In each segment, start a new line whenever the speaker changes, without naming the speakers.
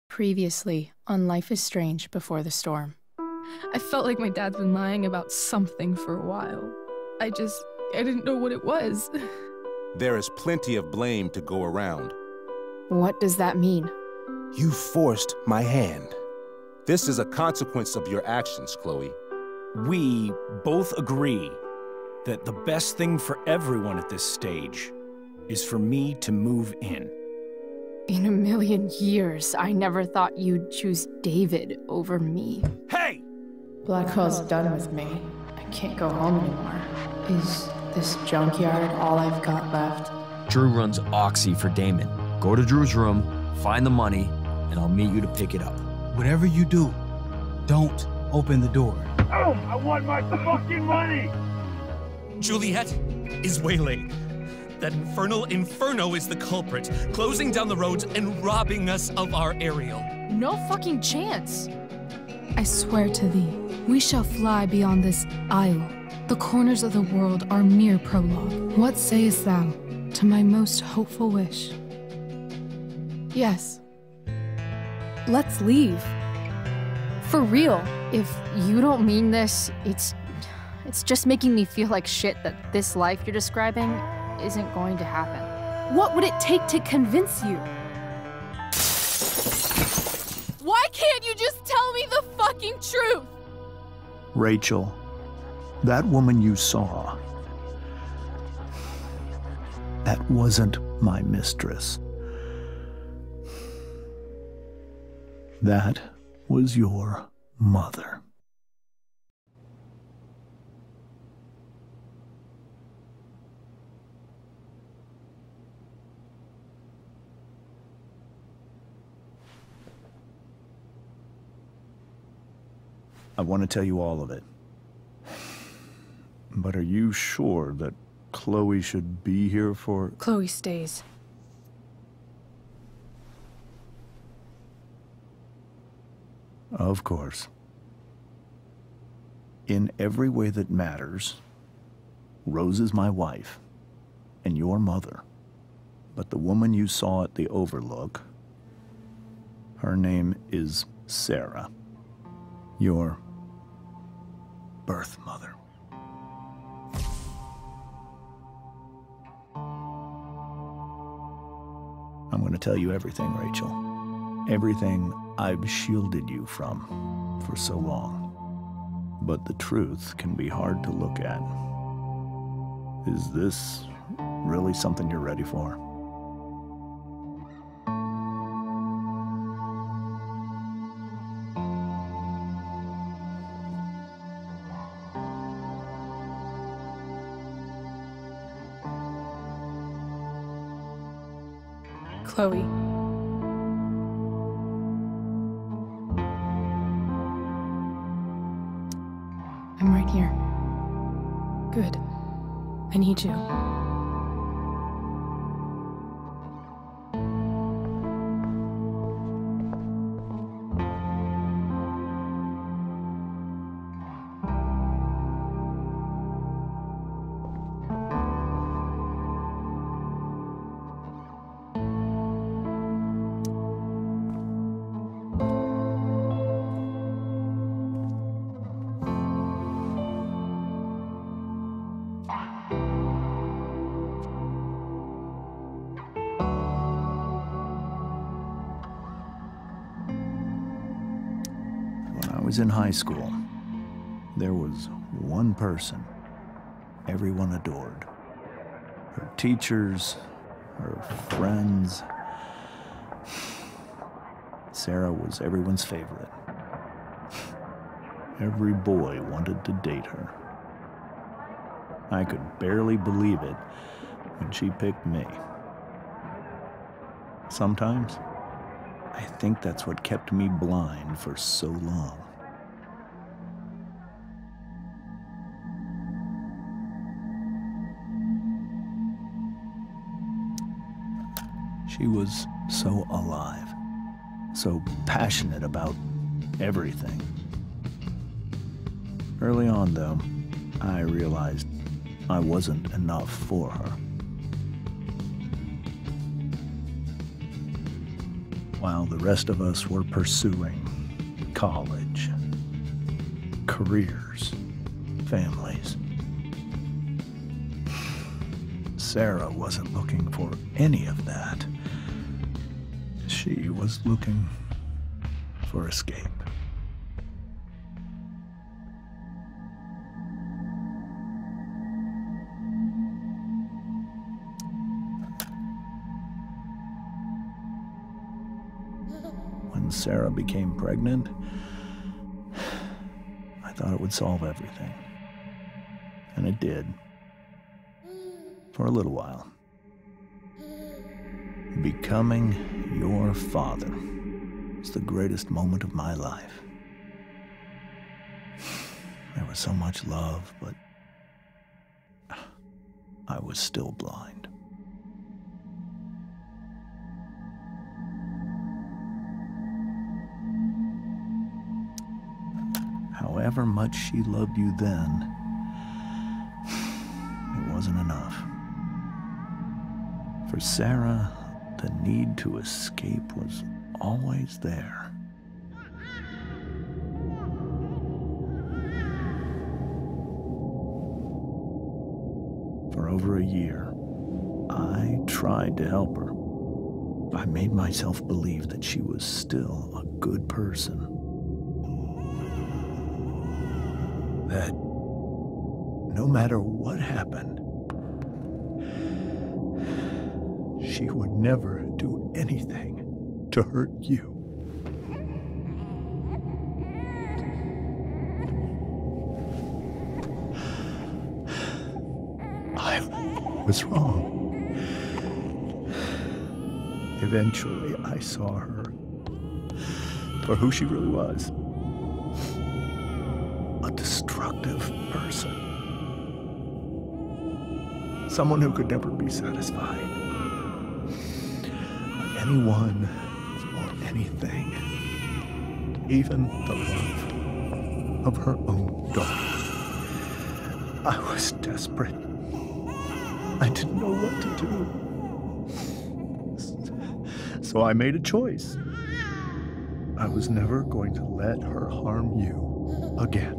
Previously on Life is Strange Before the Storm.
I felt like my dad's been lying about something for a while. I didn't know what it was.
There is plenty of blame to go around.
What does that mean?
You forced my hand. This is a consequence of your actions, Chloe.
We both agree that the best thing for everyone at this stage is for me to move in.
In a million years, I never thought you'd choose David over me.
Hey!
Blackwell's done with me. I can't go home anymore. Is this junkyard all I've got left?
Drew runs Oxy for Damon. Go to Drew's room, find the money, and I'll meet you to pick it up.
Whatever you do, don't open the door.
Oh, I want my fucking money!
Juliet is waylaid. That infernal Inferno is the culprit, closing down the roads and robbing us of our aerial.
No fucking chance!
I swear to thee, we shall fly beyond this isle. The corners of the world are mere prologue. What sayest thou to my most hopeful wish?
Yes.
Let's leave.
For real. If you don't mean this, it's just making me feel like shit that this life you're describing isn't going to happen.
What would it take to convince you? Why can't you just tell me the fucking truth?
Rachel, that woman you saw, that wasn't my mistress. That was your mother. I want to tell you all of it. But are you sure that Chloe should be here for...
Chloe stays.
Of course. In every way that matters, Rose is my wife and your mother. But the woman you saw at the Overlook, her name is Sarah, your birth mother. I'm going to tell you everything, Rachel. Everything I've shielded you from for so long. But the truth can be hard to look at. Is this really something you're ready for?
Chloe. I'm right here. Good. I need you.
When I was in high school, there was one person everyone adored. Her teachers, her friends. Sarah was everyone's favorite. Every boy wanted to date her. I could barely believe it when she picked me. Sometimes, I think that's what kept me blind for so long. She was so alive, so passionate about everything. Early on, though, I realized I wasn't enough for her. while the rest of us were pursuing college, careers, families. Sarah wasn't looking for any of that. She was looking for escape. When Sarah became pregnant, I thought it would solve everything. And it did. For a little while. Becoming your father was the greatest moment of my life. There was so much love, but I was still blind. However much she loved you then, it wasn't enough. For Sarah, the need to escape was always there. For over a year, I tried to help her. I made myself believe that she was still a good person. That no matter what happened, she would never do anything to hurt you. I was wrong. Eventually, I saw her for who she really was. A destructive person. Someone who could never be satisfied. Anyone or anything, even the love of her own daughter. I was desperate. I didn't know what to do. So I made a choice. I was never going to let her harm you again.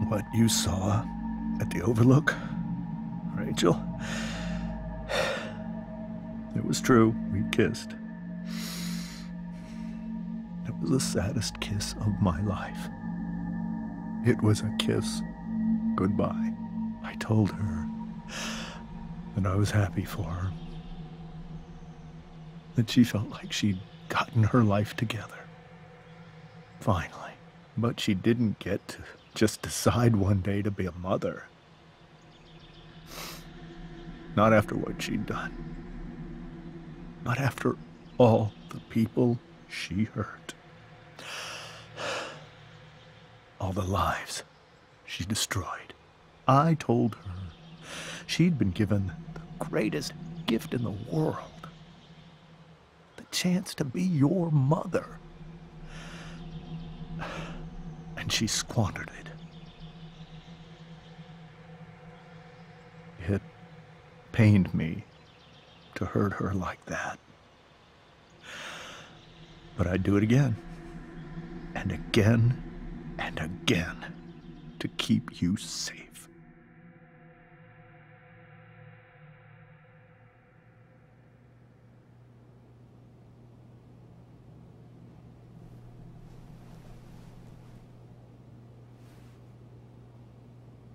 What you saw at the Overlook, Rachel, it was true. We kissed. It was the saddest kiss of my life. It was a kiss goodbye. I told her that I was happy for her, that she felt like she'd gotten her life together. Finally. But she didn't get to just decide one day to be a mother. Not after what she'd done. Not after all the people she hurt. All the lives she destroyed. I told her she'd been given the greatest gift in the world. The chance to be your mother. And she squandered it. It pained me to hurt her like that. But I'd do it again, and again, and again, to keep you safe.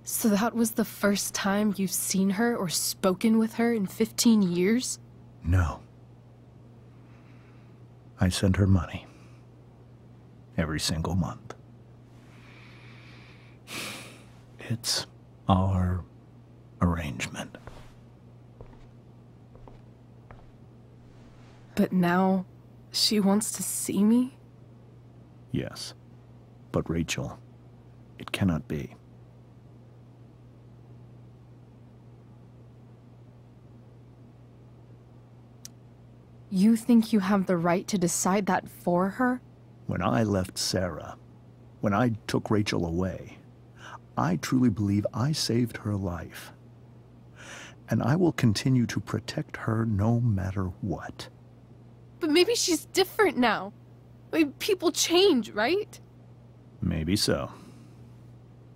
So that was the first time you've seen her or spoken with her in 15 years?
No. I sent her money. Every single month. It's our arrangement.
But now, she wants to see me?
Yes. But Rachel, it cannot be.
You think you have the right to decide that for her?
When I left Sarah, when I took Rachel away, I truly believe I saved her life. And I will continue to protect her no matter what.
But maybe she's different now. I mean, people change, right?
Maybe so.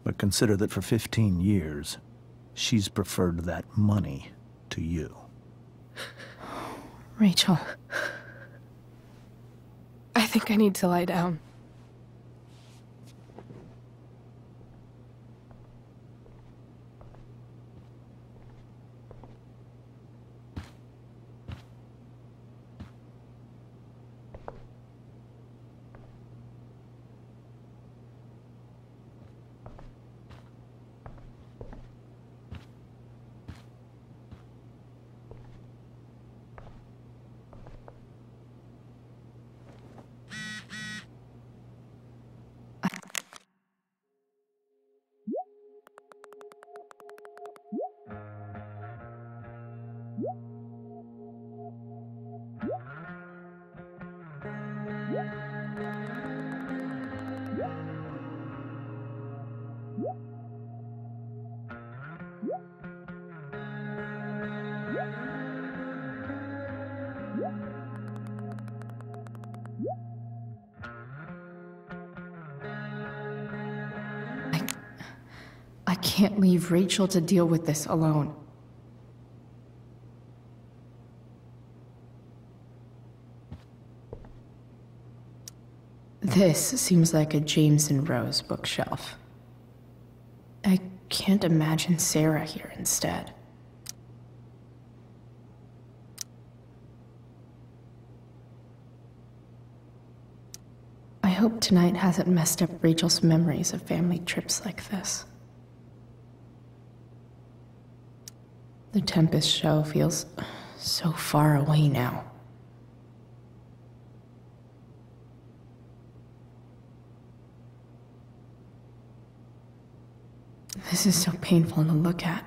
But consider that for 15 years, she's preferred that money to you.
Rachel.
I think I need to lie down.
I can't leave Rachel to deal with this alone. This seems like a James and Rose bookshelf. I can't imagine Sarah here instead. I hope tonight hasn't messed up Rachel's memories of family trips like this. The Tempest show feels so far away now. This is so painful to look at.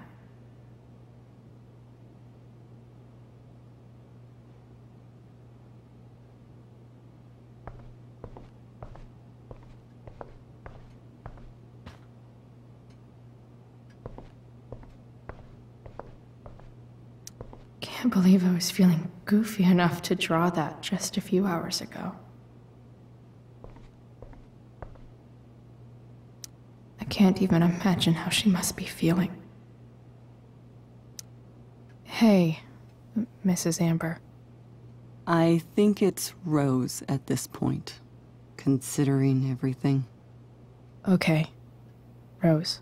Can't believe I was feeling goofy enough to draw that just a few hours ago. I can't even imagine how she must be feeling. Hey, Mrs. Amber.
I think it's Rose at this point, considering everything.
Okay, Rose.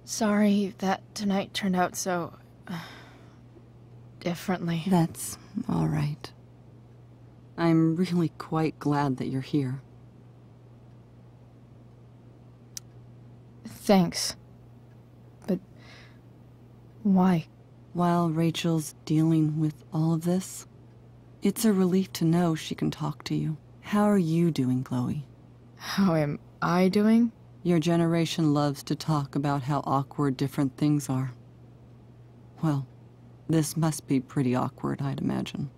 Sorry that tonight turned out so... differently.
That's all right. I'm really quite glad that you're here.
Thanks. But... why?
While Rachel's dealing with all of this, it's a relief to know she can talk to you. How are you doing, Chloe?
How am I doing?
Your generation loves to talk about how awkward different things are. Well, this must be pretty awkward, I'd imagine.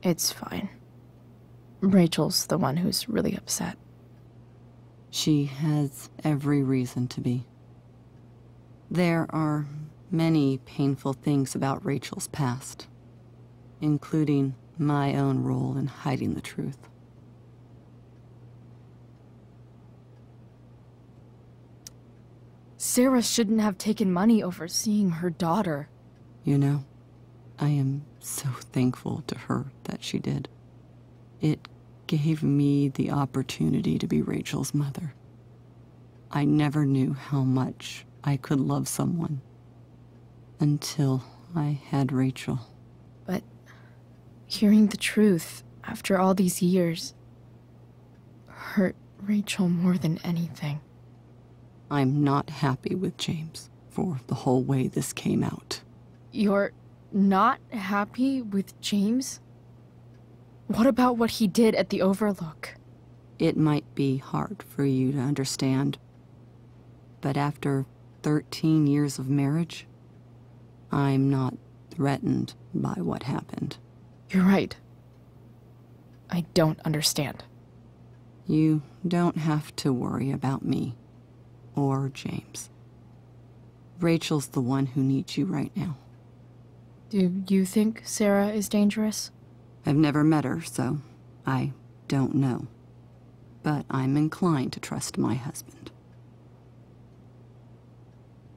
It's fine. Rachel's the one who's really upset.
She has every reason to be. There are many painful things about Rachel's past, including my own role in hiding the truth.
Sarah shouldn't have taken money over seeing her daughter.
You know, I am so thankful to her that she did. It gave me the opportunity to be Rachel's mother. I never knew how much I could love someone until I had Rachel.
But hearing the truth after all these years hurt Rachel more than anything.
I'm not happy with James for the whole way this came out.
You're not happy with James? What about what he did at the Overlook?
It might be hard for you to understand, but after 13 years of marriage, I'm not threatened by what happened.
You're right. I don't understand.
You don't have to worry about me or James. Rachel's the one who needs you right now.
Do you think Sarah is dangerous?
I've never met her, so I don't know. But I'm inclined to trust my husband.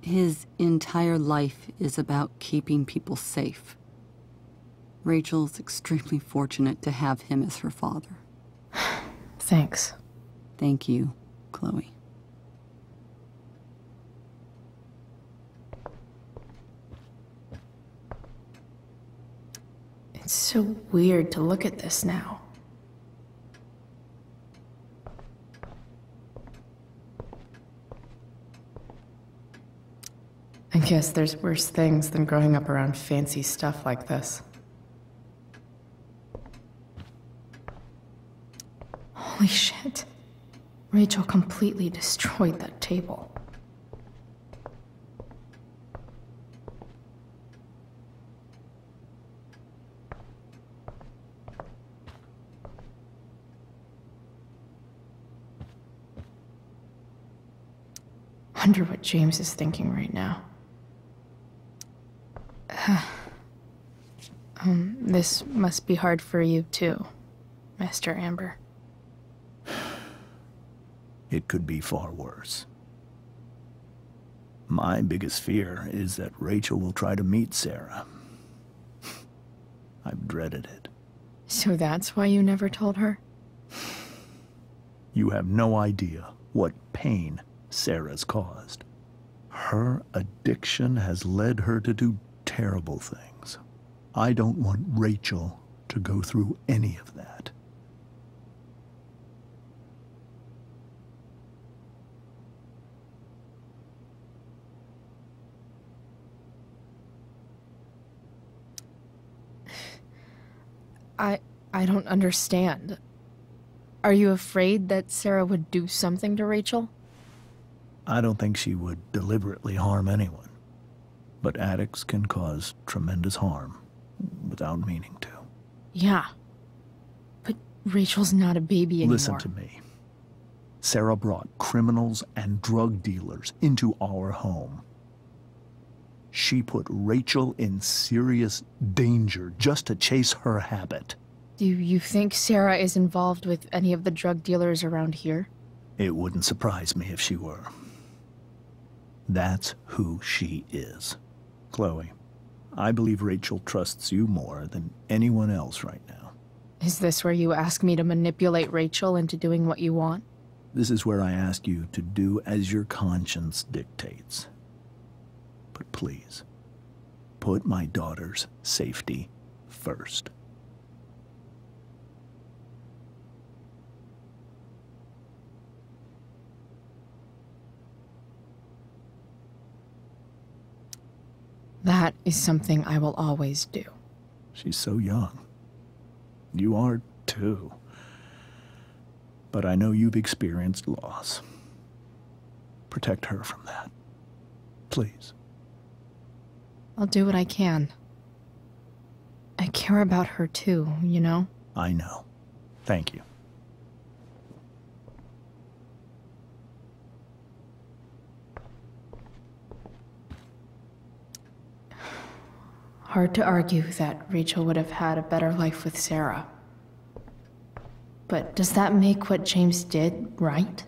His entire life is about keeping people safe. Rachel's extremely fortunate to have him as her father.
Thanks.
Thank you, Chloe.
It's so weird to look at this now. I guess there's worse things than growing up around fancy stuff like this. Holy shit. Rachel completely destroyed that table. Wonder what James is thinking right now. This must be hard for you too, Master Amber.
It could be far worse. My biggest fear is that Rachel will try to meet Sarah. I've dreaded it.
So that's why you never told her?
You have no idea what pain Sarah's caused. Her addiction has led her to do terrible things. I don't want Rachel to go through any of that.
I don't understand. Are you afraid that Sarah would do something to Rachel?
I don't think she would deliberately harm anyone. But addicts can cause tremendous harm without meaning to.
Yeah. But Rachel's not a baby anymore.
Listen to me. Sarah brought criminals and drug dealers into our home. She put Rachel in serious danger just to chase her habit.
Do you think Sarah is involved with any of the drug dealers around here?
It wouldn't surprise me if she were. That's who she is. Chloe, I believe Rachel trusts you more than anyone else right now.
Is this where you ask me to manipulate Rachel into doing what you want?
This is where I ask you to do as your conscience dictates. But please, put my daughter's safety first.
That is something I will always do.
She's so young. You are too. But I know you've experienced loss. Protect her from that. Please.
I'll do what I can. I care about her too, you know?
I know. Thank you.
Hard to argue that Rachel would have had a better life with Sarah. But does that make what James did right?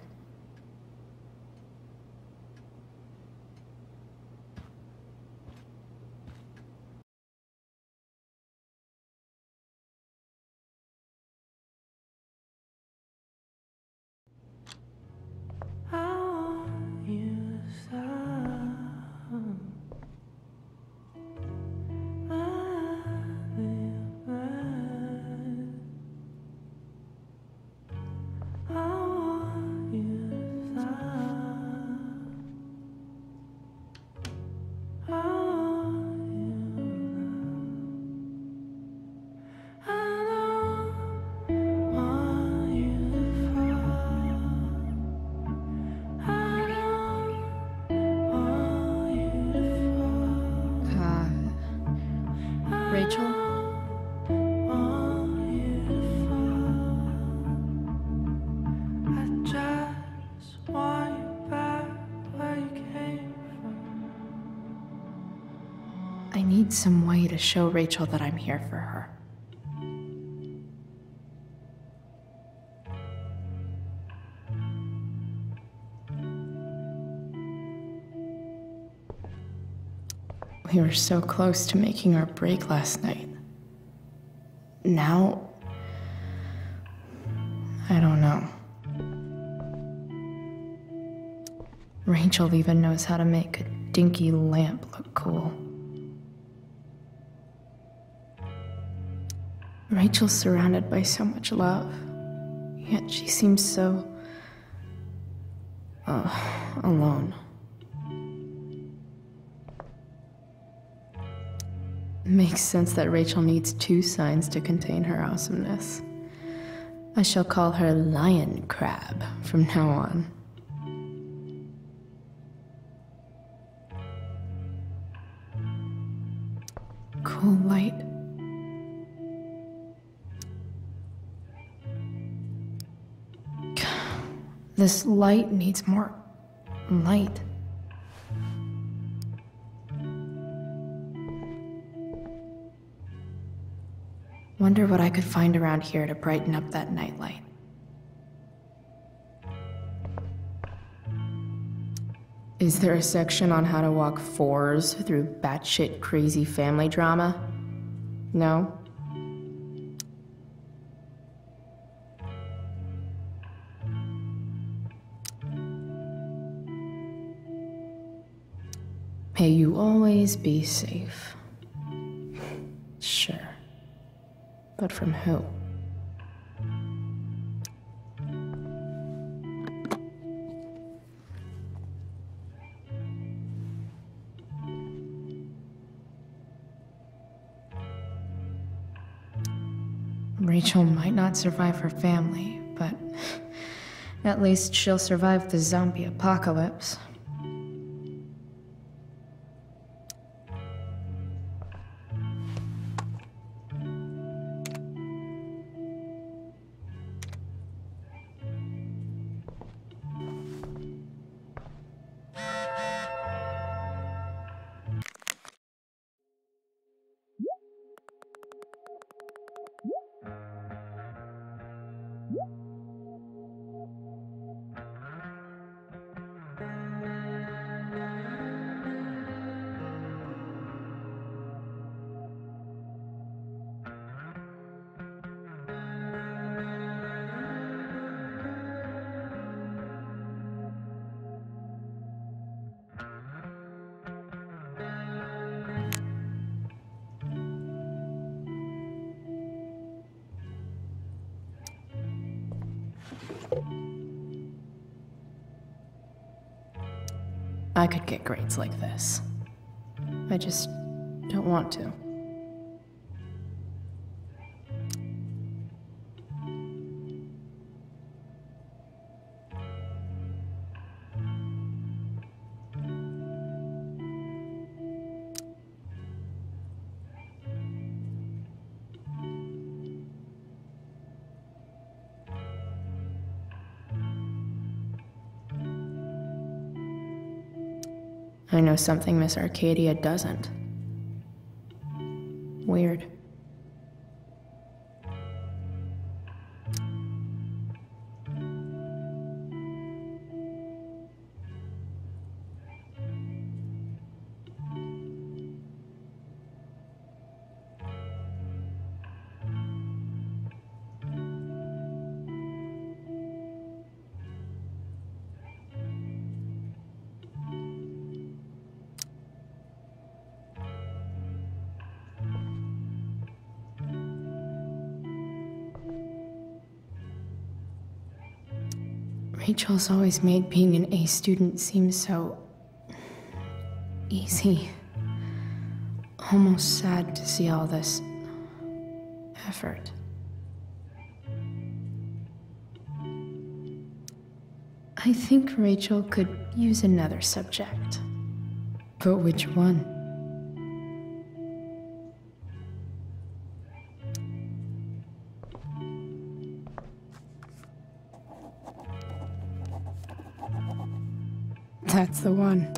Rachel? I need some way to show Rachel that I'm here for her. We were so close to making our break last night. Now, I don't know. Rachel even knows how to make a dinky lamp look cool. Rachel's surrounded by so much love, yet she seems so... alone. Makes sense that Rachel needs 2 signs to contain her awesomeness. I shall call her Lion Crab from now on. Cool light. This light needs more light. Wonder what I could find around here to brighten up that nightlight. Is there a section on how to walk 4s through batshit crazy family drama? No? May you always be safe. Sure. But from who? Rachel might not survive her family, but at least she'll survive the zombie apocalypse. I could get grades like this. I just don't want to. I know something Miss Arcadia doesn't. Weird. Rachel's always made being an A student seem so... easy. Almost sad to see all this... effort. I think Rachel could use another subject. But which one? That's the one.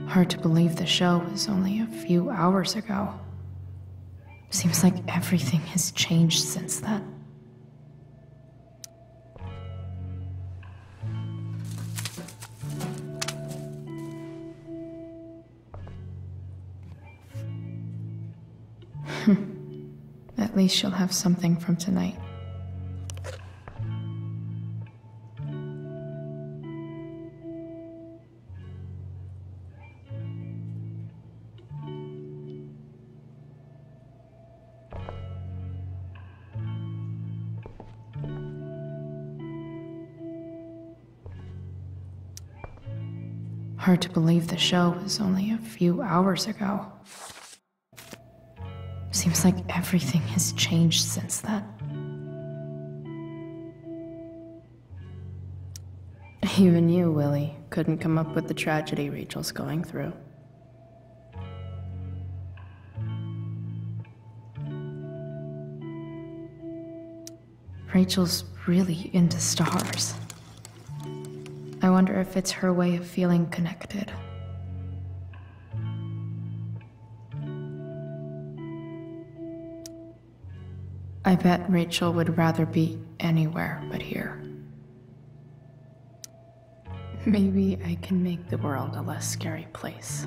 Hard to believe the show was only a few hours ago. Seems like everything has changed since then. At least she'll have something from tonight. Hard to believe the show was only a few hours ago. Seems like everything has changed since then. Even you, Willie, couldn't come up with the tragedy Rachel's going through. Rachel's really into stars. I wonder if it's her way of feeling connected. I bet Rachel would rather be anywhere but here. Maybe I can make the world a less scary place.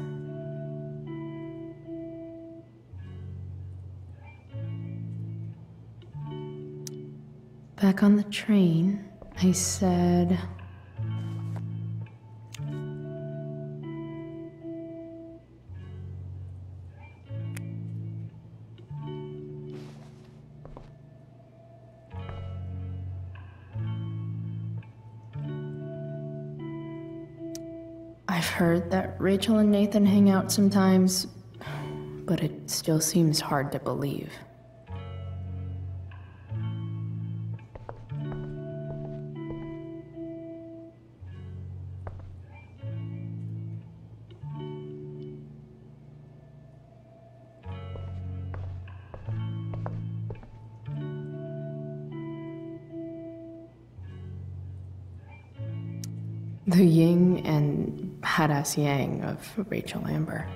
Back on the train, I said... I've heard that Rachel and Nathan hang out sometimes, but it still seems hard to believe. The yin and badass yang of Rachel Amber.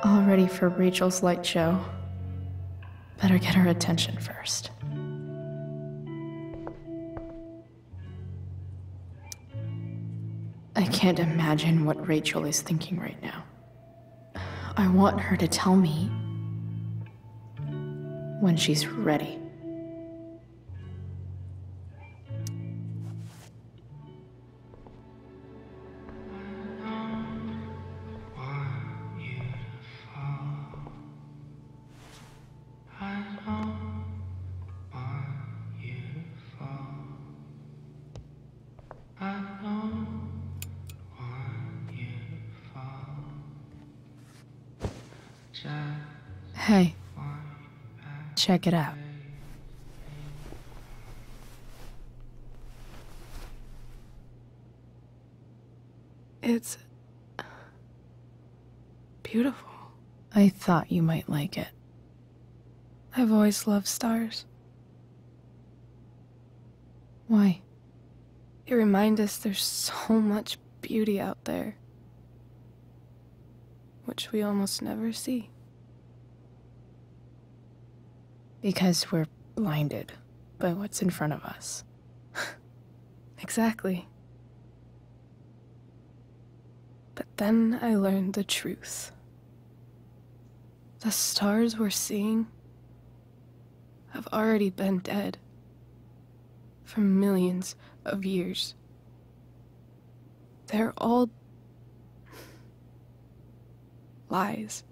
All ready for Rachel's light show. Better get her attention first. I can't imagine what Rachel is thinking right now. I want her to tell me when she's ready. Hey, check it out. It's beautiful. I thought you might like it. I've always loved stars. Why? They remind us there's so much beauty out there, which we almost never see. Because we're blinded by what's in front of us. Exactly. But then I learned the truth. The stars we're seeing have already been dead for millions of years. They're all lies.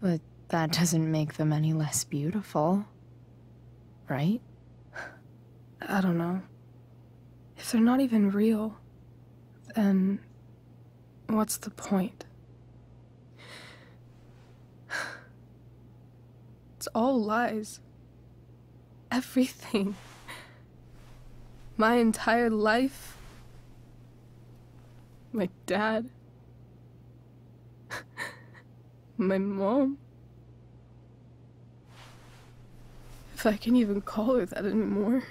But that doesn't make them any less beautiful, right?
I don't know. If they're not even real, then what's the point? It's all lies. Everything. My entire life. My dad. My mom. If I can even call her that anymore.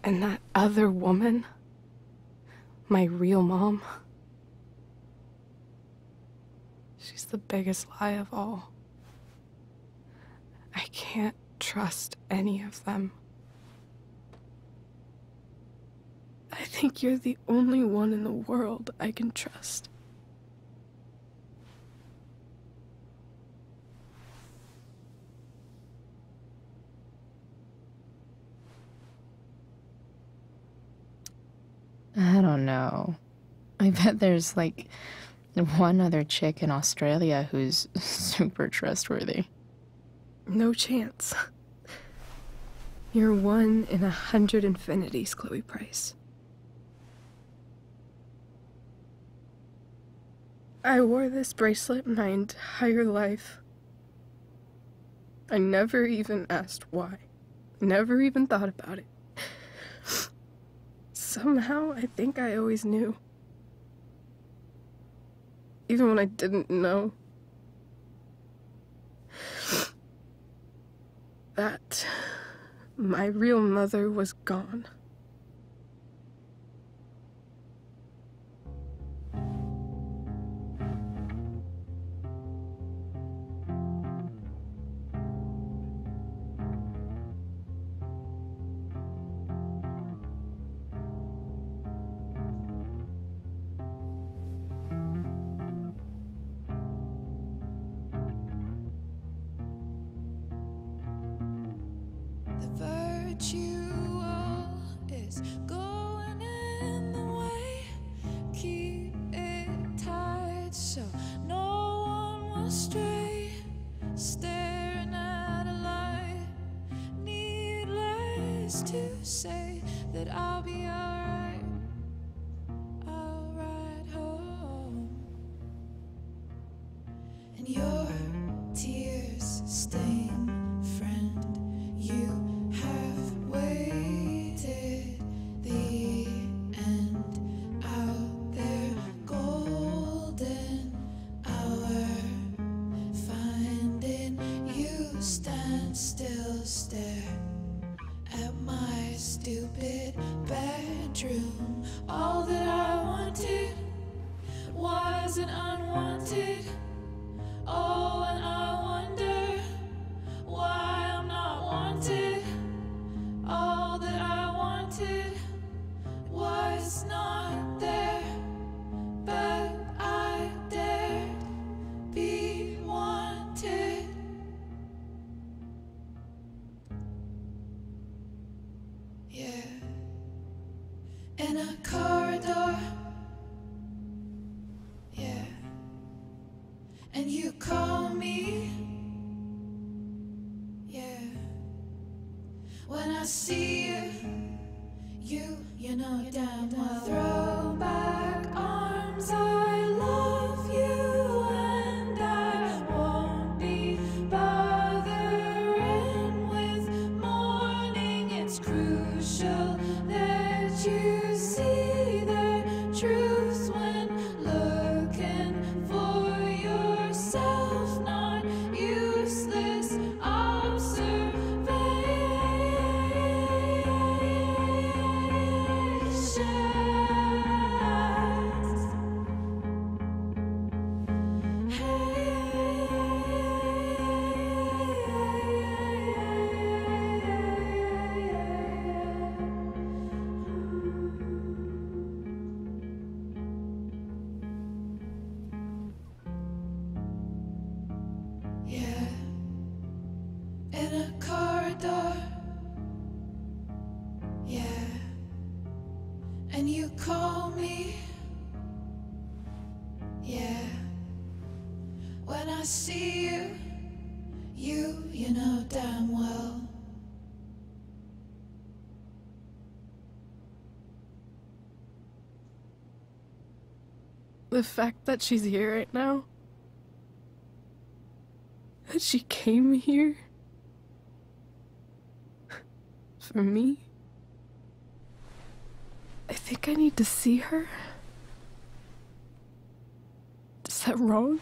And that other woman, my real mom, she's the biggest lie of all. I can't trust any of them. I think you're the only one in the world I can trust.
I don't know. I bet there's like one other chick in Australia who's super trustworthy.
No chance. You're 1 in 100 infinities, Chloe Price. I wore this bracelet my entire life. I never even asked why. Never even thought about it. Somehow, I think I always knew. Even when I didn't know. That my real mother was gone.
To say that I'll be alright, I'll ride home, and your tears stain, friend. You have waited the end out there, golden hour, finding you stand still, stare at my stupid bedroom. All that I wanted wasn't unwanted. Oh, and I wonder why I'm not wanted. All that I wanted was not there, but I dared be wanted. Yeah, in a corridor. Yeah, and you call me. Yeah, when I see you, you know damn well throw back on. I see you, you know damn well.
The fact that she's here right now, that she came here for me, I think I need to see her. Is that wrong?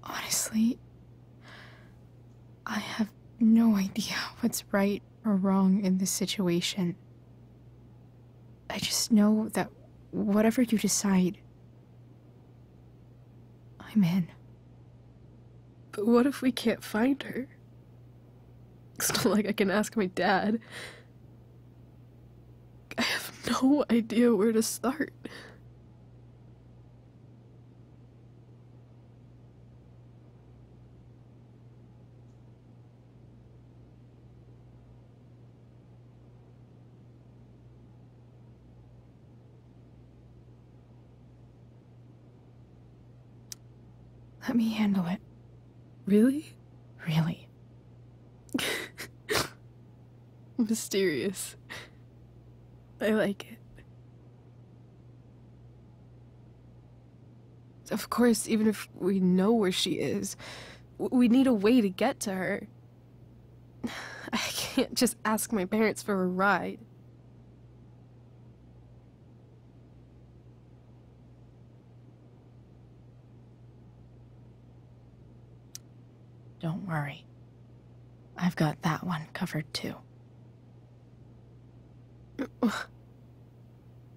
Honestly, I have no idea what's right or wrong in this situation. I just know that whatever you decide, I'm in.
But what if we can't find her? It's not like I can ask my dad. I have no idea where to start.
Let me handle it.
Really?
Really.
Mysterious. I like it. Of course, even if we know where she is, we need a way to get to her. I can't just ask my parents for a ride.
Don't worry. I've got that one covered too.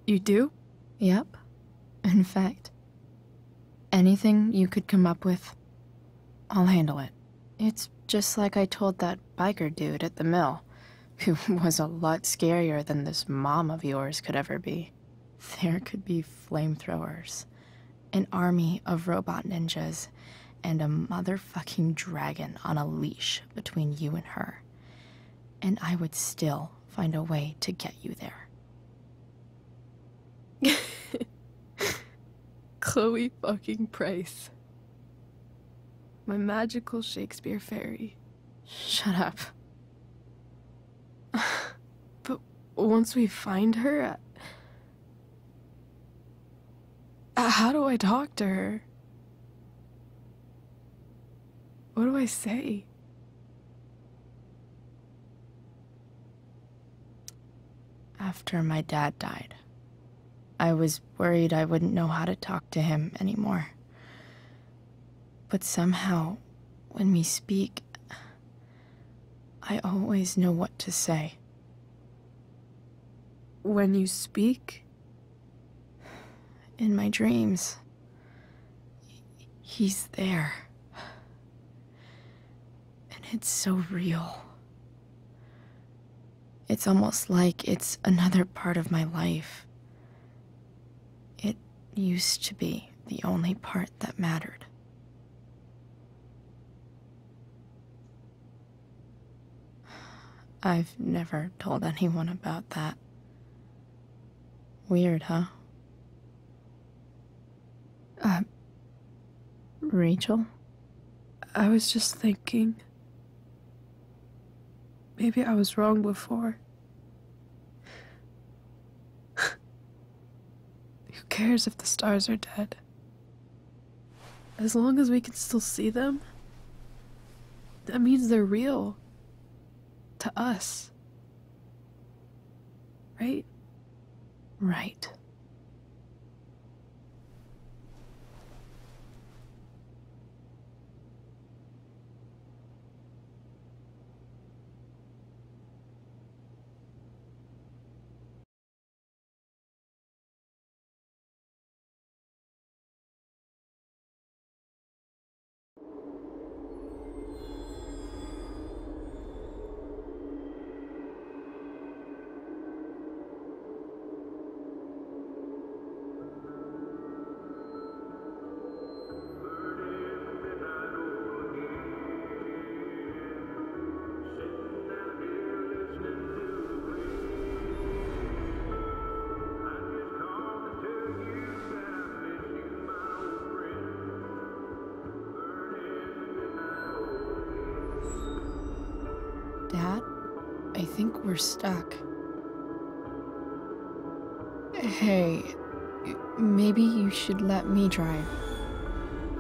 You do?
Yep. In fact, anything you could come up with, I'll handle it. It's just like I told that biker dude at the mill, who was a lot scarier than this mom of yours could ever be. There could be flamethrowers, an army of robot ninjas, and a motherfucking dragon on a leash between you and her. And I would still find a way to get you there.
Chloe fucking Price. My magical Shakespeare fairy.
Shut up.
But once we find her, how do I talk to her? What do I say?
After my dad died, I was worried I wouldn't know how to talk to him anymore. But somehow, when we speak, I always know what to say.
When you speak?
In my dreams. He's there. And it's so real. It's almost like it's another part of my life. It used to be the only part that mattered. I've never told anyone about that. Weird, huh? Rachel?
I was just thinking. Maybe I was wrong before. Who cares if the stars are dead? As long as we can still see them, that means they're real. To us. Right?
Right. think we're stuck. Hey, maybe you should let me drive.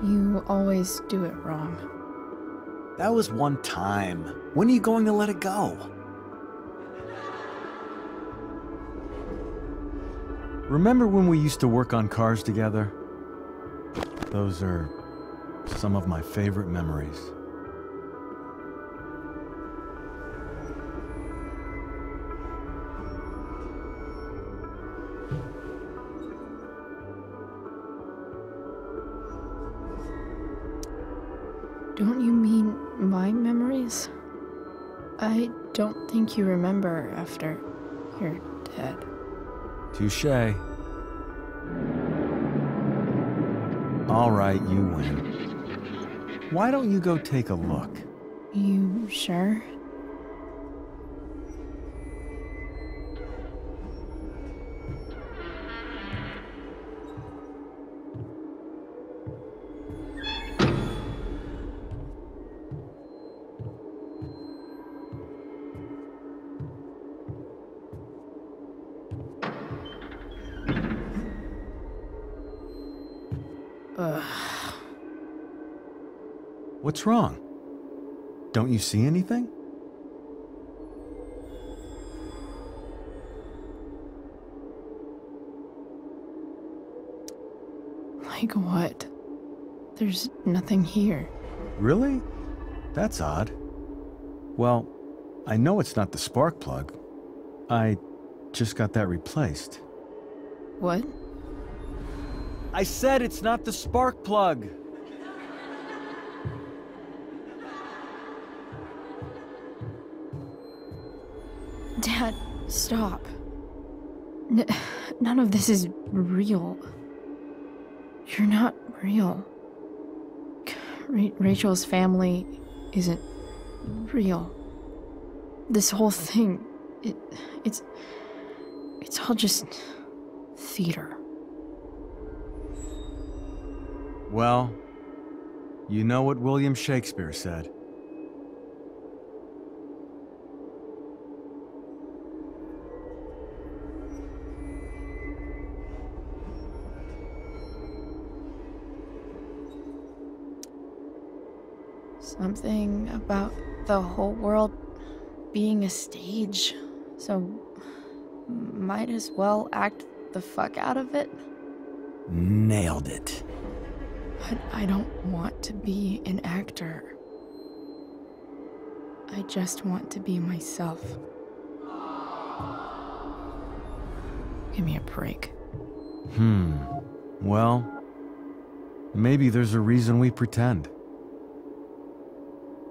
You always do it wrong.
That was one time. When are you going to let it go?
Remember when we used to work on cars together? Those are some of my favorite memories.
Don't you mean my memories? I don't think you remember after you're dead.
Touché. All right, you win. Why don't you go take a look?
You sure?
What's wrong? Don't you see anything?
Like what? There's nothing here.
Really? That's odd. Well, I know it's not the spark plug. I just got that replaced.
What?
I said it's not the spark plug!
Dad, stop. None of this is real. You're not real. Rachel's family isn't real. This whole thing, it's all just theater.
Well, you know what William Shakespeare said.
Something about the whole world being a stage, so might as well act the fuck out of it.
Nailed it.
But I don't want to be an actor. I just want to be myself. Give me a break.
Well, maybe there's a reason we pretend.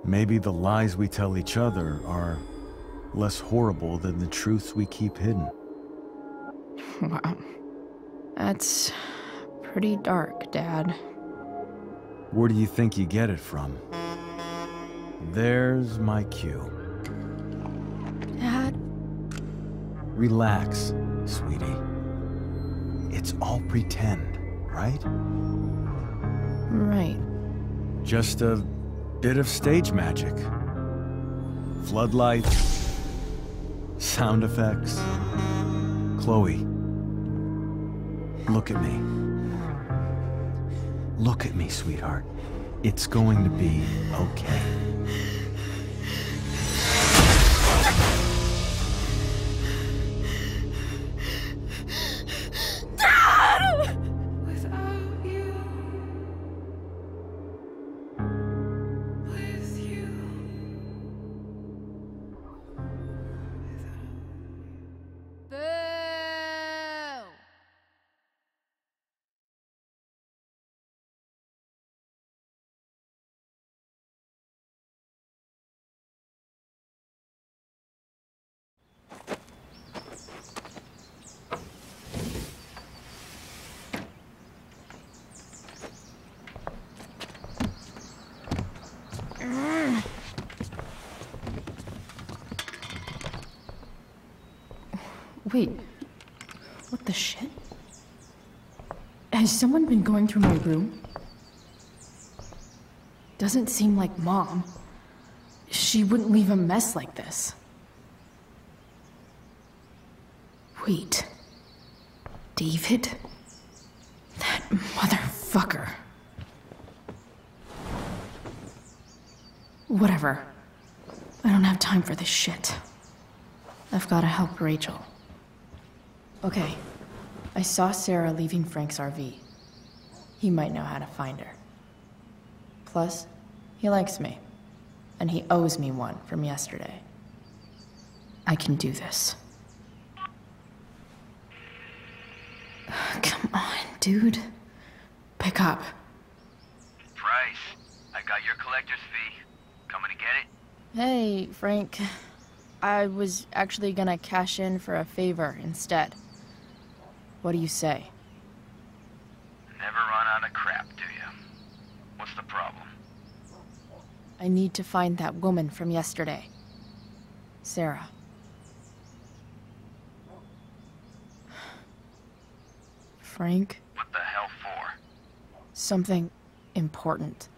Maybe the lies we tell each other are less horrible than the truths we keep hidden.
Wow. That's pretty dark, Dad.
Where do you think you get it from? There's my cue.
Dad?
Relax, sweetie. It's all pretend, right?
Right.
Just a bit of stage magic. Floodlights, sound effects. Chloe, look at me. Look at me, sweetheart. It's going to be okay.
Wait, what the shit? Has someone been going through my room? Doesn't seem like Mom. She wouldn't leave a mess like this. Wait. David? That motherfucker. Whatever. I don't have time for this shit. I've gotta help Rachel. Okay. I saw Sarah leaving Frank's RV. He might know how to find her. Plus, he likes me. And he owes me one from yesterday. I can do this. Come on, dude. Pick up.
Price, I got your collector's fee. Coming to get it?
Hey, Frank. I was actually gonna cash in for a favor instead. What do you say?
Never run out of crap, do you? What's the problem?
I need to find that woman from yesterday. Sarah. Frank?
What the hell for?
Something important.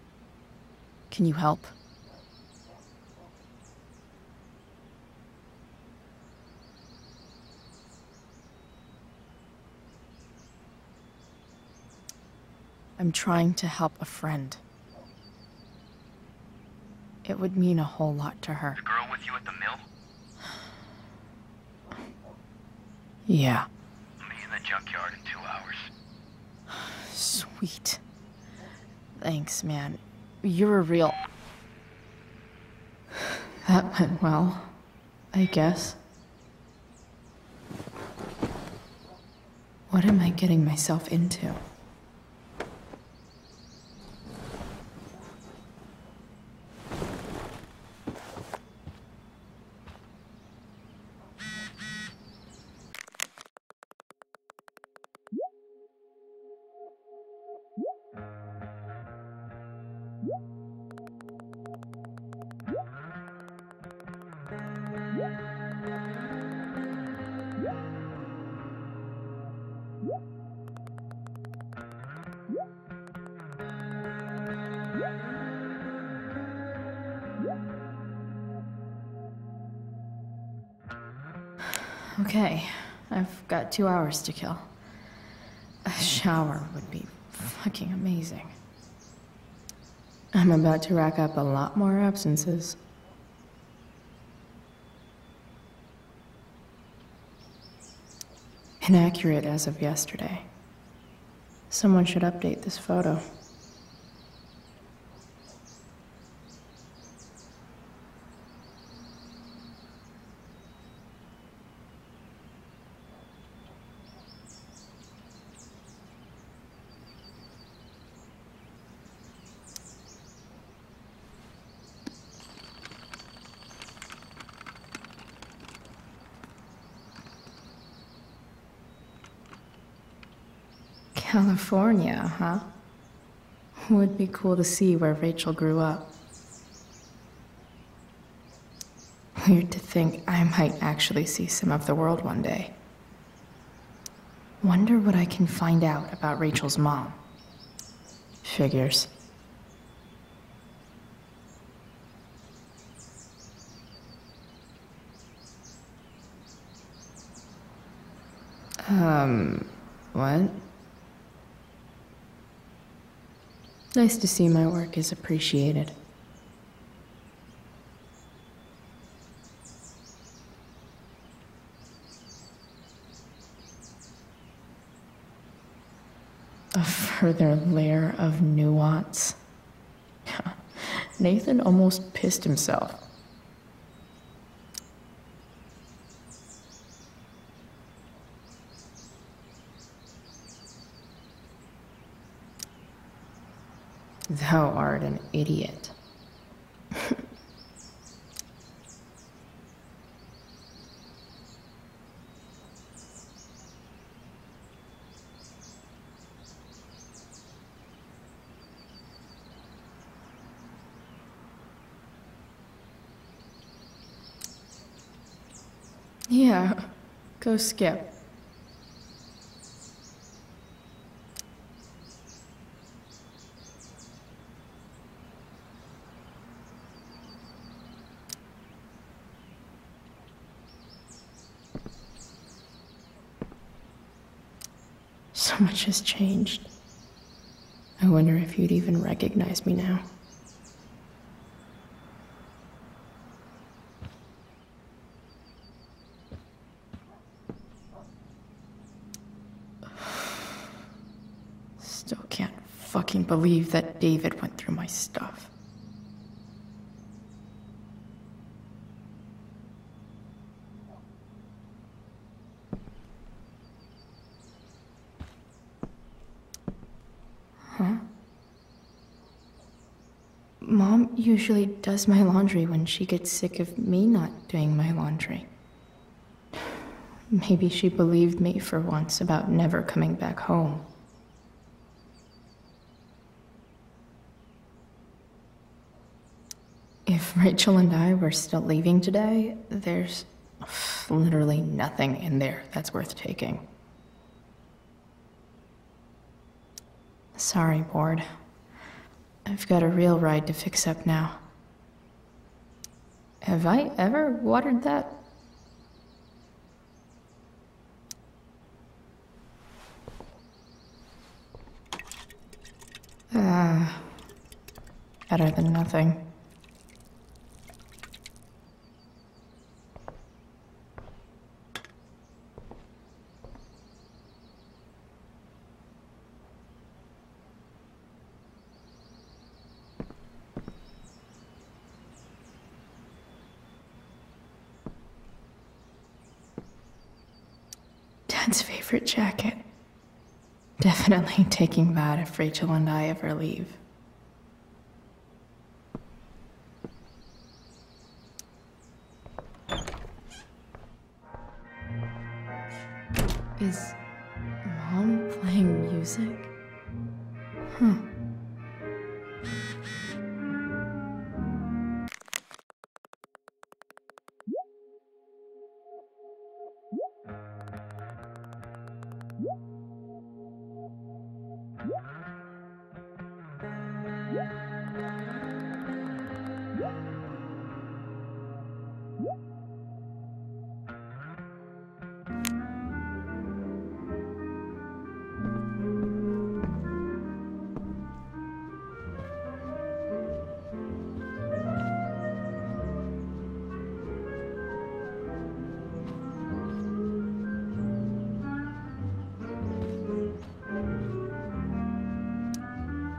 Can you help? I'm trying to help a friend. It would mean a whole lot to her.
The girl with you at the mill?
Yeah.
Me in the junkyard in 2 hours.
Sweet. Thanks, man. You're a real... That went well, I guess. What am I getting myself into? Okay, I've got 2 hours to kill. A shower would be fucking amazing. I'm about to rack up a lot more absences. Inaccurate as of yesterday. Someone should update this photo. California, huh? Would be cool to see where Rachel grew up. Weird to think I might actually see some of the world one day. Wonder what I can find out about Rachel's mom. Figures. What? Nice to see my work is appreciated. A further layer of nuance. Nathan almost pissed himself. Thou art an idiot. Yeah, go skip. So much has changed. I wonder if you'd even recognize me now. Still can't fucking believe that David went through my stuff. Huh? Mom usually does my laundry when she gets sick of me not doing my laundry. Maybe she believed me for once about never coming back home. If Rachel and I were still leaving today, there's literally nothing in there that's worth taking. Sorry, board. I've got a real ride to fix up now. Have I ever watered that? Better than nothing. Dad's favorite jacket. Definitely taking that if Rachel and I ever leave. Is Mom playing music? Huh.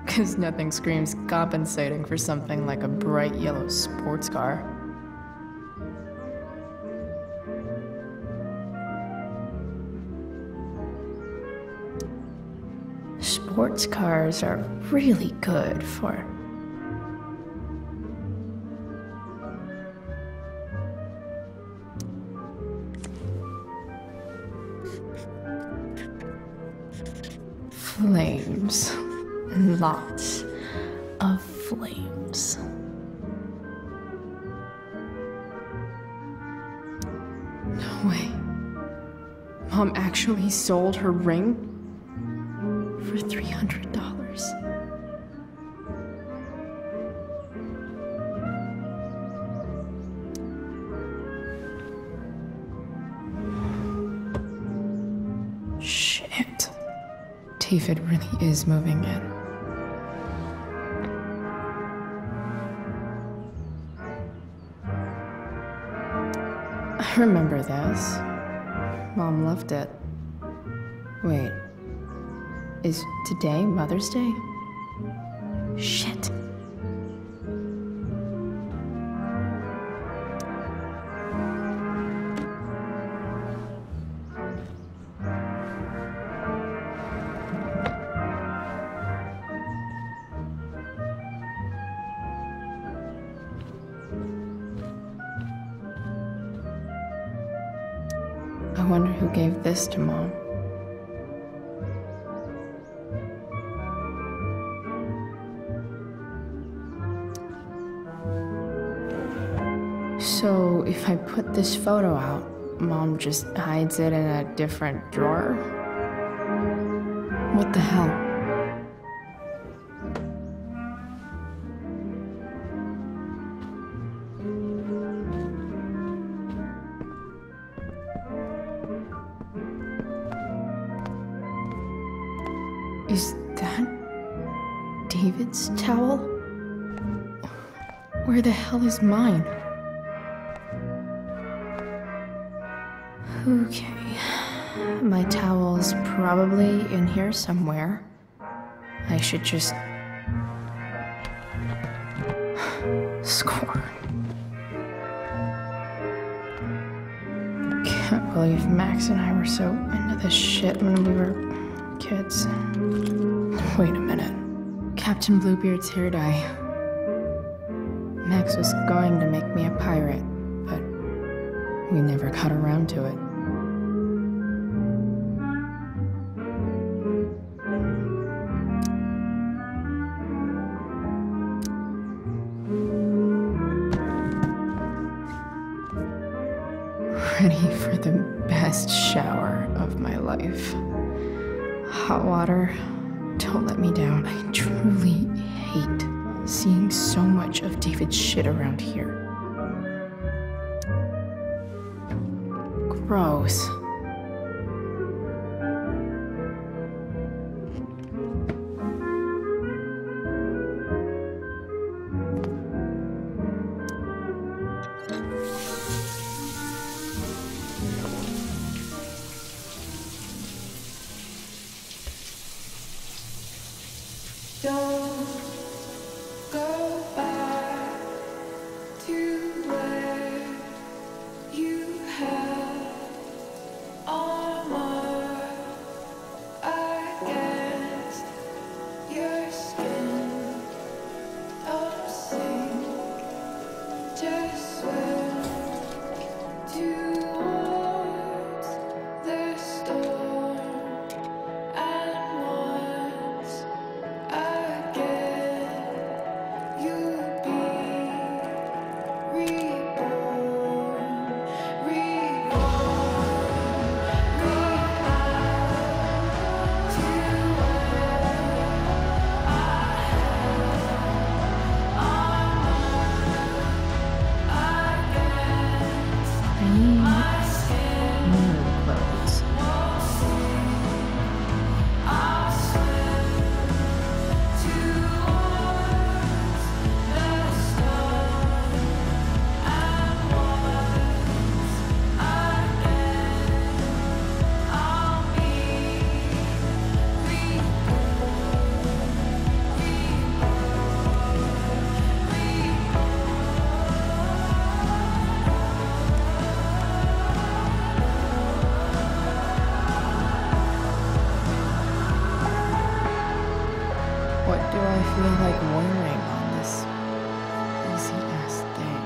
Because nothing screams compensating for something like a bright yellow sports car. Sports cars are really good for... flames. Lots of flames. No way. Mom actually sold her ring for $300. Shit. David really is moving in. I remember this. Mom loved it. Wait. Is today Mother's Day? Shit. I wonder who gave this to Mom. So, if I put this photo out, Mom just hides it in a different drawer? What the hell? Is that David's towel? Where the hell is mine? Okay. My towel's probably in here somewhere. I should just... Score. Can't believe Max and I were so into this shit when we were kids. Wait a minute. Captain Bluebeard's hair dye. Max was going to make me a pirate, but we never got around to it. Ready for the best shower of my life. Hot water, don't let me down. I truly hate seeing so much of David's shit around here. Gross.
Don't go back to where you had armor against your skin. Don't sink, just swim towards the storm. And once again, you'll be reborn,
What do I feel like wearing on this easy-ass day?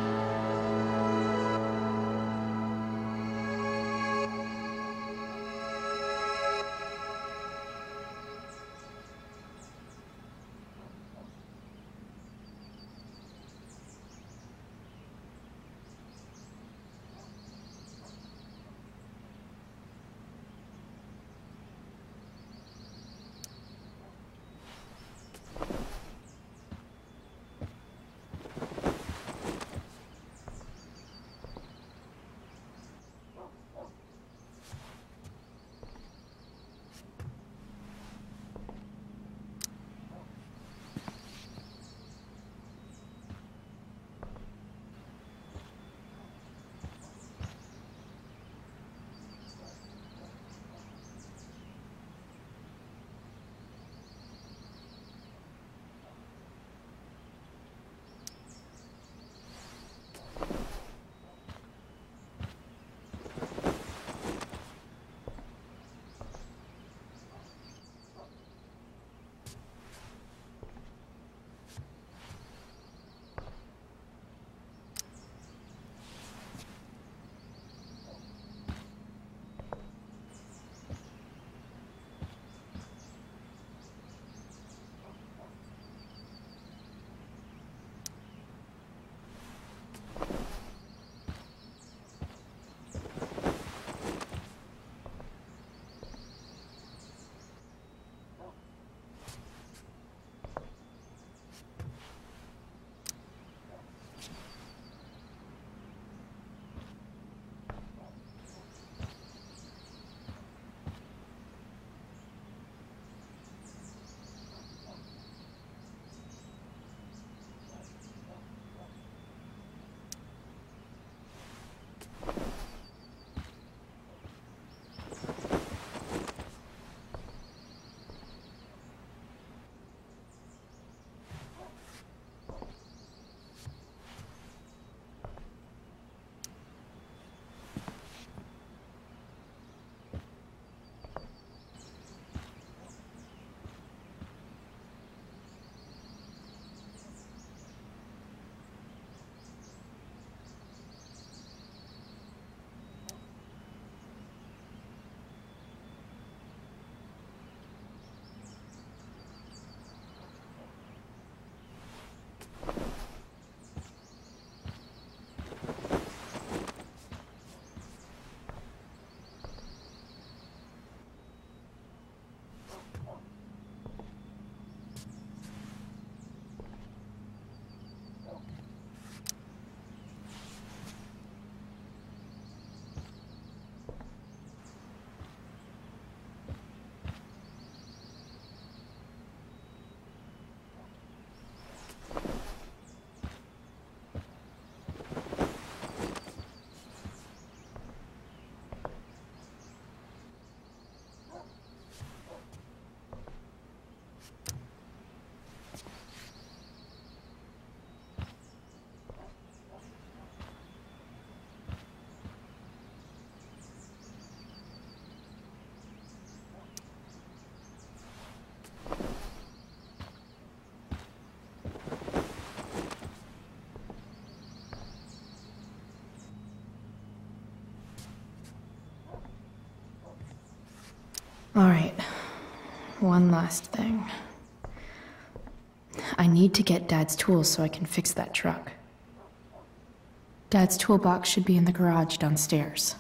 Alright. One last thing. I need to get Dad's tools so I can fix that truck. Dad's toolbox should be in the garage downstairs.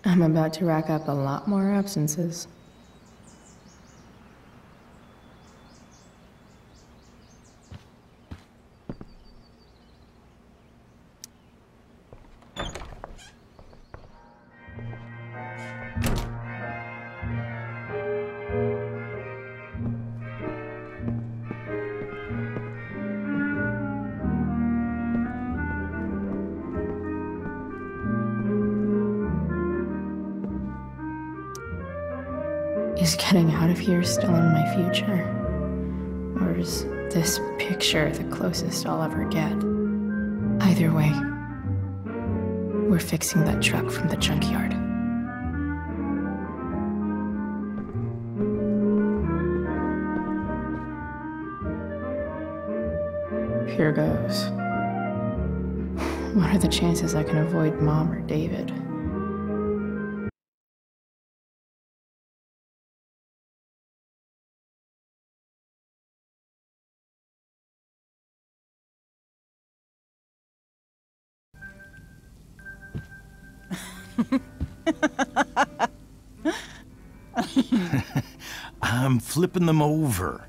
I'm about to rack up a lot more absences. Is getting out of here still in my future? Or is this picture the closest I'll ever get? Either way, we're fixing that truck from the junkyard. Here goes. What are the chances I can avoid Mom or David?
I'm flipping them over.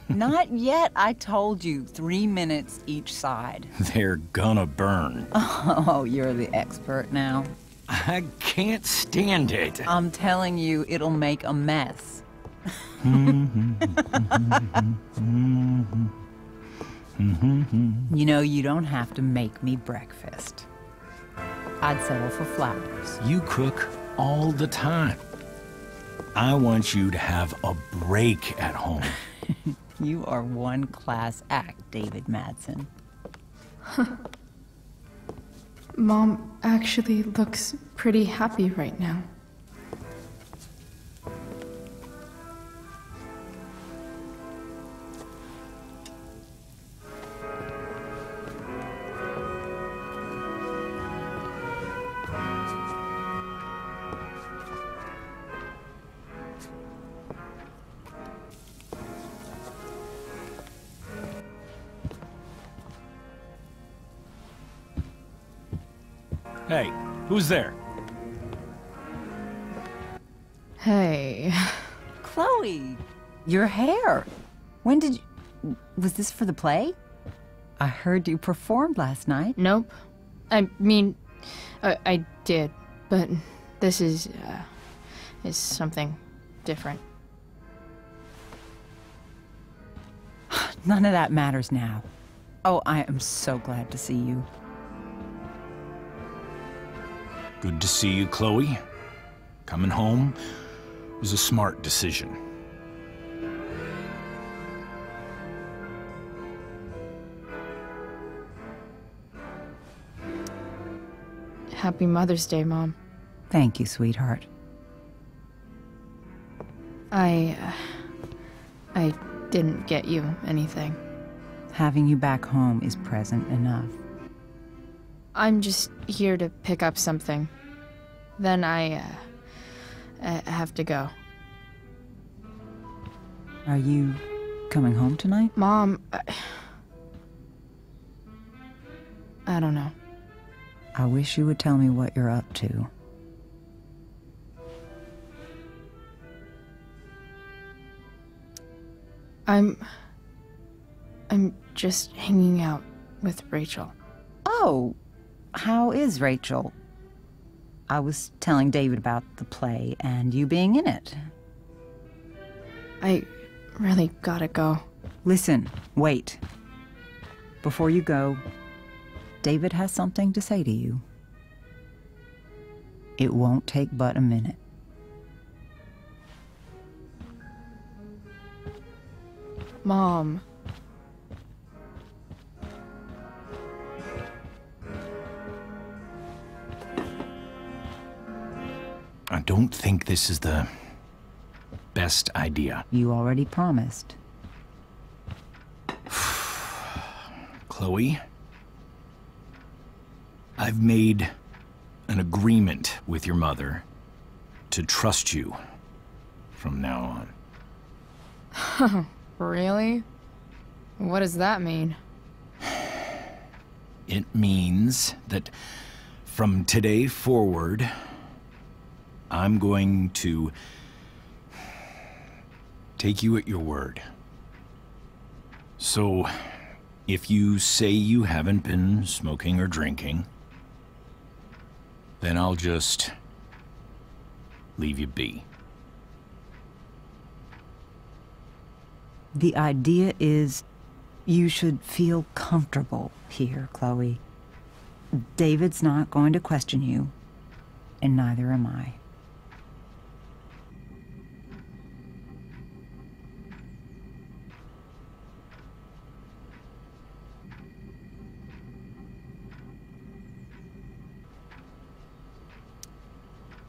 Not yet. I told you, 3 minutes each side.
They're gonna burn.
Oh, you're the expert now.
I can't stand it.
I'm telling you, it'll make a mess. You know, you don't have to make me breakfast. I'd settle for flowers.
You cook all the time. I want you to have a break at home.
You are one class act, David Madsen.
Mom actually looks pretty happy right now.
Hey, who's there?
Hey.
Chloe, your hair. When did you... Was this for the play? I heard you performed last night.
Nope. I mean, I did, but this is something different.
None of that matters now. Oh, I am so glad to see you.
Good to see you, Chloe. Coming home was a smart decision.
Happy Mother's Day, Mom.
Thank you, sweetheart.
I didn't get you anything.
Having you back home is present enough.
I'm just here to pick up something. Then I have to go.
Are you coming home tonight?
Mom, I don't know.
I wish you would tell me what you're up to.
I'm just hanging out with Rachel.
Oh, how is Rachel? I was telling David about the play and you being in it.
I really gotta go.
Listen, wait. Before you go, David has something to say to you. It won't take but a minute.
Mom.
I don't think this is the best idea.
You already promised.
Chloe, I've made an agreement with your mother to trust you from now
on. Really? What does that mean?
It means that from today forward, I'm going to take you at your word. So, if you say you haven't been smoking or drinking, then I'll just leave you be.
The idea is you should feel comfortable here, Chloe. David's not going to question you, and neither am I.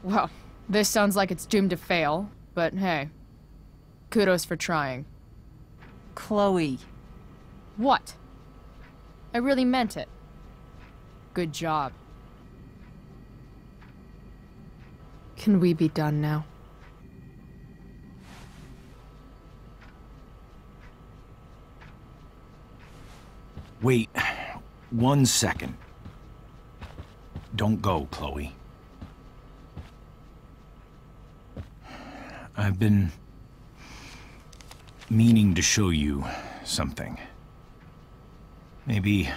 Well, this sounds like it's doomed to fail, but hey, kudos for trying.
Chloe.
What? I really meant it. Good job. Can we be done now?
Wait 1 second. Don't go, Chloe. I've been meaning to show you something. Maybe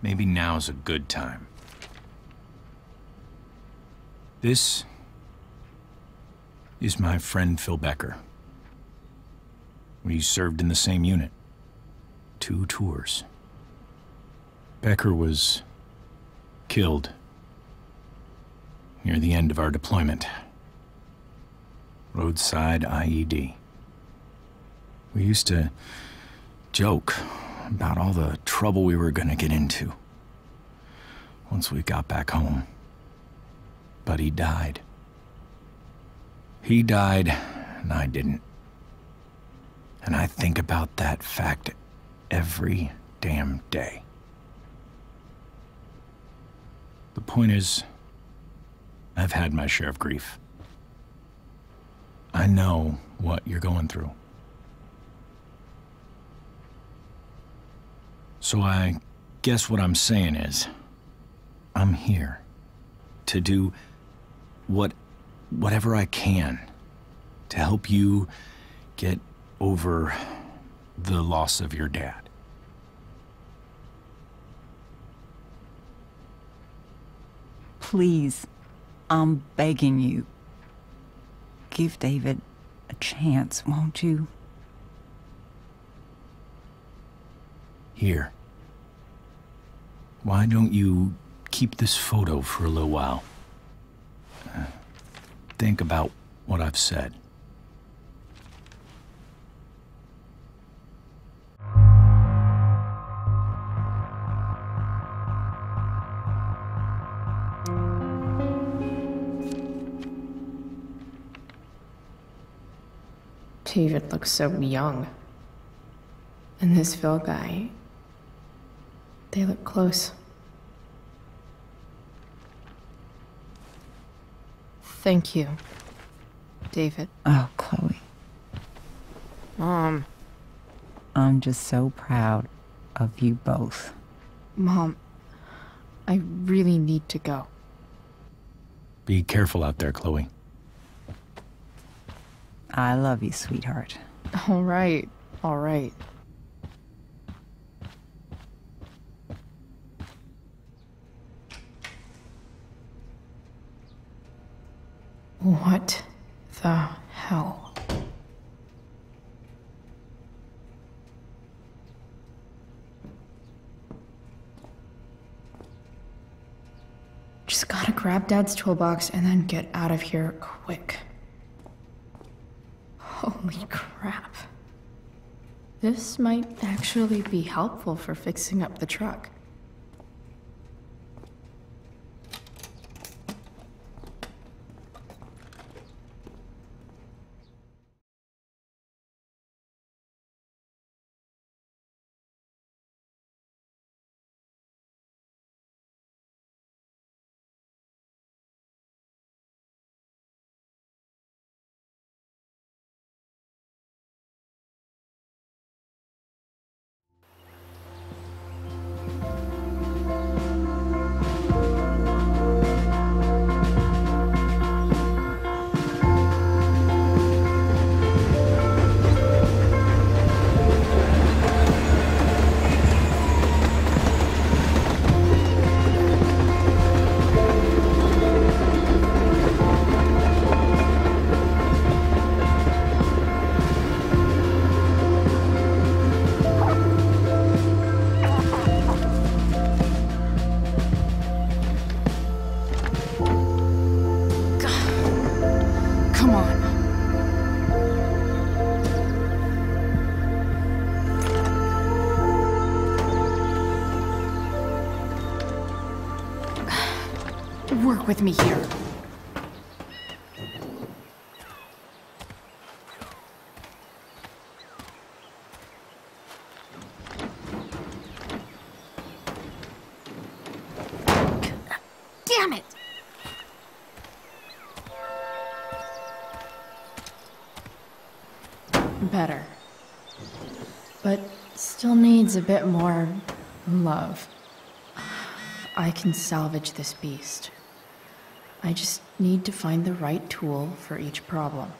now's a good time. This is my friend Phil Becker. We served in the same unit. 2 tours. Becker was killed near the end of our deployment. Roadside IED. We used to joke about all the trouble we were gonna get into once we got back home. But he died. He died, and I didn't. And I think about that fact every damn day. The point is, I've had my share of grief. I know what you're going through. So I guess what I'm saying is, I'm here to do whatever I can to help you get over the loss of your dad.
Please, I'm begging you. Give David a chance, won't you?
Here. Why don't you keep this photo for a little while? Think about what I've said.
David looks so young. And this Phil guy, they look close. Thank you, David.
Oh, Chloe.
Mom.
I'm just so proud of you both.
Mom, I really need to go.
Be careful out there, Chloe.
I love you, sweetheart.
All right, all right. What the hell? Just gotta grab Dad's toolbox and then get out of here quick. Holy crap. This might actually be helpful for fixing up the truck. with me here. Damn it! Better. But still needs a bit more love. I can salvage this beast. I just need to find the right tool for each problem.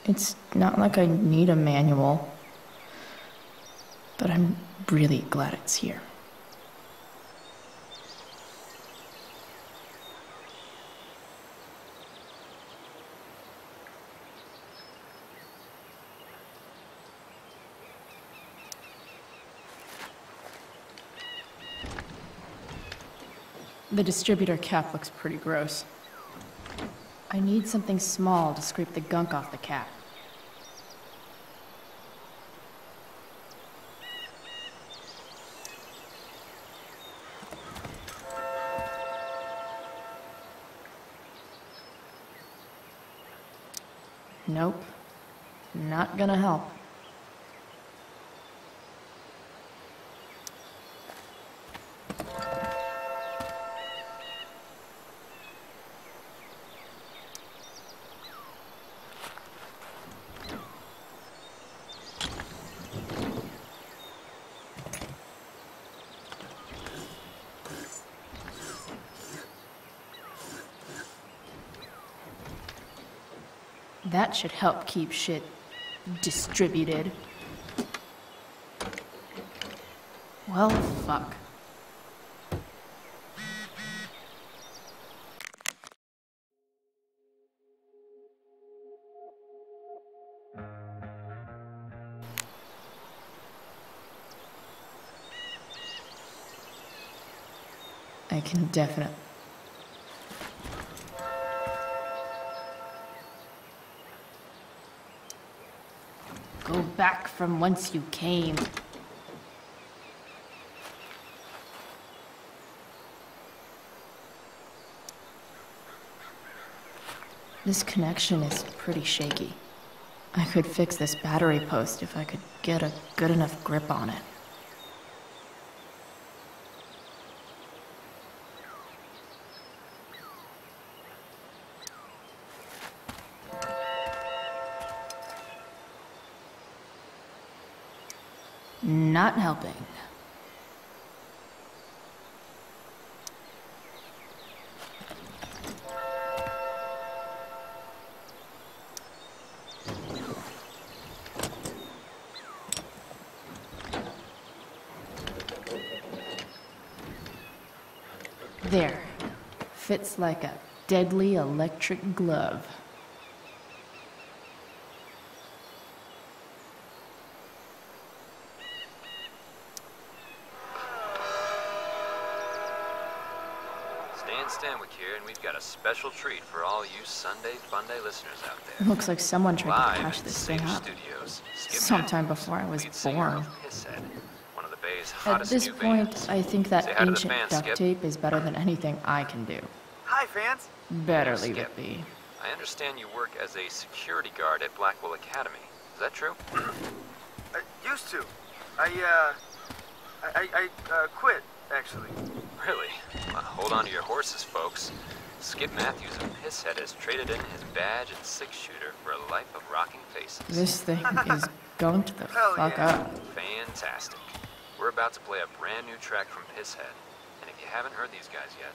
It's not like I need a manual, but I'm really glad it's here. The distributor cap looks pretty gross. I need something small to scrape the gunk off the cap. Nope. Not gonna help. That should help keep shit distributed. Well, fuck. I can definitely... Go back from whence you came. This connection is pretty shaky. I could fix this battery post if I could get a good enough grip on it. Not helping. There. Fits like a deadly electric glove.
Stan Stanwyck here, and we've got a special treat for all you Sunday Funday listeners out there.
Looks like someone tried
Live
to crash
in
this
Sage
thing up.
Studios, Skip
Sometime
Matthews,
before I was
lead singer
born.
of Pisshead, one of the Bay's
At
hottest
this
new
point,
bands.
I think
Say
that
hi to the
ancient
fans,
duct
Skip.
tape is better than anything I can do.
Hi, fans.
Better leave
Skip.
it be.
I understand you work as a security guard at Blackwell Academy. Is that true?
Used to. I quit, actually.
Really? Well, hold on to your horses, folks. Skip Matthews of Pisshead has traded in his badge and six-shooter for a life of rocking faces.
This thing is gunked the fuck up.
Fantastic. We're about to play a brand new track from Pisshead, and if you haven't heard these guys yet,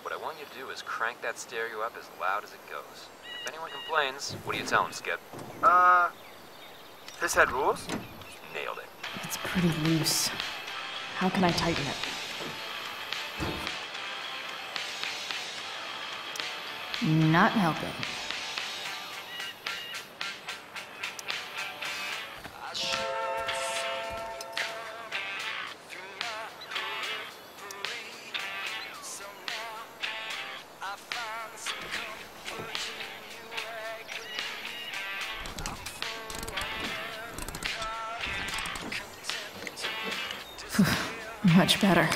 what I want you to do is crank that stereo up as loud as it goes. If anyone complains, what do you tell them, Skip?
Pisshead rules?
Nailed it.
It's pretty loose. How can I tighten it? Not helping. Much better.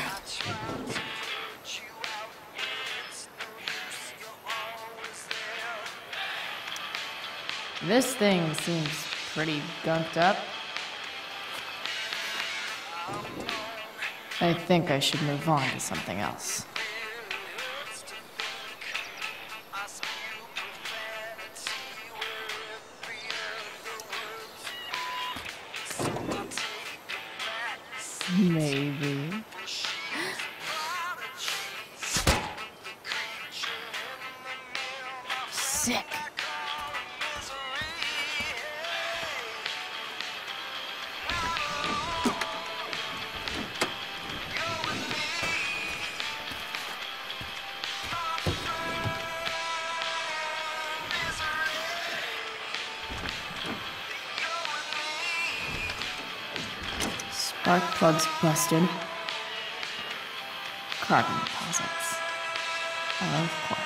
This thing seems pretty gunked up. I think I should move on to something else. Maybe. Sick. Spark plugs busted. Carbon deposits. Of course.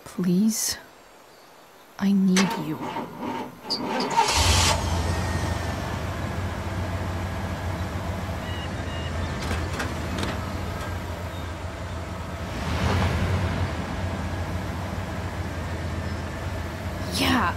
Please, I need you. Yeah.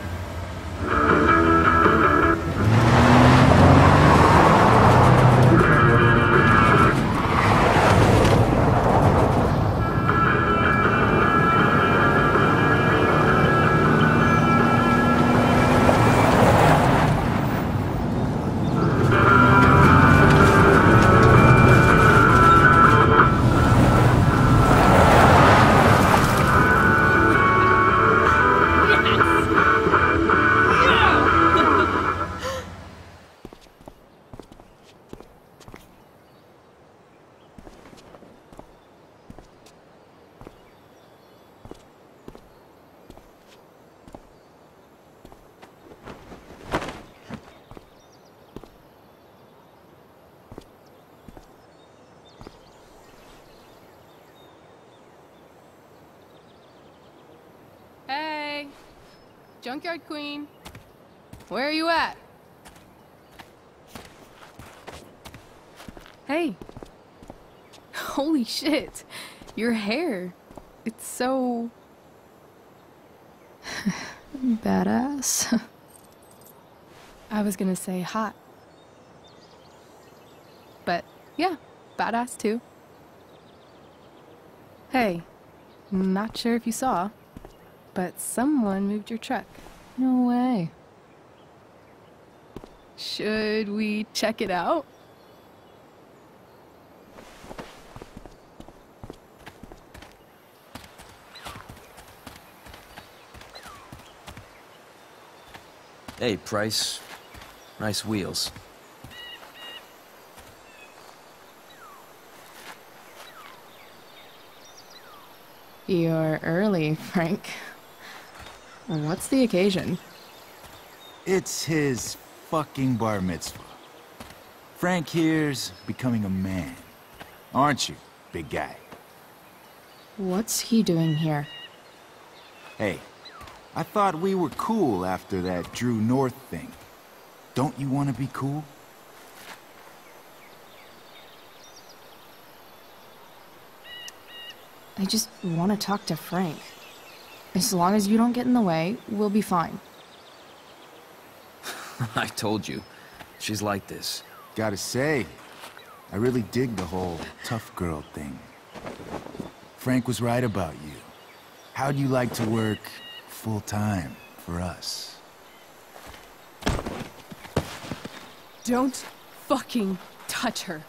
Hey, Junkyard Queen, where are you at? Hey, holy shit, your hair, it's so
badass.
I was gonna say hot, but yeah, badass too. Hey, not sure if you saw, but someone moved your truck.
No way.
Should we check it out?
Hey, Price. Nice wheels.
You're early, Frank. What's the occasion?
It's his fucking bar mitzvah. Frank here's becoming a man. Aren't you, big guy?
What's he doing here?
Hey, I thought we were cool after that Drew North thing. Don't you want to be cool?
I just want to talk to Frank. As long as you don't get in the way, we'll be fine.
I told you. She's like this.
Gotta say, I really dig the whole tough girl thing. Frank was right about you. How'd you like to work full-time for us?
Don't fucking touch her.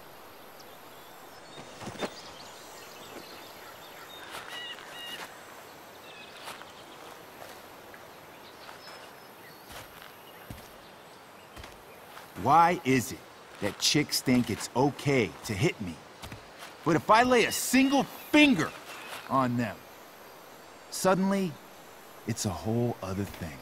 Why is it that chicks think it's okay to hit me? But if I lay a single finger on them, suddenly, it's a whole other thing.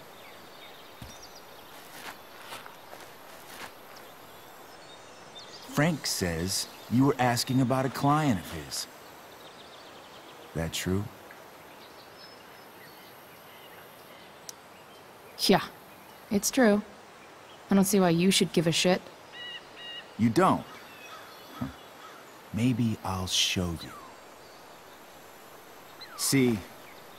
Frank says you were asking about a client of his. That true?
Yeah, it's true. I don't see why you should give a shit.
You don't? Huh. Maybe I'll show you. See,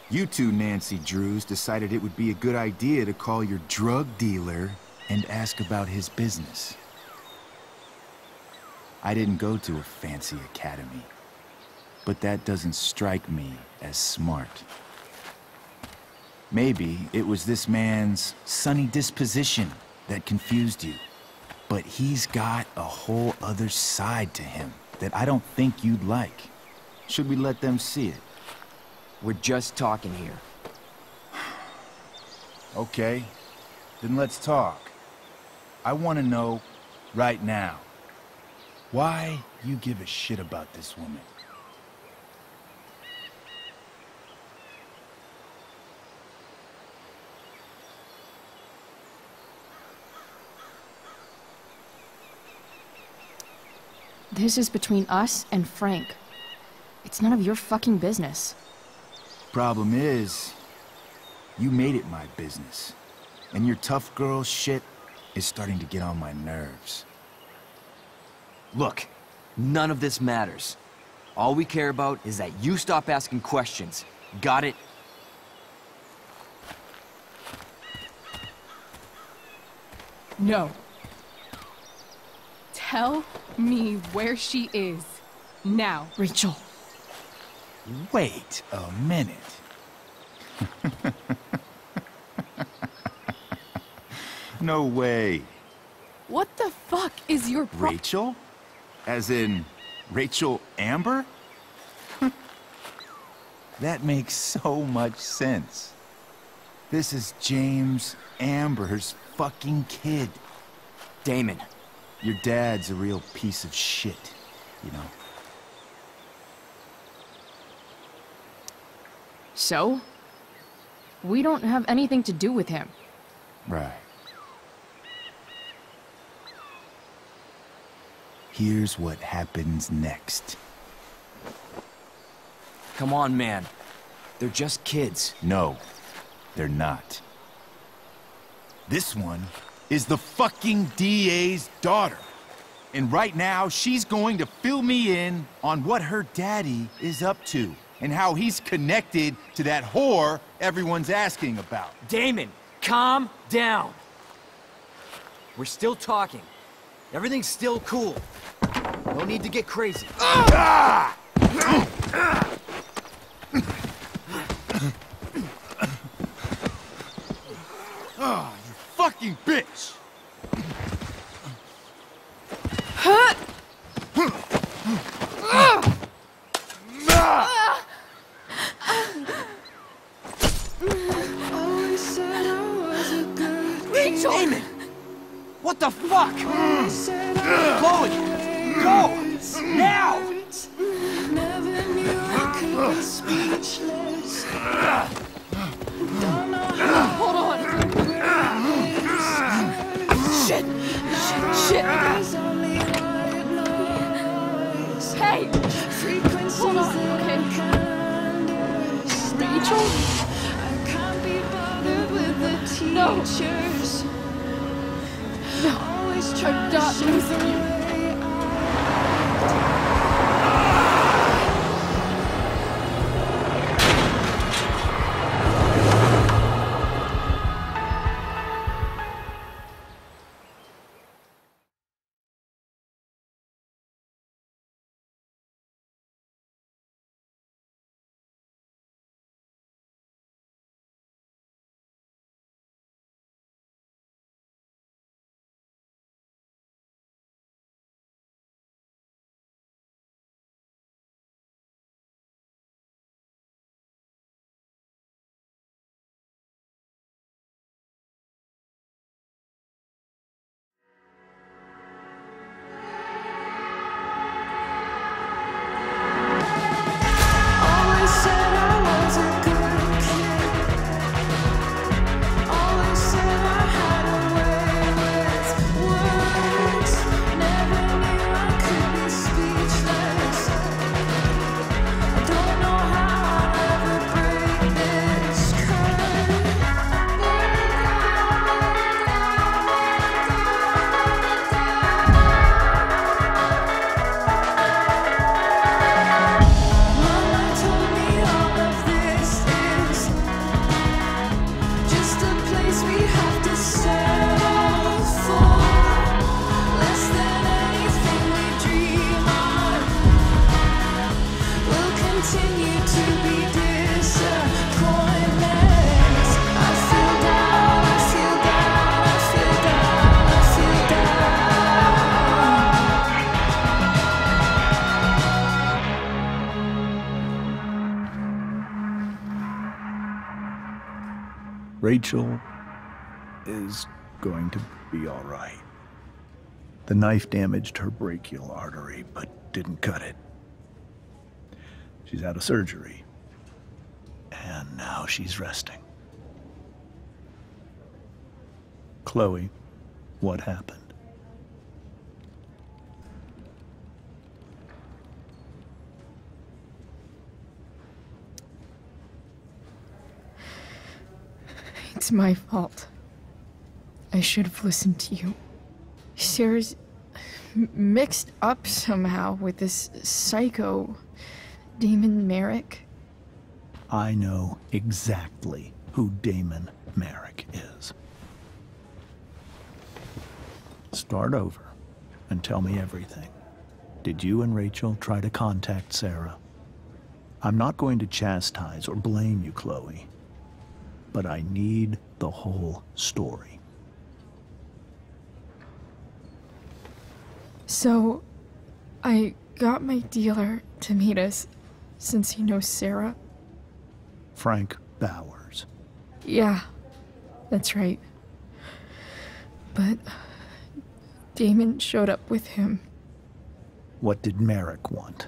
you two Nancy Drews decided it would be a good idea to call your drug dealer and ask about his business. I didn't go to a fancy academy, but that doesn't strike me as smart. Maybe it was this man's sunny disposition that confused you. But he's got a whole other side to him that I don't think you'd like. Should we let them see it?
We're just talking here.
Okay, then let's talk. I want to know, right now, why you give a shit about this woman.
This is between us and Frank. It's none of your fucking business.
Problem is, you made it my business. And your tough girl shit is starting to get on my nerves.
Look, none of this matters. All we care about is that you stop asking questions. Got it?
No. Tell me where she is. Now.
Rachel.
Wait a minute. No way.
What the fuck is your
Rachel? As in, Rachel Amber? That makes so much sense. This is James Amber's fucking kid.
Damon.
Your dad's a real piece of shit, you know?
So? We don't have anything to do with him.
Right. Here's what happens next.
Come on, man. They're just kids.
No, they're not. This one is the fucking DA's daughter. And right now, she's going to fill me in on what her daddy is up to and how he's connected to that whore everyone's asking about.
Damon, calm down. We're still talking. Everything's still cool. No need to get crazy.
Ah! Oh, you fucking bitch!
Rachel!
Fuck! Chloe! Go! Now!
Never knew I could be speechless. Don't know how.
Hold on! Shit! Shit! Hey! Hold on, okay? Rachel?
I can't be bothered with the teachers.
No. I'm not losing you.
Rachel is going to be all right. The knife damaged her brachial artery, but didn't cut it. She's out of surgery, and now she's resting. Chloe, what happened?
It's my fault. I should have listened to you. Sarah's mixed up somehow with this psycho Damon Merrick.
I know exactly who Damon Merrick is. Start over and tell me everything. Did you and Rachel try to contact Sarah? I'm not going to chastise or blame you, Chloe, but I need the whole story.
So, I got my dealer to meet us, since he knows Sarah.
Frank Bowers.
Yeah, that's right. But Damon showed up with him.
What did Merrick want?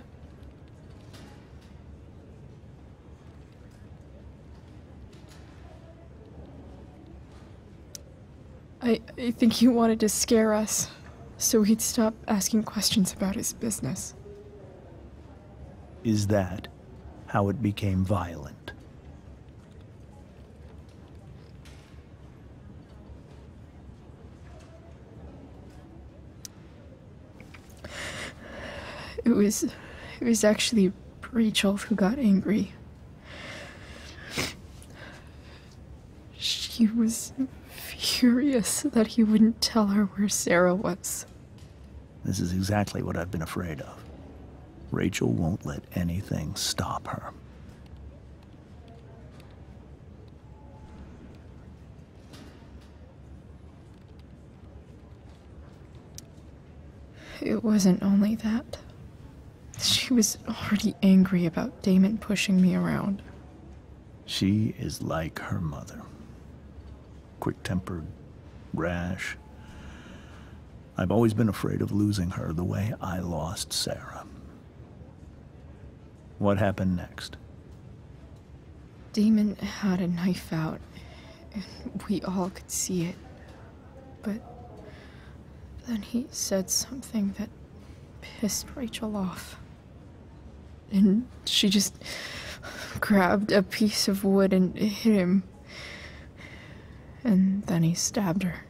I think he wanted to scare us, so he'd stop asking questions about his business.
Is that how it became violent?
It was actually Rachel who got angry. She was furious that he wouldn't tell her where Sarah was.
This is exactly what I've been afraid of. Rachel won't let anything stop her.
It wasn't only that. She was already angry about Damon pushing me around.
She is like her mother. Quick-tempered, rash, I've always been afraid of losing her the way I lost Sarah. What happened next?
Damon had a knife out, and we all could see it. But then he said something that pissed Rachel off. And she just grabbed a piece of wood and hit him. And then he stabbed her.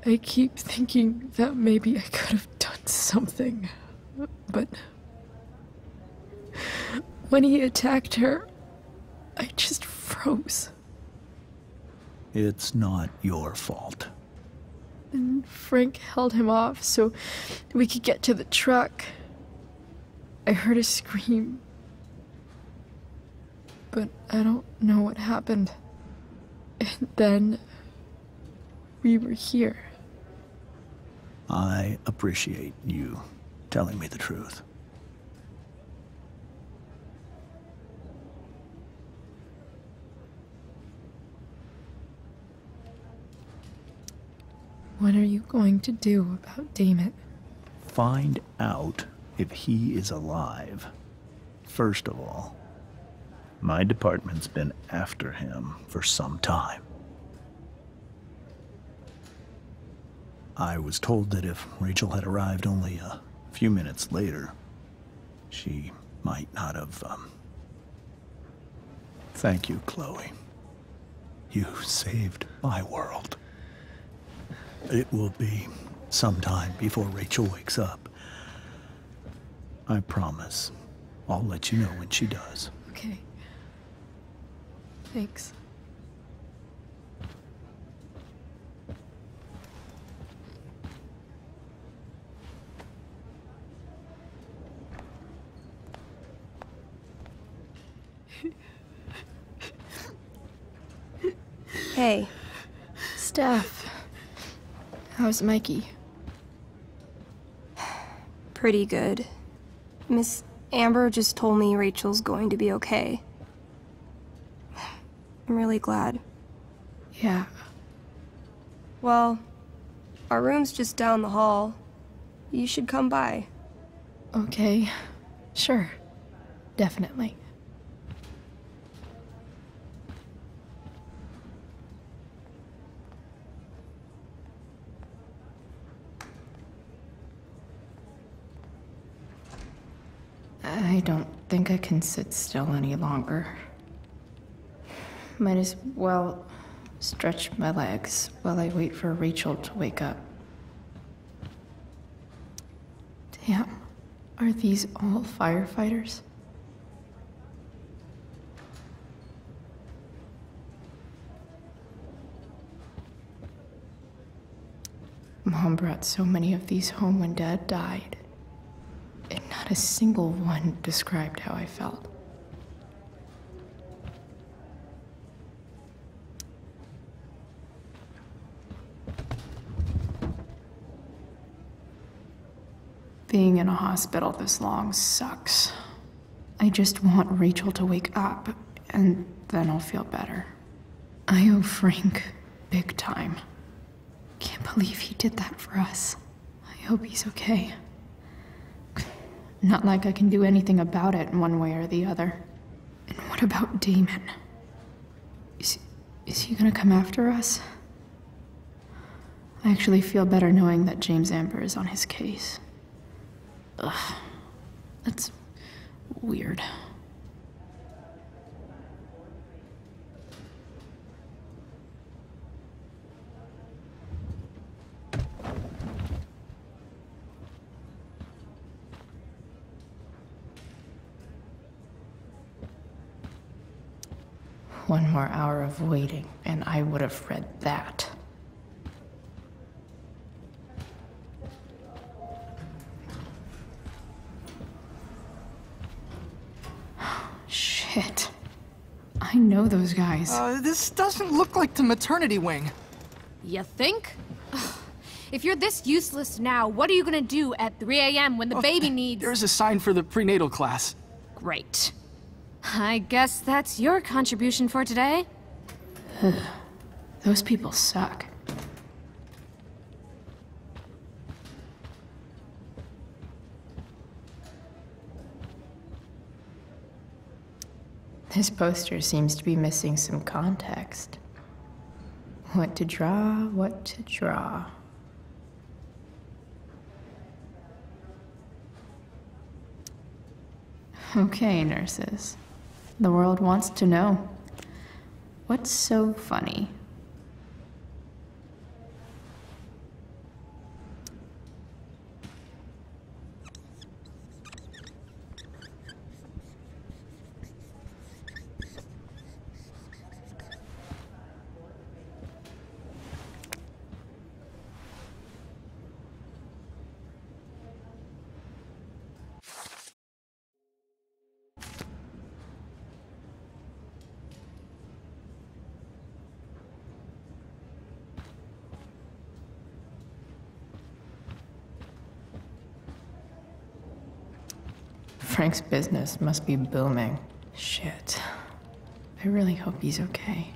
I keep thinking that maybe I could have done something, but when he attacked her, I just froze.
It's not your fault.
And Frank held him off so we could get to the truck. I heard a scream, but I don't know what happened. And then we were here.
I appreciate you telling me the truth.
What are you going to do about Damon?
Find out if he is alive. First of all, my department's been after him for some time. I was told that if Rachel had arrived only a few minutes later, she might not have, Thank you, Chloe. You saved my world. It will be some time before Rachel wakes up. I promise. I'll let you know when she does.
Okay. Thanks.
Hey.
Steph. How's Mikey?
Pretty good. Miss Amber just told me Rachel's going to be okay. I'm really glad.
Yeah.
Well, our room's just down the hall. You should come by.
Okay. Sure. Definitely. I don't think I can sit still any longer. Might as well stretch my legs while I wait for Rachel to wake up. Damn, are these all firefighters? Mom brought so many of these home when Dad died. And not a single one described how I felt. Being in a hospital this long sucks. I just want Rachel to wake up, and then I'll feel better. I owe Frank big time. Can't believe he did that for us. I hope he's okay. Not like I can do anything about it in one way or the other. And what about Damon? Is he gonna come after us? I actually feel better knowing that James Amber is on his case. Ugh. That's weird. One more hour of waiting, and I would have read that. Shit. I know those guys.
This doesn't look like the maternity wing.
You think? If you're this useless now, what are you gonna do at 3 a.m. when the baby needs—
There's a sign for the prenatal class.
Great. I guess that's your contribution for today.
Those people suck. This poster seems to be missing some context. What to draw, what to draw. Okay, nurses. The world wants to know. What's so funny? Frank's business must be booming. Shit. I really hope he's okay.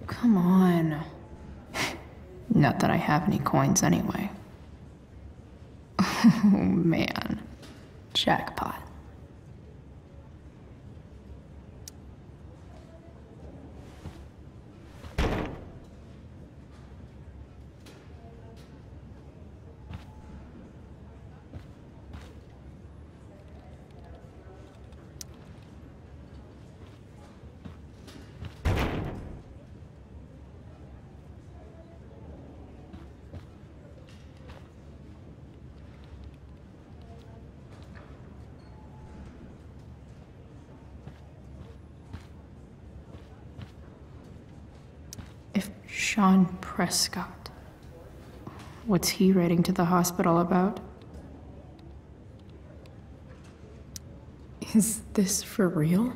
Come on. Not that I have any coins anyway. Oh man. Jackpot. Sean Prescott. What's he writing to the hospital about? Is this for real?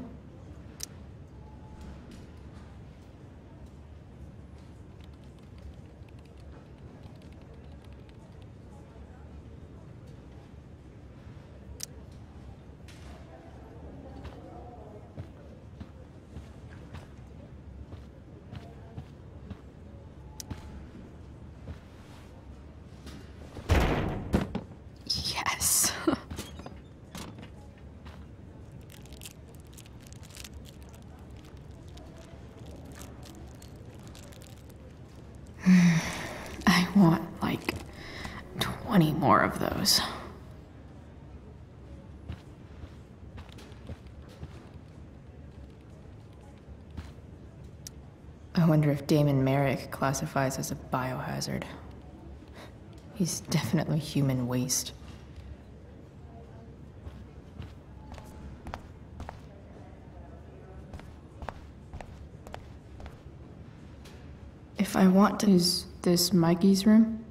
Yes. I want, like, 20 more of those. I wonder if Damon Merrick classifies as a biohazard. He's definitely human waste. If I want to... Is this Mikey's room?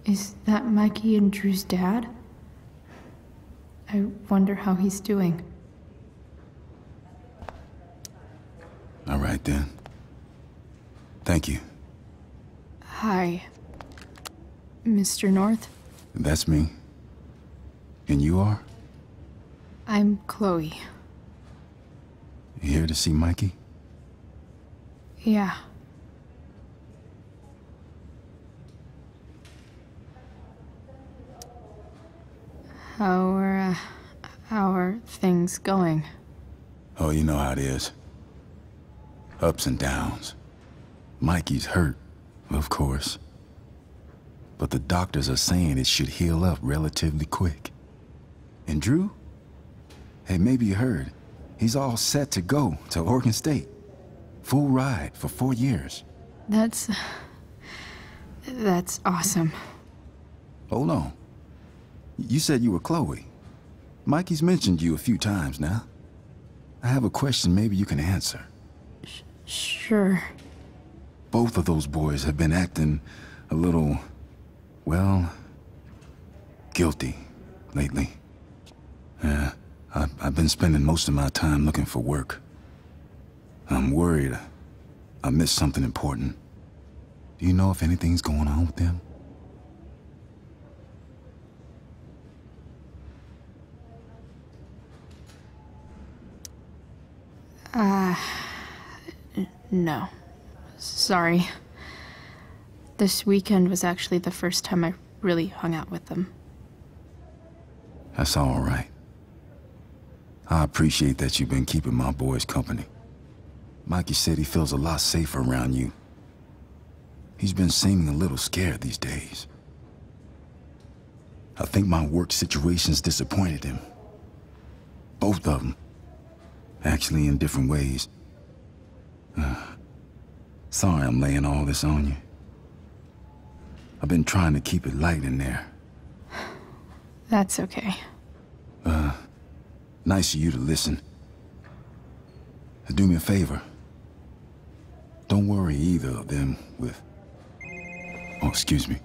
Is that Mikey and Drew's dad? I wonder how he's doing.
All right, then. Thank you.
Hi, Mr. North.
That's me. And you are?
I'm Chloe.
You here to see Mikey?
Yeah. How are things going?
Oh, you know how it is. Ups and downs. Mikey's hurt, of course. But the doctors are saying it should heal up relatively quick. And Drew? Hey, maybe you heard. He's all set to go to Oregon State. Full ride for 4 years.
That's awesome.
Hold on. You said you were Chloe. Mikey's mentioned you a few times now. I have a question maybe you can answer.
Sure.
Both of those boys have been acting a little, well, guilty lately. Yeah, I've been spending most of my time looking for work. I'm worried I missed something important. Do you know if anything's going on with them?
No. Sorry. This weekend was actually the first time I really hung out with them.
That's all right. I appreciate that you've been keeping my boys company. Mikey said he feels a lot safer around you. He's been seeming a little scared these days. I think my work situation's disappointed him. Both of them. Actually, in different ways. Sorry I'm laying all this on you. I've been trying to keep it light in there.
That's okay.
Nice of you to listen. Do me a favor. Don't worry either of them with... Oh, excuse me.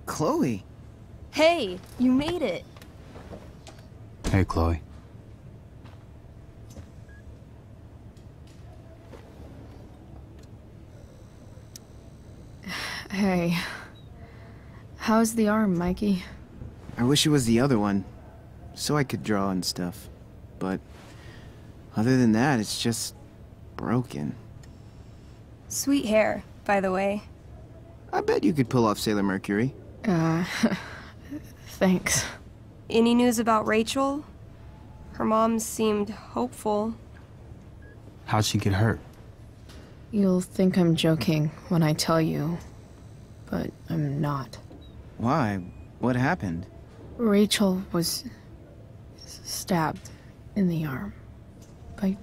Chloe.
Hey, you made it.
Hey, Chloe.
Hey. How's the arm, Mikey?
I wish it was the other one, so I could draw and stuff. But other than that, it's just broken.
Sweet hair, by the way.
I bet you could pull off Sailor Mercury.
Thanks.
Any news about Rachel? Her mom seemed hopeful.
How'd she get hurt?
You'll think I'm joking when I tell you, but I'm not.
Why? What happened?
Rachel was stabbed in the arm by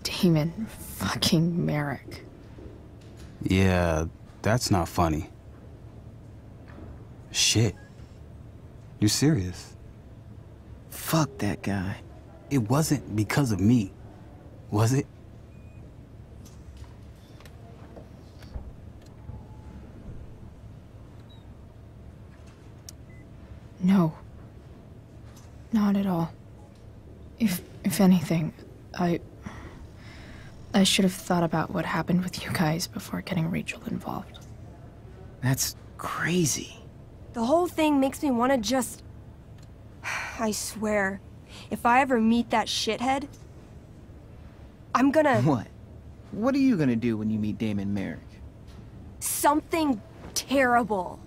Damon fucking Merrick.
Yeah, that's not funny. Shit. You're serious?
Fuck that guy.
It wasn't because of me, was it?
No. Not at all. If anything, I should have thought about what happened with you guys before getting Rachel involved.
That's crazy.
The whole thing makes me want to just... I swear, if I ever meet that shithead, I'm gonna...
What? What are you gonna do when you meet Damon Merrick?
Something terrible.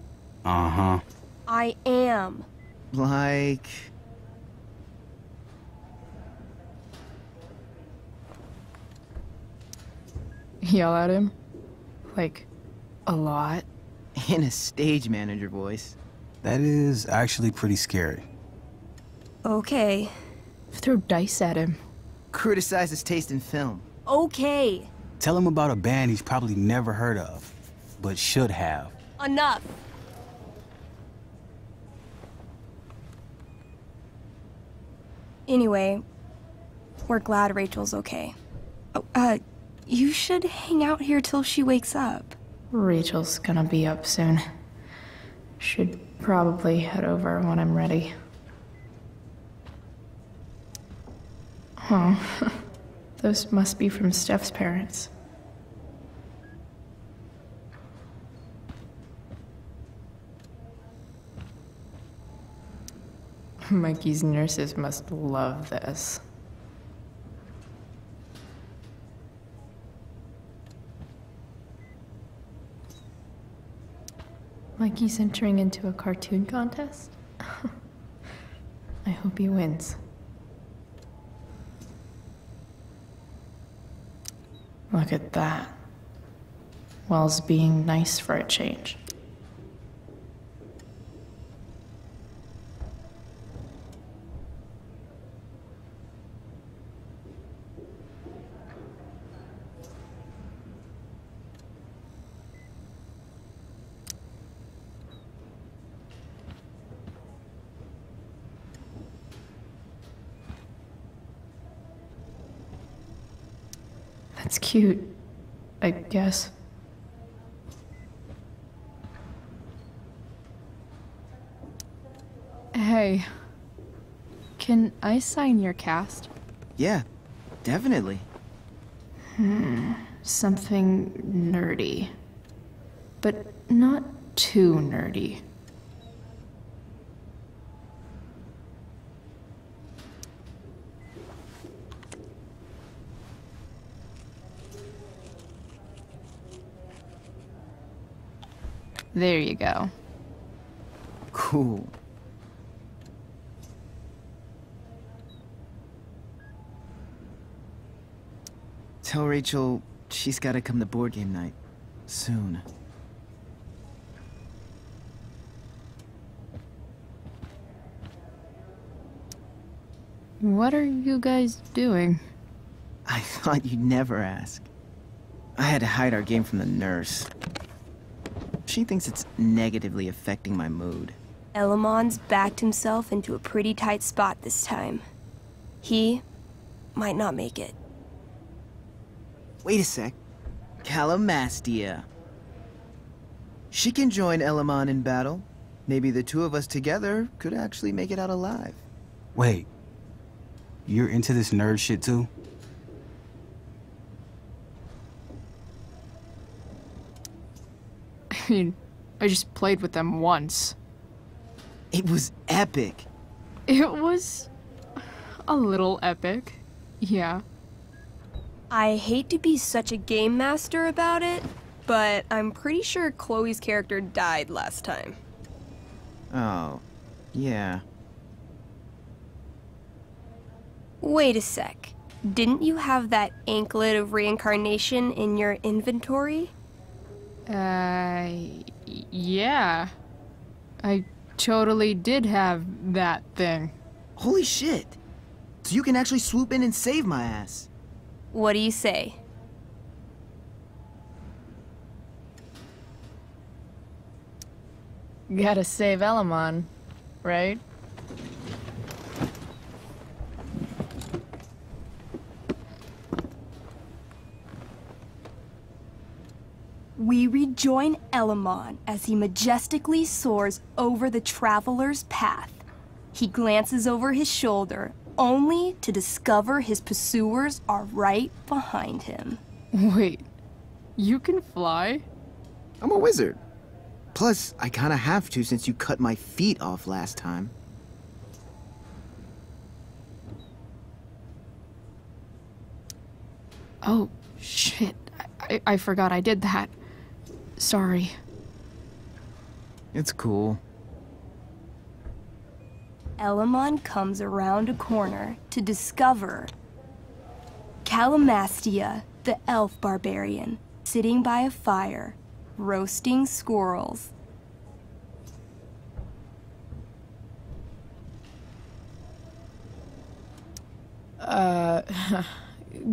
Uh-huh.
I am.
Like...
Yell at him? Like, a lot?
In a stage manager voice.
That is actually pretty scary.
Okay.
Throw dice at him.
Criticize his taste in film.
Okay.
Tell him about a band he's probably never heard of, but should have.
Enough. Anyway, we're glad Rachel's okay. Oh, you should hang out here till she wakes up.
Rachel's gonna be up soon. Should probably head over when I'm ready. Oh, those must be from Steph's parents. Mikey's nurses must love this. Mikey's entering into a cartoon contest? I hope he wins. Look at that. Wells being nice for a change. That's cute, I guess. Hey, can I sign your cast?
Yeah, definitely.
Something nerdy. But not too nerdy. There you go.
Cool. Tell Rachel she's gotta come to board game night. Soon.
What are you guys doing?
I thought you'd never ask. I had to hide our game from the nurse. She thinks it's negatively affecting my mood.
Elamon's backed himself into a pretty tight spot this time. He might not make it.
Wait a sec. Calamastia. She can join Elamon in battle. Maybe the two of us together could actually make it out alive.
Wait. You're into this nerd shit too?
I mean, I just played with them once.
It was epic.
It was a little epic, yeah.
I hate to be such a game master about it, but I'm pretty sure Chloe's character died last time.
Oh, yeah.
Wait a sec. Didn't you have that anklet of reincarnation in your inventory?
Yeah. I totally did have that thing.
Holy shit! So you can actually swoop in and save my ass.
What do you say?
Gotta save Elamon, right?
We rejoin Elamon as he majestically soars over the traveler's path. He glances over his shoulder, only to discover his pursuers are right behind him.
Wait, you can fly?
I'm a wizard. Plus, I kinda have to since you cut my feet off last time.
Oh, shit. I forgot I did that. Sorry.
It's cool.
Elamon comes around a corner to discover Calamastia, the elf barbarian, sitting by a fire, roasting squirrels.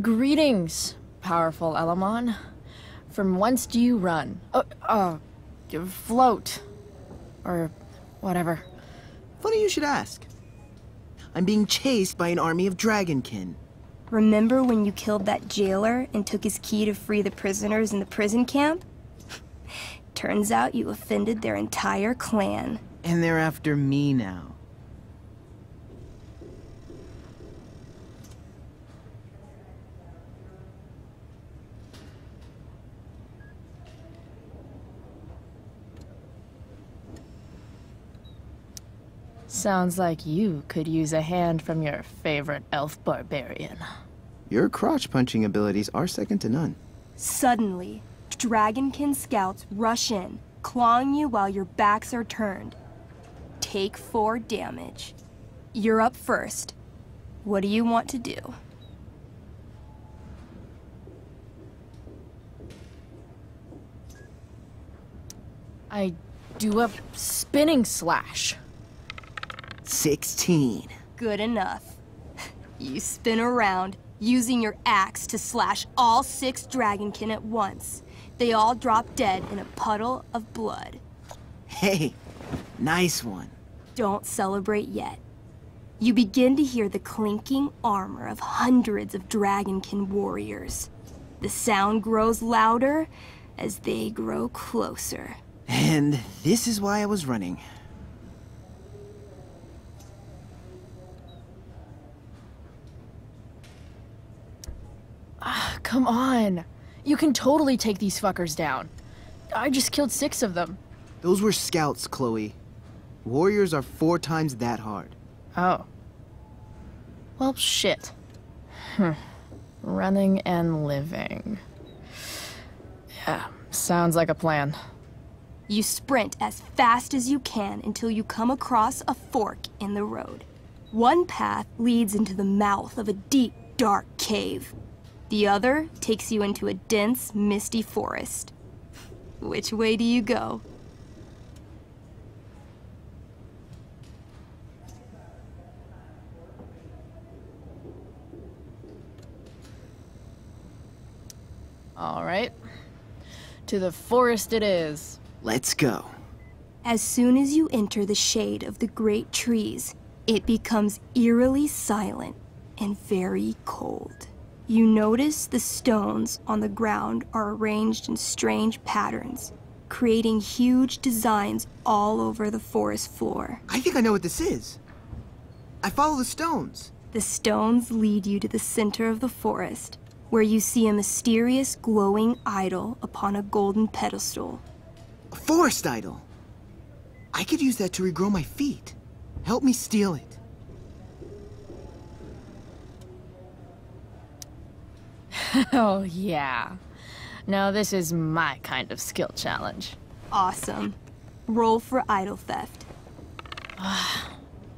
Greetings, powerful Elamon. From whence do you run? Float. Or whatever.
Funny you should ask. I'm being chased by an army of dragonkin.
Remember when you killed that jailer and took his key to free the prisoners in the prison camp? Turns out you offended their entire clan.
And they're after me now.
Sounds like you could use a hand from your favorite elf barbarian.
Your crotch-punching abilities are second to none.
Suddenly, dragonkin scouts rush in, clawing you while your backs are turned. Take 4 damage. You're up first. What do you want to do?
I do a spinning slash.
16.
Good enough. You spin around, using your axe to slash all 6 dragonkin at once. They all drop dead in a puddle of blood.
Hey, nice one.
Don't celebrate yet. You begin to hear the clinking armor of hundreds of dragonkin warriors. The sound grows louder as they grow closer.
And this is why I was running.
Come on. You can totally take these fuckers down. I just killed 6 of them.
Those were scouts, Chloe. Warriors are 4 times that hard.
Oh. Well, shit. Running and living. Yeah, sounds like a plan.
You sprint as fast as you can until you come across a fork in the road. One path leads into the mouth of a deep, dark cave. The other takes you into a dense, misty forest. Which way do you go?
All right. To the forest it is.
Let's go.
As soon as you enter the shade of the great trees, it becomes eerily silent and very cold. You notice the stones on the ground are arranged in strange patterns, creating huge designs all over the forest floor.
I think I know what this is. I follow the stones.
The stones lead you to the center of the forest, where you see a mysterious glowing idol upon a golden pedestal.
A forest idol. I could use that to regrow my feet. Help me steal it.
Oh, yeah. Now this is my kind of skill challenge.
Awesome. Roll for idol theft.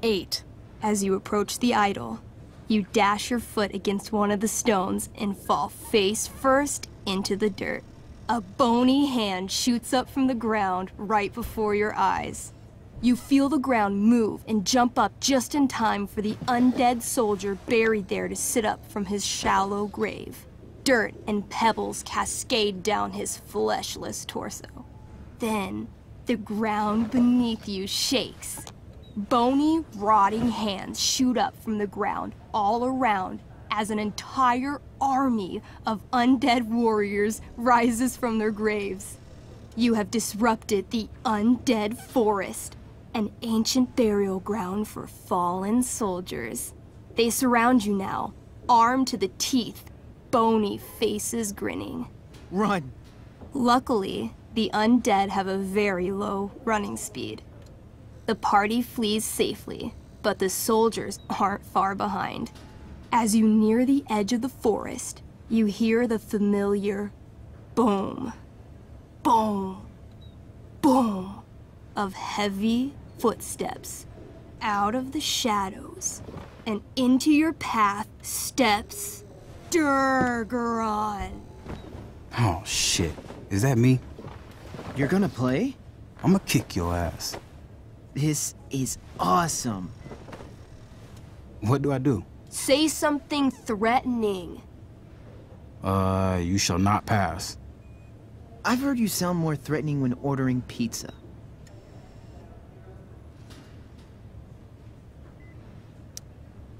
8.
As you approach the idol, you dash your foot against one of the stones and fall face first into the dirt. A bony hand shoots up from the ground right before your eyes. You feel the ground move and jump up just in time for the undead soldier buried there to sit up from his shallow grave. Dirt and pebbles cascade down his fleshless torso. Then, the ground beneath you shakes. Bony, rotting hands shoot up from the ground all around as an entire army of undead warriors rises from their graves. You have disrupted the undead forest, an ancient burial ground for fallen soldiers. They surround you now, armed to the teeth, bony faces grinning.
Run!
Luckily, the undead have a very low running speed. The party flees safely, but the soldiers aren't far behind. As you near the edge of the forest, you hear the familiar boom, boom, boom of heavy footsteps. Out of the shadows and into your path steps Durgaron.
Oh, shit. Is that me?
You're gonna play?
I'm gonna kick your ass.
This is awesome.
What do I do?
Say something threatening.
You shall not pass.
I've heard you sound more threatening when ordering pizza.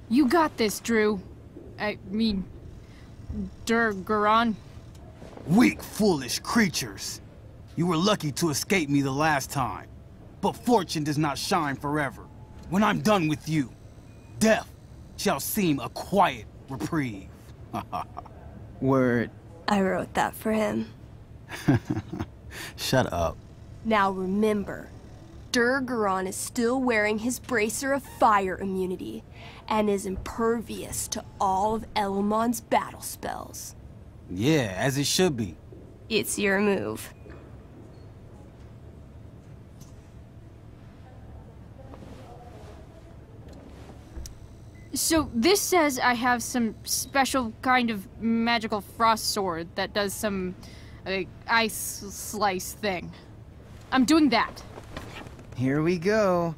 You got this, Drew. I mean, Durgaron.
Weak, foolish creatures. You were lucky to escape me the last time. But fortune does not shine forever. When I'm done with you, death shall seem a quiet reprieve.
Word.
I wrote that for him.
Shut up.
Now remember, Durgaron is still wearing his bracer of fire immunity and is impervious to all of Elamon's battle spells.
Yeah, as it should be.
It's your move.
So this says I have some special kind of magical frost sword that does some ice slice thing. I'm doing that.
Here we go.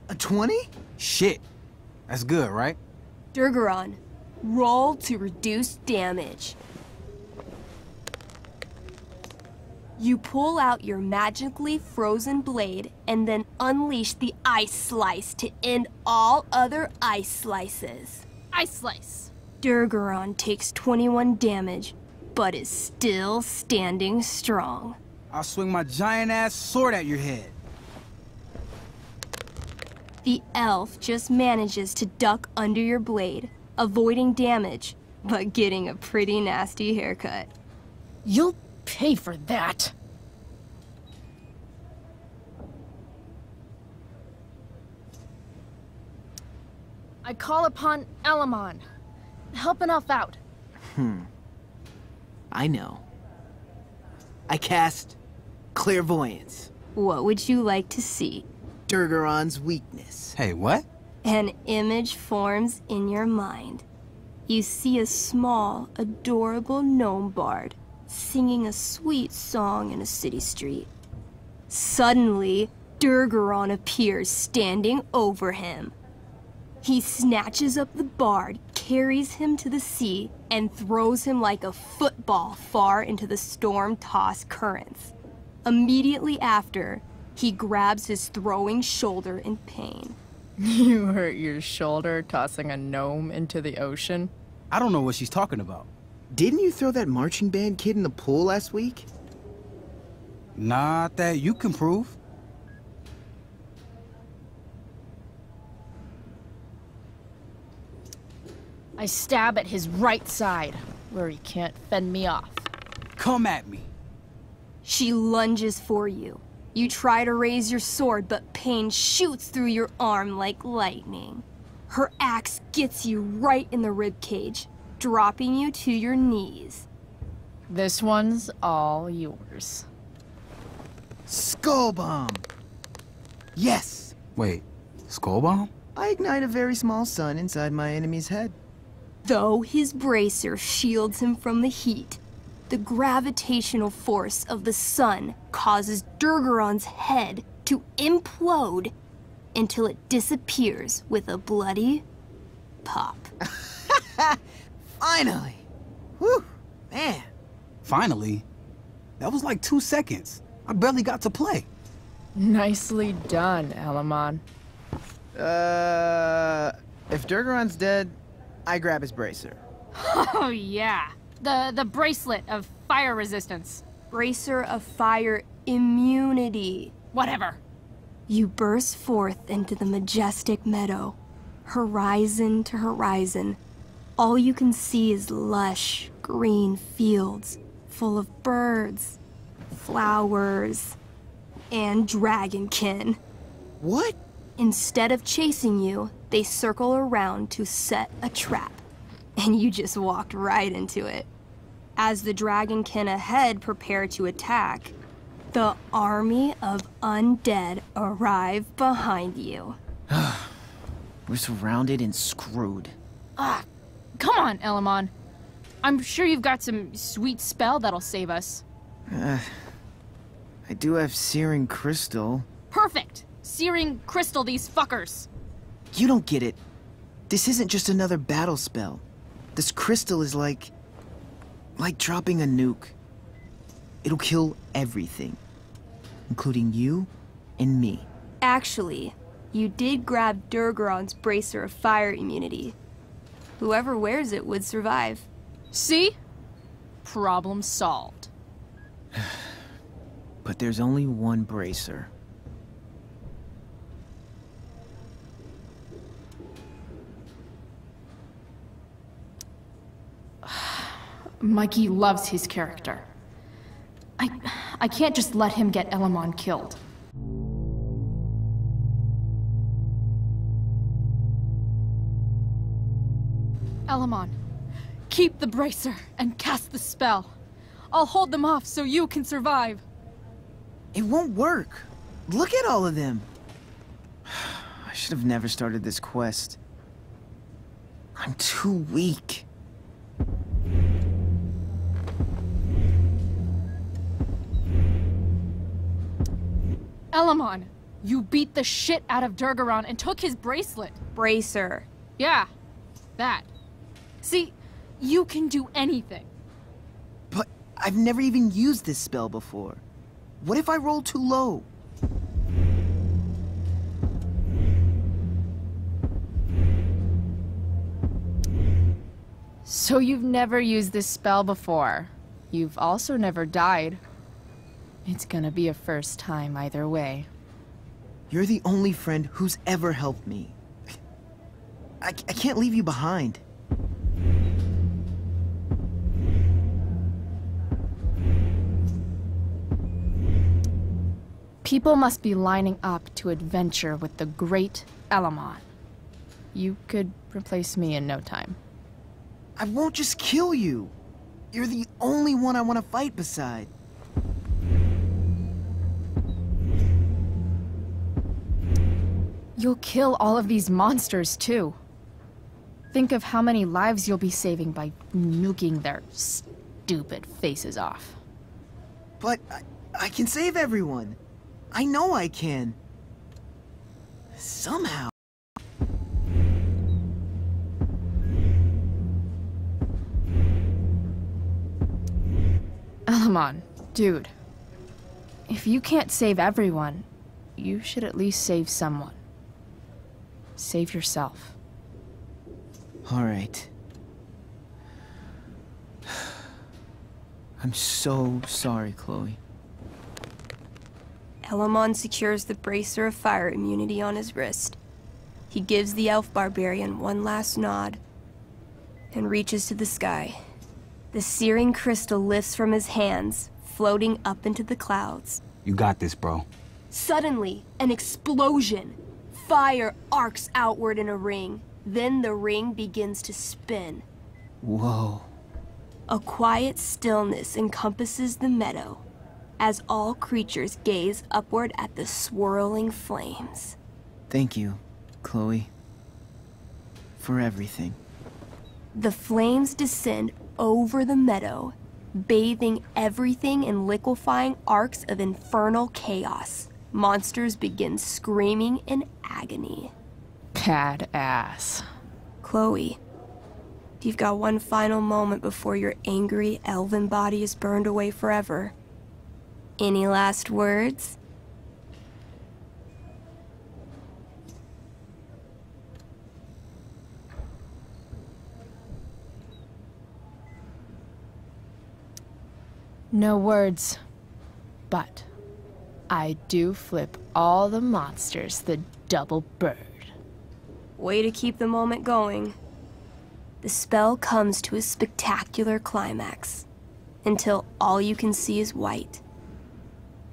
A 20?
Shit. That's good, right?
Durgaron, roll to reduce damage. You pull out your magically frozen blade and then unleash the ice slice to end all other ice slices.
Ice slice.
Durgaron takes 21 damage, but is still standing strong.
I'll swing my giant-ass sword at your head.
The elf just manages to duck under your blade, avoiding damage, but getting a pretty nasty haircut.
You'll pay for that. I call upon Elamon. Help an elf out.
I know. I cast Clairvoyance.
What would you like to see?
Durgaron's weakness.
Hey, what?
An image forms in your mind. You see a small, adorable gnome bard singing a sweet song in a city street. Suddenly, Durgaron appears standing over him. He snatches up the bard, carries him to the sea, and throws him like a football far into the storm-tossed currents. Immediately after, he grabs his throwing shoulder in pain.
You hurt your shoulder tossing a gnome into the ocean?
I don't know what she's talking about.
Didn't you throw that marching band kid in the pool last week?
Not that you can prove.
I stab at his right side, where he can't fend me off.
Come at me.
She lunges for you. You try to raise your sword, but pain shoots through your arm like lightning. Her axe gets you right in the ribcage, dropping you to your knees.
This one's all yours.
Skull bomb! Yes!
Wait, skull bomb?
I ignite a very small sun inside my enemy's head.
Though his bracer shields him from the heat, the gravitational force of the sun causes Durgaron's head to implode until it disappears with a bloody pop.
Finally! Whew, man.
Finally? That was like 2 seconds. I barely got to play.
Nicely done, Elamon.
If Durgaron's dead, I grab his bracer.
Oh, yeah. The bracelet of fire resistance.
Bracer of fire immunity.
Whatever.
You burst forth into the majestic meadow, horizon to horizon. All you can see is lush, green fields full of birds, flowers, and dragonkin.
What?
Instead of chasing you, they circle around to set a trap. And you just walked right into it. As the dragonkin ahead prepare to attack, the army of undead arrive behind you.
We're surrounded and screwed.
Ah, come on, Elamon. I'm sure you've got some sweet spell that'll save us.
I do have Searing Crystal.
Perfect! Searing crystal these fuckers.
You don't get it. This isn't just another battle spell. This crystal is like dropping a nuke. It'll kill everything, including you and me.
Actually, you did grab Durgaron's bracer of fire immunity. Whoever wears it would survive.
See? Problem solved.
But there's only one bracer.
Mikey loves his character. I can't just let him get Elamon killed. Elamon, keep the bracer and cast the spell. I'll hold them off so you can survive.
It won't work. Look at all of them. I should have never started this quest. I'm too weak.
Elamon, you beat the shit out of Durgaron and took his bracelet.
Bracer.
Yeah, that. See, you can do anything.
But I've never even used this spell before. What if I roll too low?
So you've never used this spell before? you've also never died. It's gonna be a first time either way.
You're the only friend who's ever helped me. I can't leave you behind.
People must be lining up to adventure with the great Elamon. You could replace me in no time.
I won't just kill you. You're the only one I want to fight beside.
You'll kill all of these monsters, too. Think of how many lives you'll be saving by nuking their stupid faces off.
But I can save everyone. I know I can. Somehow.
Elamon, dude. If you can't save everyone, you should at least save someone. Save yourself.
All right. I'm so sorry, Chloe.
Elamon secures the bracer of fire immunity on his wrist. He gives the elf barbarian one last nod and reaches to the sky. The searing crystal lifts from his hands, floating up into the clouds.
You got this, bro.
Suddenly, an explosion. Fire arcs outward in a ring. Then the ring begins to spin.
Whoa.
A quiet stillness encompasses the meadow as all creatures gaze upward at the swirling flames.
Thank you, Chloe. For everything.
The flames descend over the meadow, bathing everything in liquefying arcs of infernal chaos. Monsters begin screaming in agony.
Badass.
Chloe, you've got one final moment before your angry elven body is burned away forever. Any last words?
No words, but I do flip all the monsters the double bird.
Way to keep the moment going. The spell comes to a spectacular climax, until all you can see is white.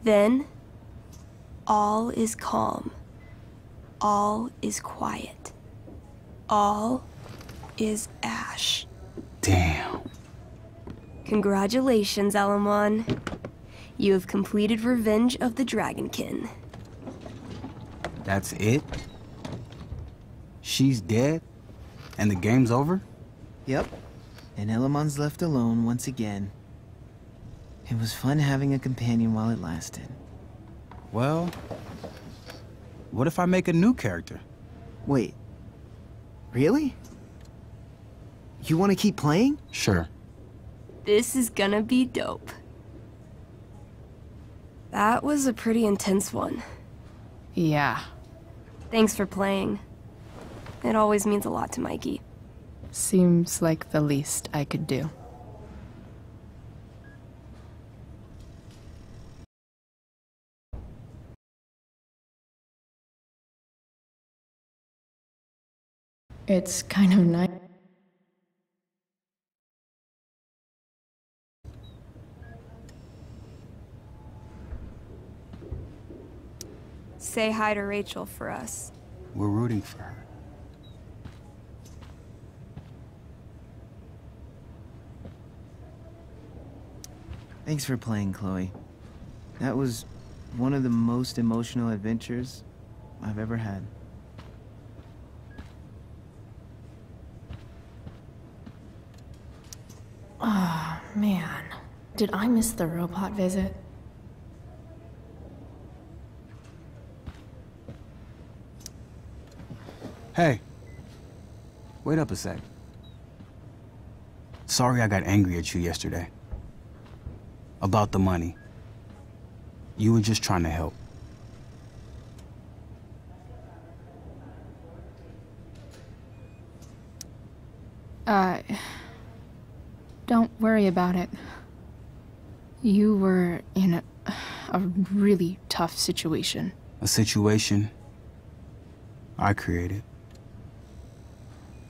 Then, all is calm. All is quiet. All is ash.
Damn.
Congratulations, Elamon. You have completed Revenge of the Dragonkin.
That's it? She's dead? And the game's over?
Yep. And Elamon's left alone once again. It was fun having a companion while it lasted.
Well, what if I make a new character?
Wait. Really? You want to keep playing?
Sure.
This is gonna be dope. That was a pretty intense one.
Yeah.
Thanks for playing. It always means a lot to Mikey.
Seems like the least I could do. It's kind of nice.
Say hi to Rachel for us.
We're rooting for her.
Thanks for playing, Chloe. That was one of the most emotional adventures I've ever had.
Oh, man. Did I miss the robot visit?
Hey. Wait up a sec. Sorry I got angry at you yesterday. About the money. You were just trying to help.
Don't worry about it. You were in a really tough situation.
A situation I created.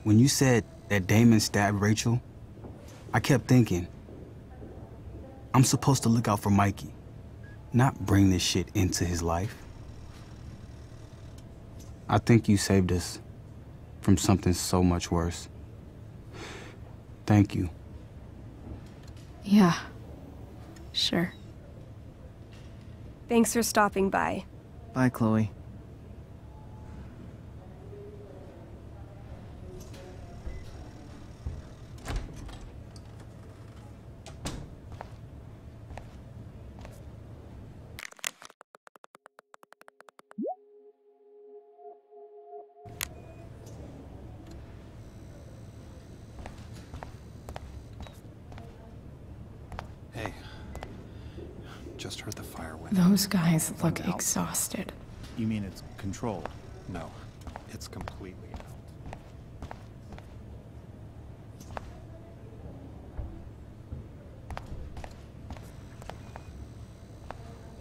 When you said that Damon stabbed Rachel, I kept thinking, I'm supposed to look out for Mikey, not bring this shit into his life. I think you saved us from something so much worse. Thank you.
Yeah, sure.
Thanks for stopping by.
Bye, Chloe.
Hey, just heard the fire went.
Those guys look exhausted.
You mean it's controlled?
No, it's completely out.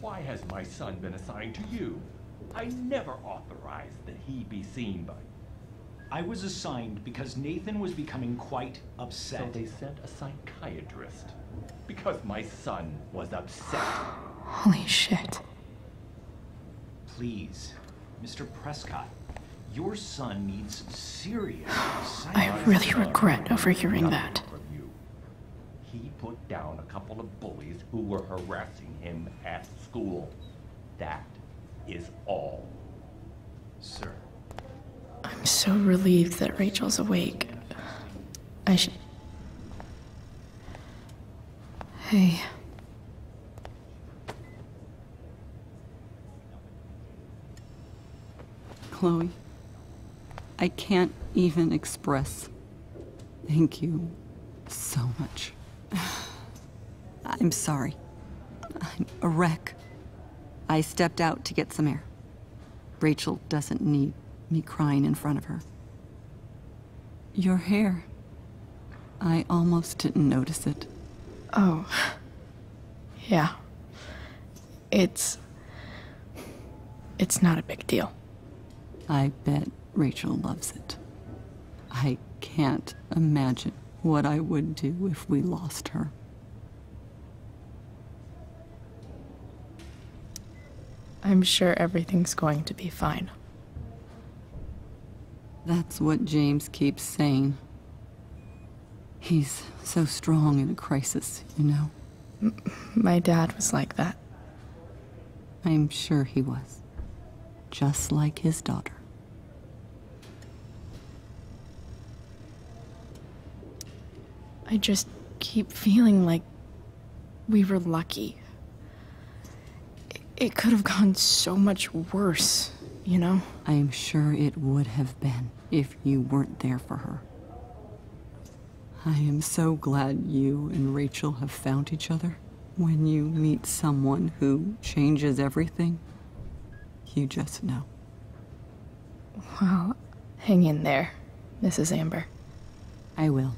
Why has my son been assigned to you? I never authorized that he be seen by you.
I was assigned because Nathan was becoming quite upset.
So they sent a psychiatrist. Because my son was upset.
Holy shit.
Please, Mr. Prescott, your son needs serious
I really regret overhearing that.
He put down a couple of bullies who were harassing him at school. That is all.
Sir.
I'm so relieved that Rachel's awake. I should... Hey.
Chloe, I can't even express thank you so much. I'm sorry. I'm a wreck. I stepped out to get some air. Rachel doesn't need me crying in front of her. Your hair. I almost didn't notice it.
Oh. Yeah. It's not a big deal.
I bet Rachel loves it. I can't imagine what I would do if we lost her.
I'm sure everything's going to be fine.
That's what James keeps saying. He's so strong in a crisis, you know?
My dad was like that.
I'm sure he was. Just like his daughter.
I just keep feeling like we were lucky. It could have gone so much worse, you know?
I am sure it would have been if you weren't there for her. I am so glad you and Rachel have found each other. When you meet someone who changes everything, you just know.
Well, hang in there, Mrs. Amber.
I will.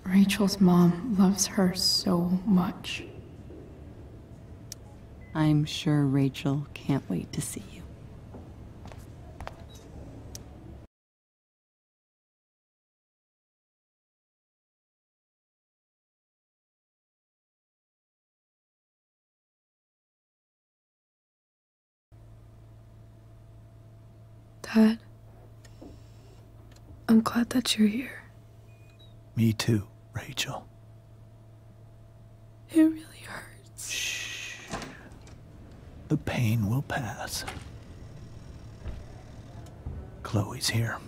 Rachel's mom loves her so much.
I'm sure Rachel can't wait to see you.
Dad, I'm glad that you're here.
Me too, Rachel.
It really hurts.
Shh. The pain will pass. Chloe's here.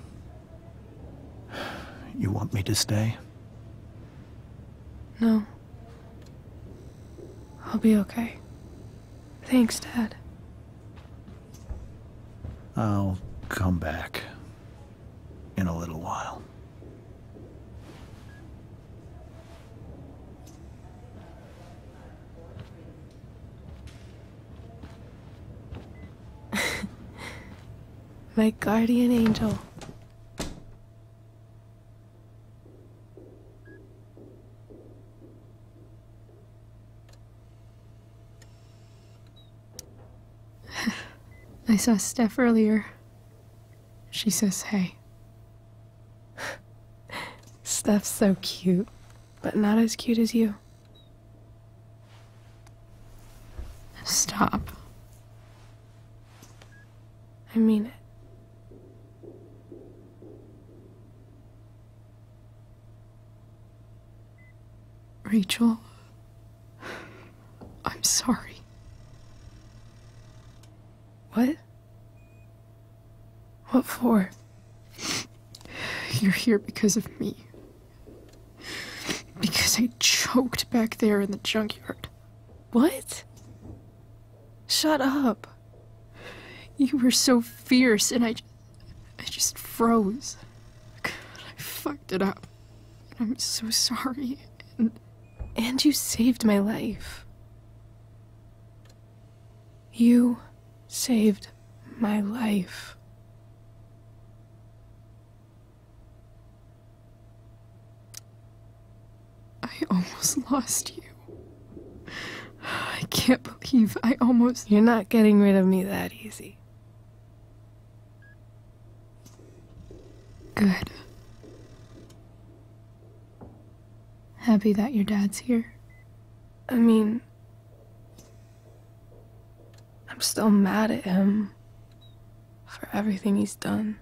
You want me to stay?
No. I'll be okay. Thanks, Dad.
I'll come back in a little while.
My guardian angel.
I saw Steph earlier. She says hey.
Steph's so cute, but not as cute as you.
Stop.
I mean it.
Rachel, I'm sorry.
What? What for?
You're here because of me. Because I choked back there in the junkyard.
What? Shut up.
You were so fierce and I just froze. God, I fucked it up. I'm so sorry.
And you saved my life. You saved my life.
I almost lost you. I can't believe I almost...
You're not getting rid of me that easy.
Good. Happy that your dad's here?
I mean, I'm still mad at him for everything he's done.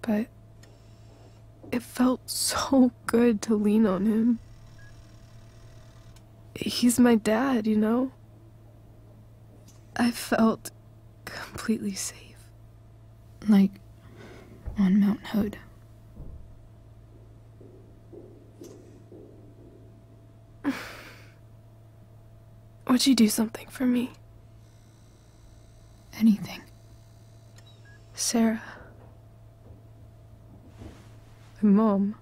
But it felt so good to lean on him. He's my dad, you know? I felt completely safe.
Like on Mount Hood.
Would you do something for me?
Anything.
Sarah. My mom.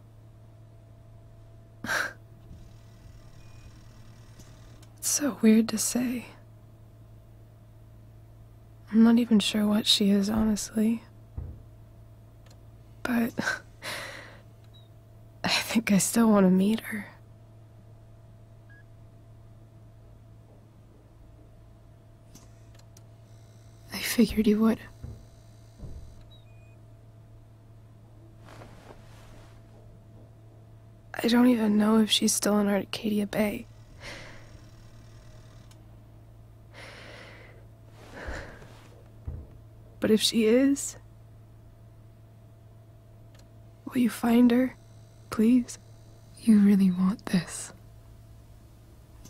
It's so weird to say. I'm not even sure what she is, honestly. But I think I still want to meet her.
I figured you would.
I don't even know if she's still in Arcadia Bay. But if she is, will you find her, please?
You really want this,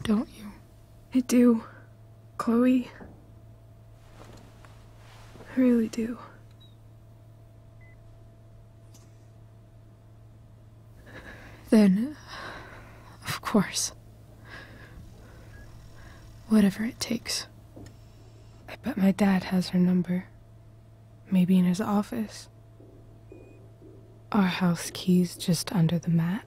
don't you?
I do, Chloe. I really do.
Then, of course. Whatever it takes.
I bet my dad has her number. Maybe in his office. Our house key's just under the mat.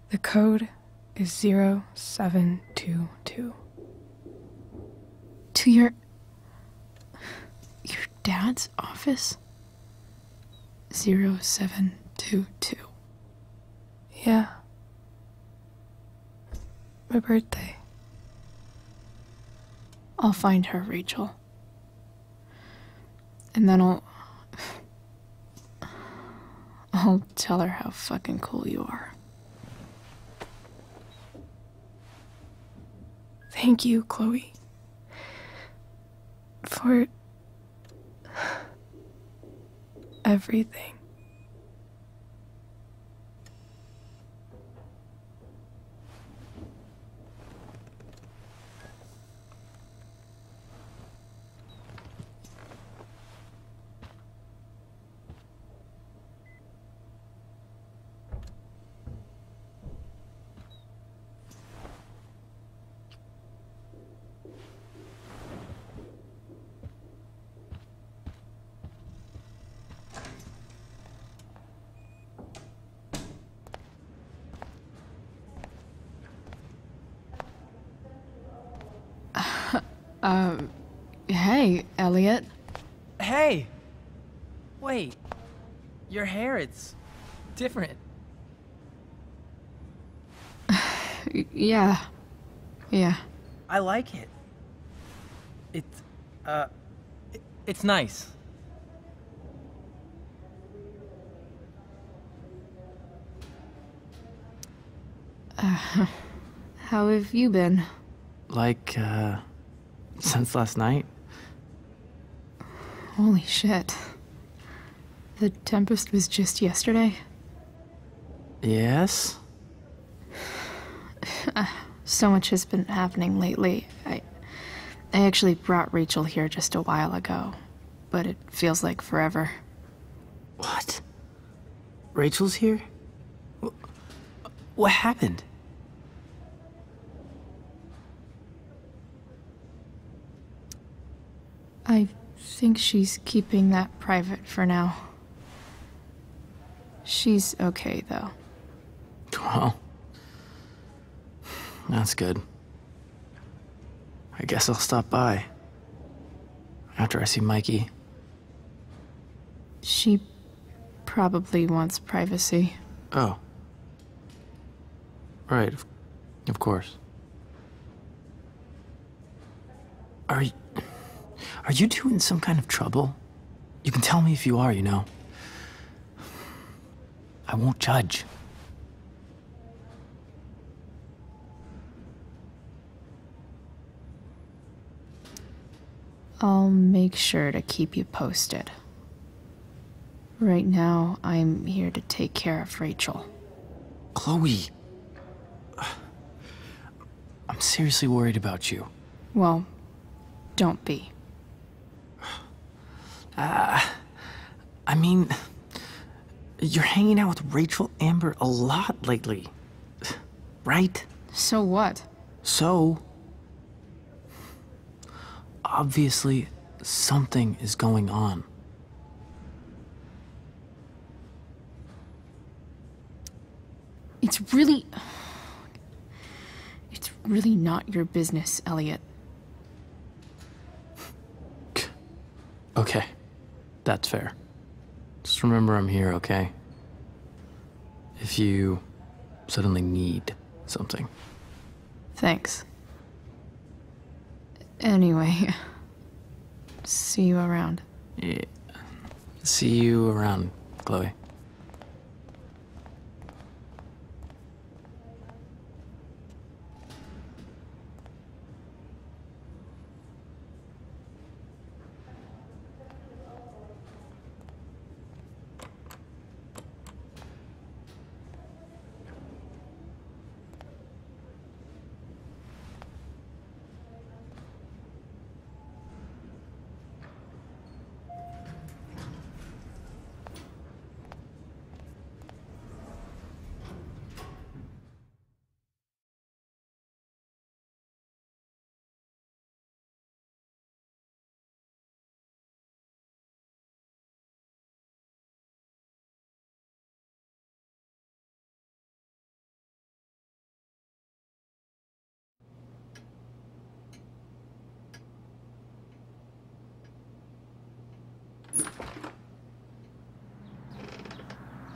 The code is 0722.
To your dad's office? 0722.
Yeah. My birthday.
I'll find her, Rachel. And then I'll tell her how fucking cool you are.
Thank you, Chloe. For everything.
Hey, Elliot.
Hey! Wait. Your hair, it's different.
Yeah. Yeah.
I like it. It's nice.
How have you been?
Like, since last night?
Holy shit. The Tempest was just yesterday?
Yes?
So much has been happening lately. I actually brought Rachel here just a while ago, but it feels like forever.
What? Rachel's here? What happened?
I think she's keeping that private for now. She's okay, though.
Well, that's good. I guess I'll stop by after I see Mikey.
She probably wants privacy.
Oh. Right, of course. Are you two in some kind of trouble? You can tell me if you are, you know. I won't judge.
I'll make sure to keep you posted. Right now, I'm here to take care of Rachel.
Chloe. I'm seriously worried about you.
Well, don't be.
I mean, you're hanging out with Rachel Amber a lot lately, right?
So what?
So, obviously, something is going on.
It's really not your business, Elliot.
Okay, that's fair. Just remember I'm here, okay? If you suddenly need something.
Thanks. Anyway, see you around.
Yeah. See you around, Chloe.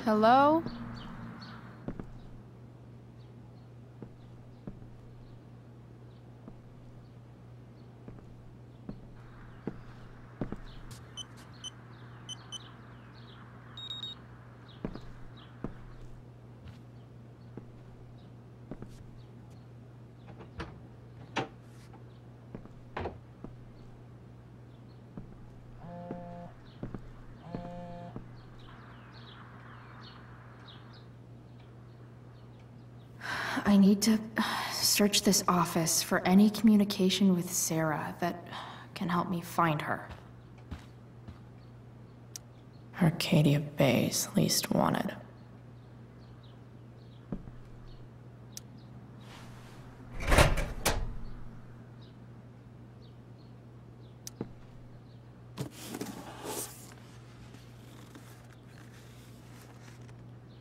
Hello? I need to search this office for any communication with Sarah that can help me find her. Arcadia Bay's least wanted.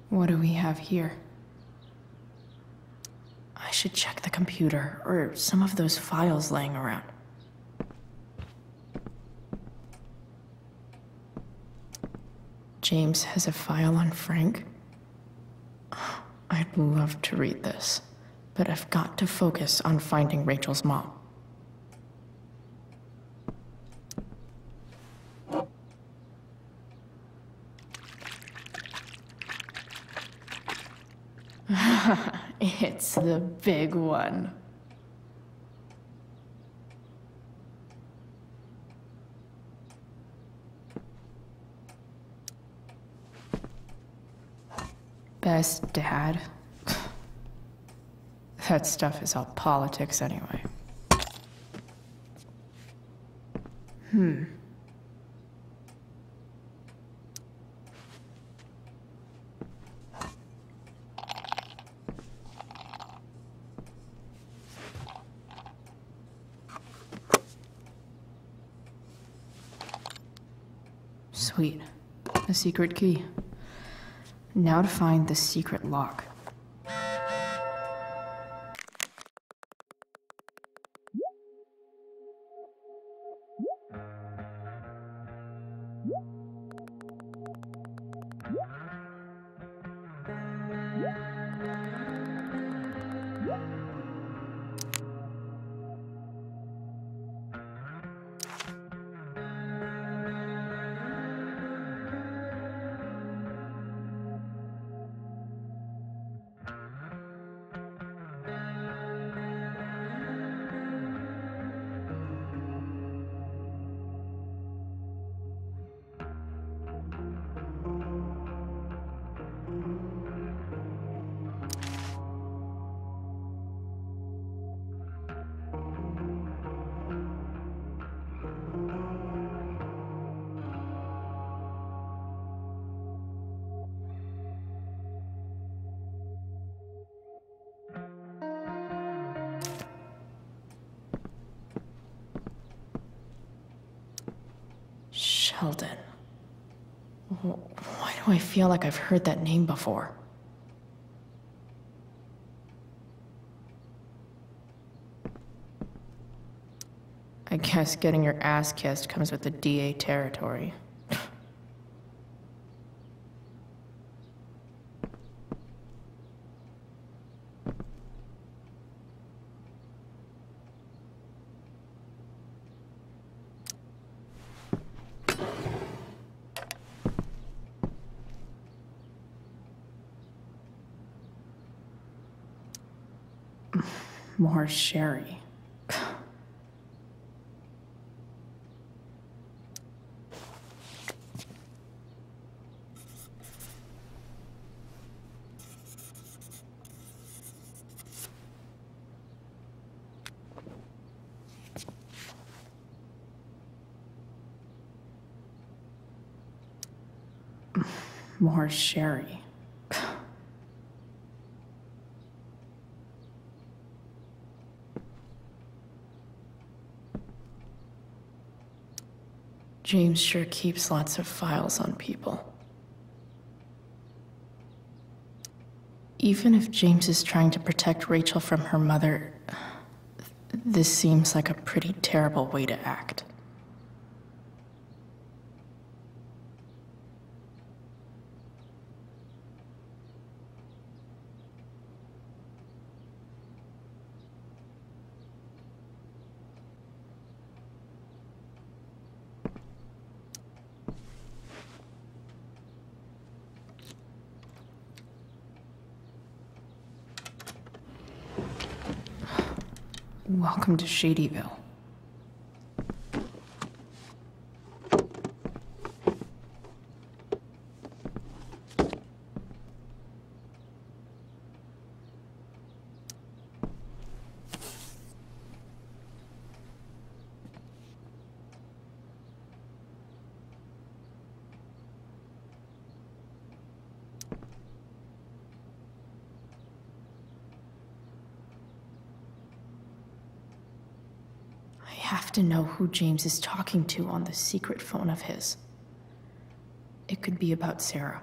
What do we have here? I should check the computer, or some of those files laying around. James has a file on Frank? I'd love to read this, but I've got to focus on finding Rachel's mom. It's the big one. Best dad? That stuff is all politics anyway. Sweet. A secret key. Now to find the secret lock. Sheldon. Why do I feel like I've heard that name before? I guess getting your ass kissed comes with the DA territory. More sherry. More sherry. James sure keeps lots of files on people. Even if James is trying to protect Rachel from her mother, this seems like a pretty terrible way to act. Welcome to Shadyville. I have to know who James is talking to on the secret phone of his. It could be about Sarah.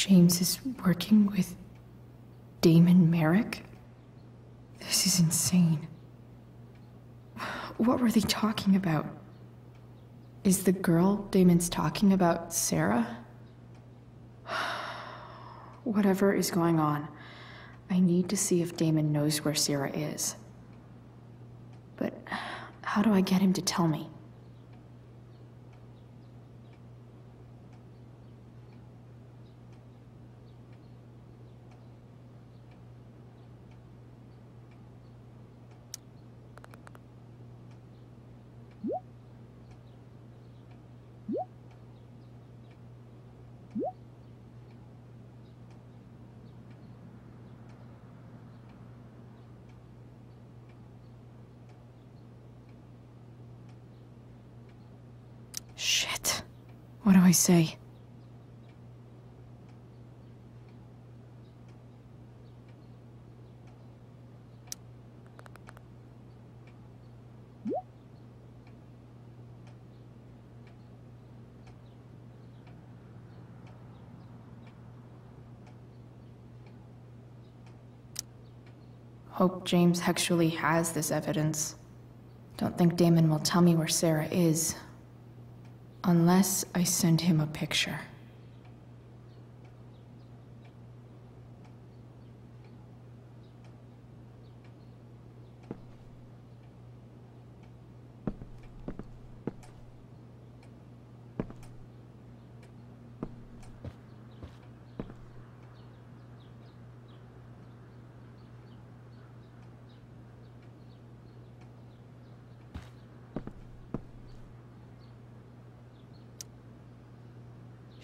James is working with Damon Merrick? This is insane. What were they talking about? Is the girl Damon's talking about Sarah? Whatever is going on, I need to see if Damon knows where Sarah is. But how do I get him to tell me? Shit. What do I say? Hope James actually has this evidence. Don't think Damon will tell me where Sarah is. Unless I send him a picture.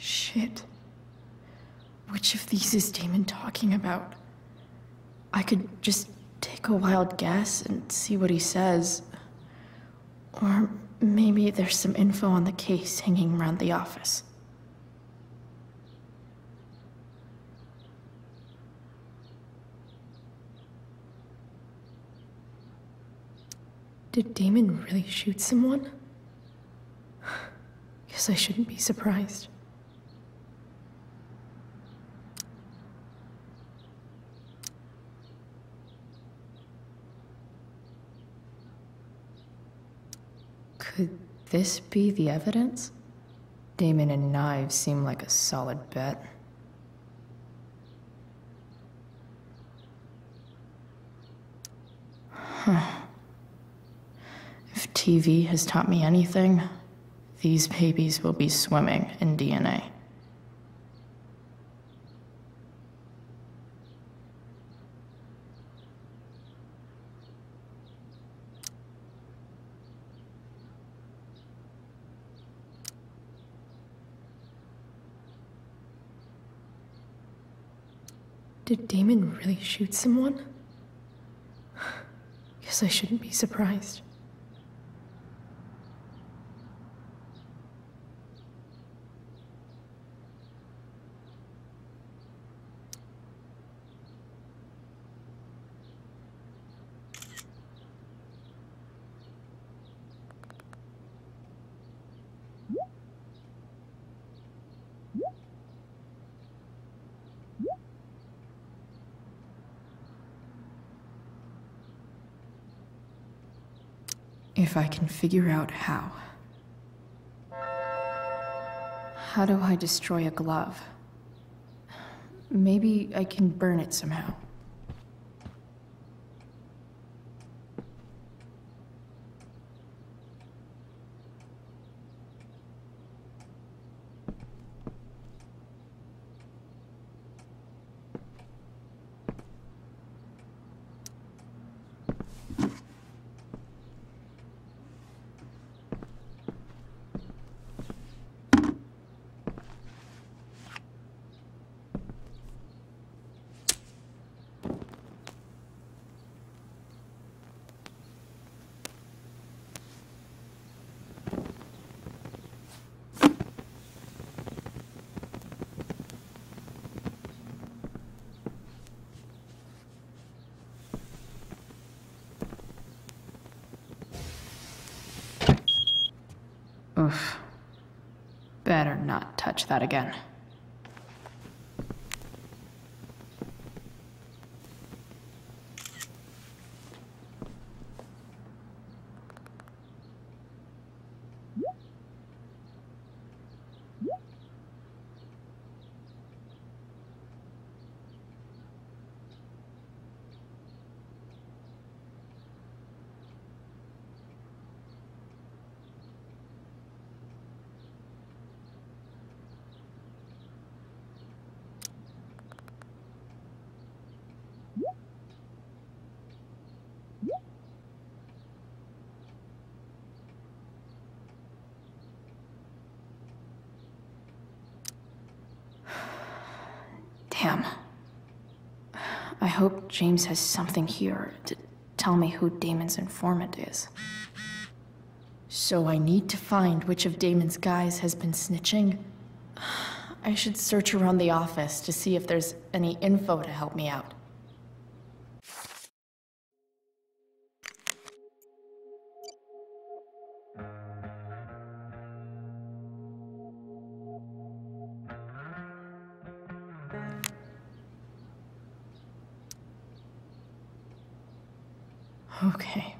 Shit. Which of these is Damon talking about? I could just take a wild guess and see what he says. Or maybe there's some info on the case hanging around the office. Did Damon really shoot someone? Guess I shouldn't be surprised. Could this be the evidence? Damon and knives seem like a solid bet. Huh. If TV has taught me anything, these babies will be swimming in DNA. Did Damon really shoot someone? Guess I shouldn't be surprised. If I can figure out how. How do I destroy a glove? Maybe I can burn it somehow. Oof. Better not touch that again. I hope James has something here to tell me who Damon's informant is. So I need to find which of Damon's guys has been snitching. I should search around the office to see if there's any info to help me out. Okay.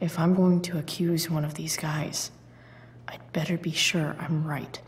If I'm going to accuse one of these guys, I'd better be sure I'm right.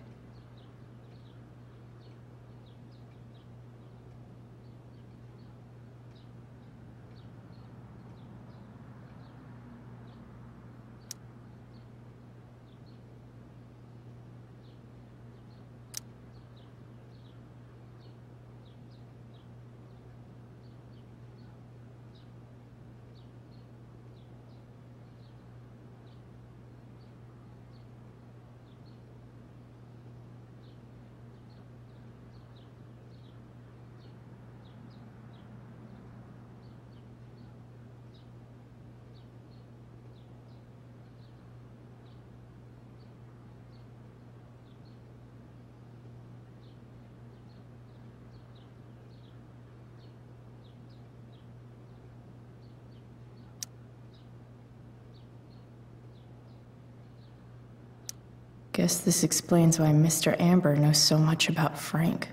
Guess this explains why Mr. Amber knows so much about Frank.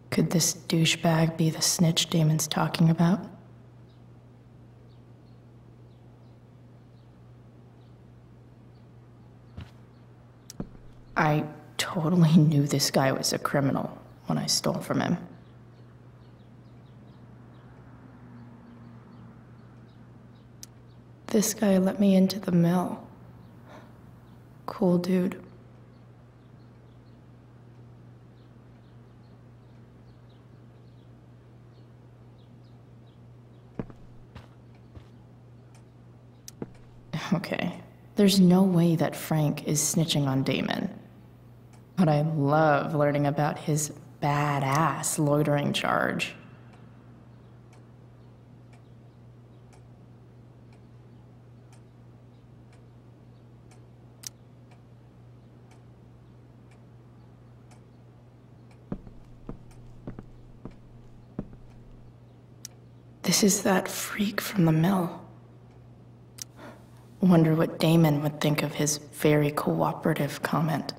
Could this douchebag be the snitch Damon's talking about? I totally knew this guy was a criminal when I stole from him. This guy let me into the mill. Cool dude. Okay, there's no way that Frank is snitching on Damon. But I love learning about his badass loitering charge. This is that freak from the mill. Wonder what Damon would think of his very cooperative comment.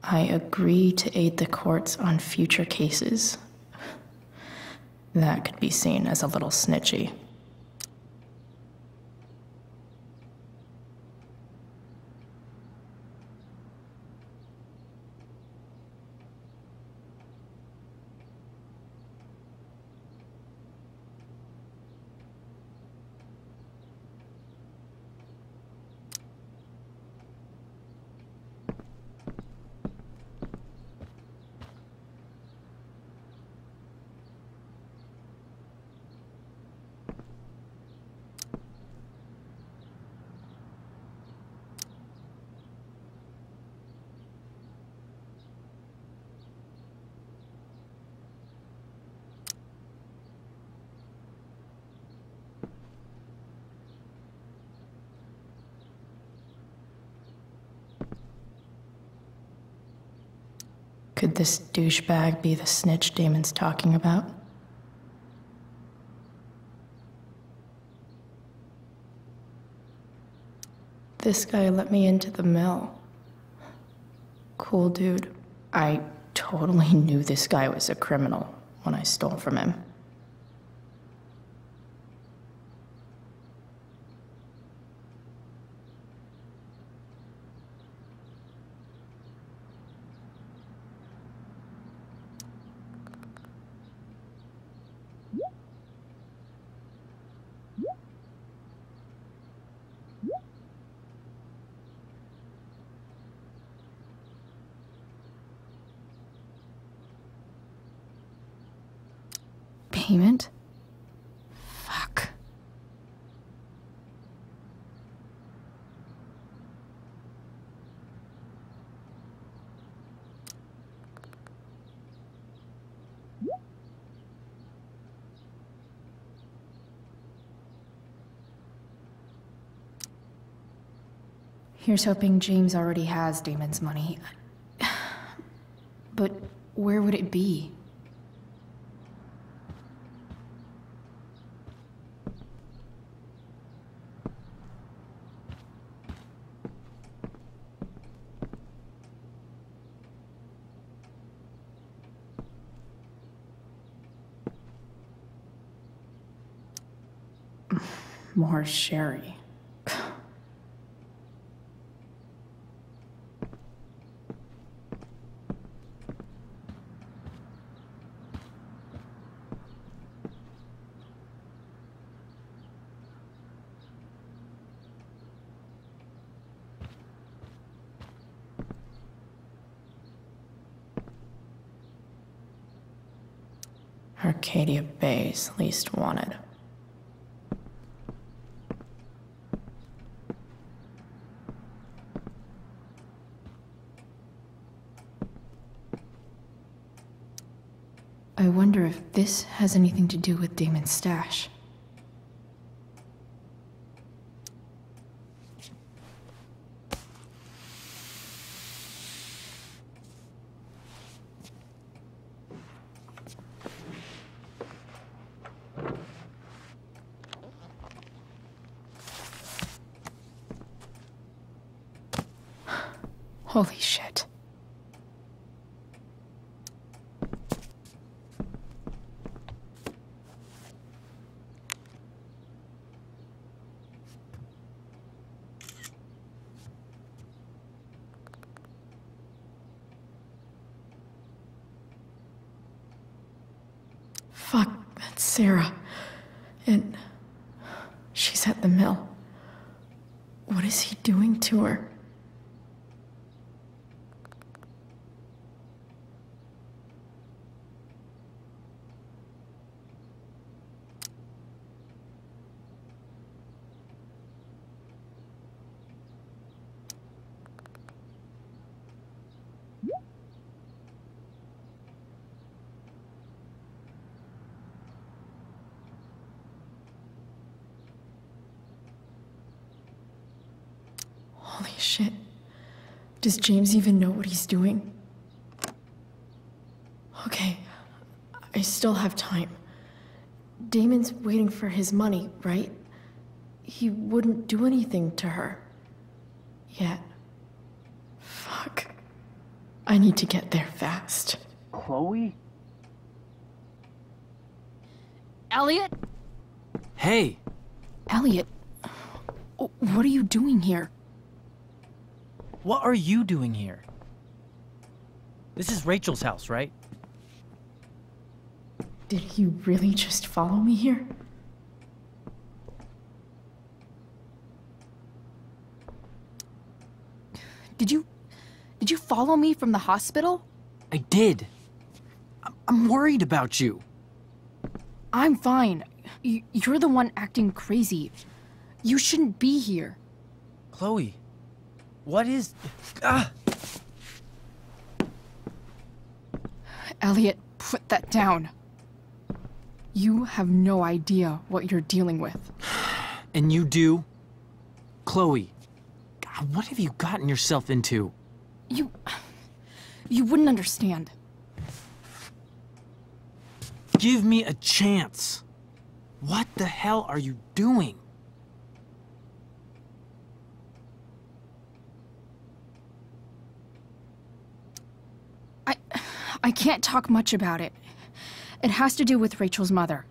I agree to aid the courts on future cases. That could be seen as a little snitchy. Could this douchebag be the snitch Damon's talking about? This guy let me into the mill. Cool dude. I totally knew this guy was a criminal when I stole from him. payment? Fuck. Here's hoping James already has Damon's money. But where would it be? More sherry. Arcadia Bay's least wanted. I wonder if this has anything to do with Damon's stash. Holy shit. Fuck, that's Sarah. And she's at the mill. What is he doing to her? Holy shit. Does James even know what he's doing? Okay, I still have time. Damon's waiting for his money, right? He wouldn't do anything to her. Yet. Fuck. I need to get there fast.
Chloe?
Elliot?
Hey!
Elliot, what are you doing here?
What are you doing here? This is Rachel's house, right?
Did he really just follow me here? Did you follow me from the hospital?
I did. I'm worried about you.
I'm fine. You're the one acting crazy. You shouldn't be here.
Chloe, what is...
Elliot, put that down. You have no idea what you're dealing with.
And you do? Chloe, God, what have you gotten yourself into?
You wouldn't understand.
Give me a chance. What the hell are you doing?
I can't talk much about it. It has to do with Rachel's mother.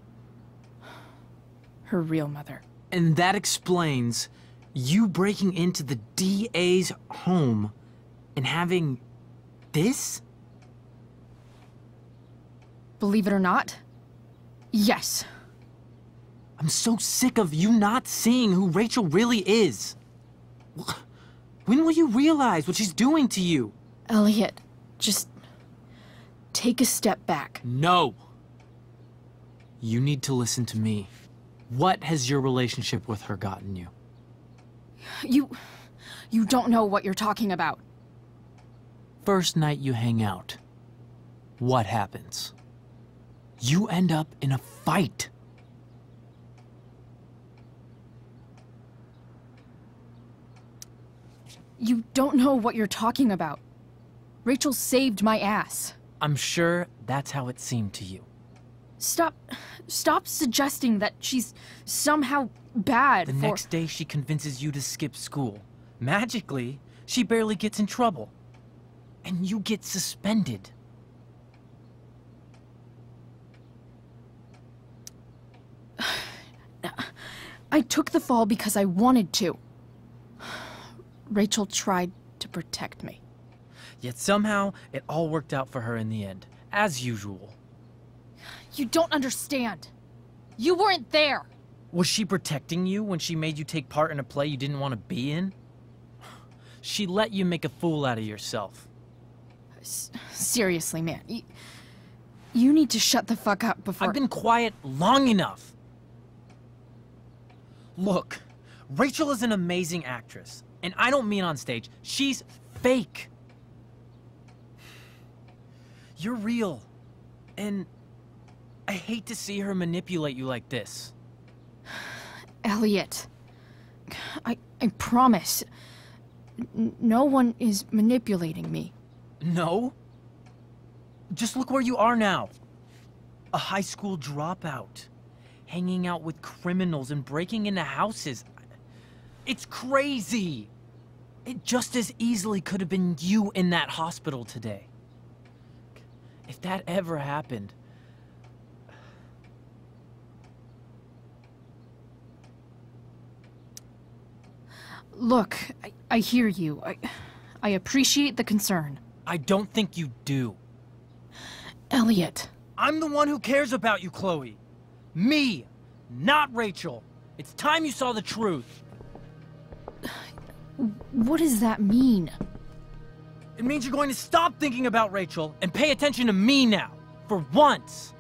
Her real mother.
And that explains you breaking into the DA's home and having this?
Believe it or not, yes.
I'm so sick of you not seeing who Rachel really is. When will you realize what she's doing to you?
Elliot, just take a step back.
No.
You need to listen to me. What has your relationship with her gotten you?
You don't know what you're talking about.
First night you hang out, what happens? You end up in a fight.
You don't know what you're talking about. Rachel saved my ass.
I'm sure that's how it seemed to you.
Stop suggesting that she's somehow bad
The next day she convinces you to skip school. Magically, she barely gets in trouble. And you get suspended.
I took the fall because I wanted to. Rachel tried to protect me.
Yet somehow, it all worked out for her in the end, as usual.
You don't understand. You weren't there.
Was she protecting you when she made you take part in a play you didn't want to be in? She let you make a fool out of yourself.
Seriously, man. You need to shut the fuck up before—
I've been quiet long enough. Look, Rachel is an amazing actress. And I don't mean on stage. She's fake. You're real. And I hate to see her manipulate you like this.
Elliot, I promise. No one is manipulating me.
No? Just look where you are now. A high school dropout. Hanging out with criminals and breaking into houses. It's crazy. It just as easily could have been you in that hospital today. If that ever happened...
Look, I hear you. I appreciate the concern.
I don't think you do.
Elliot.
I'm the one who cares about you, Chloe. Me, not Rachel. It's time you saw the truth.
What does that mean?
It means you're going to stop thinking about Rachel and pay attention to me now, for once.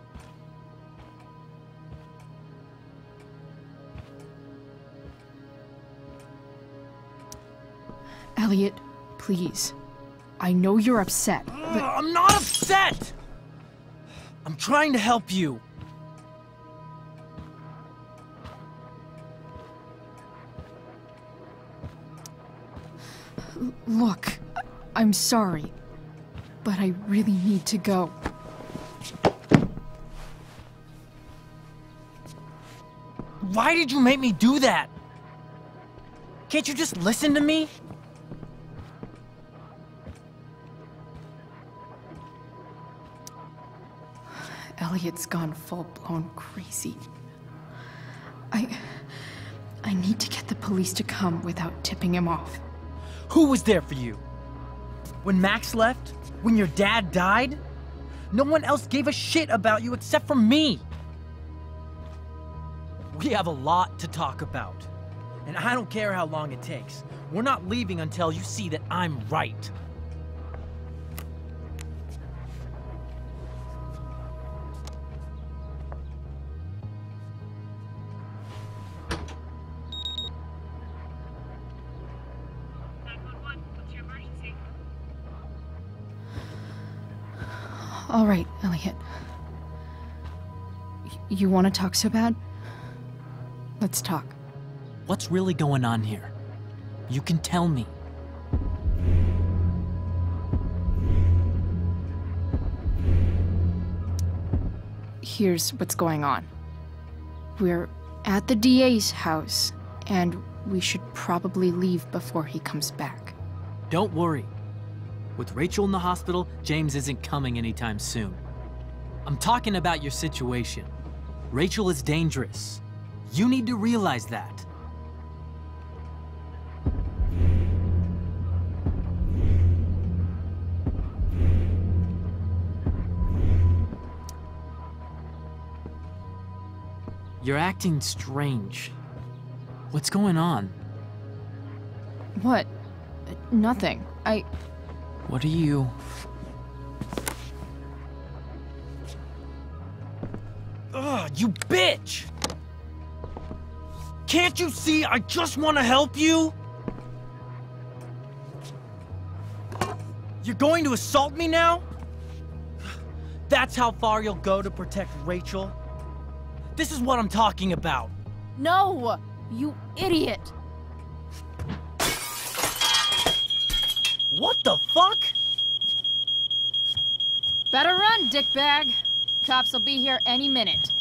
Elliot, please. I know you're upset, but—
I'm not upset! I'm trying to help you.
Look, I'm sorry, but I really need to go.
Why did you make me do that? Can't you just listen to me?
Elliot's gone full-blown crazy. I need to get the police to come without tipping him off.
Who was there for you? When Max left? When your dad died? No one else gave a shit about you except for me. We have a lot to talk about. And I don't care how long it takes. We're not leaving until you see that I'm right.
All right, Elliot. You want to talk so bad? Let's talk.
What's really going on here? You can tell me.
Here's what's going on. We're at the DA's house, and we should probably leave before he comes back.
Don't worry. With Rachel in the hospital, James isn't coming anytime soon. I'm talking about your situation. Rachel is dangerous. You need to realize that. You're acting strange. What's going on?
What? Nothing.
What are you... Ugh, you bitch! Can't you see I just want to help you? You're going to assault me now? That's how far you'll go to protect Rachel? This is what I'm talking about.
No! You idiot!
What the fuck?
Better run, dickbag. Cops will be here any minute.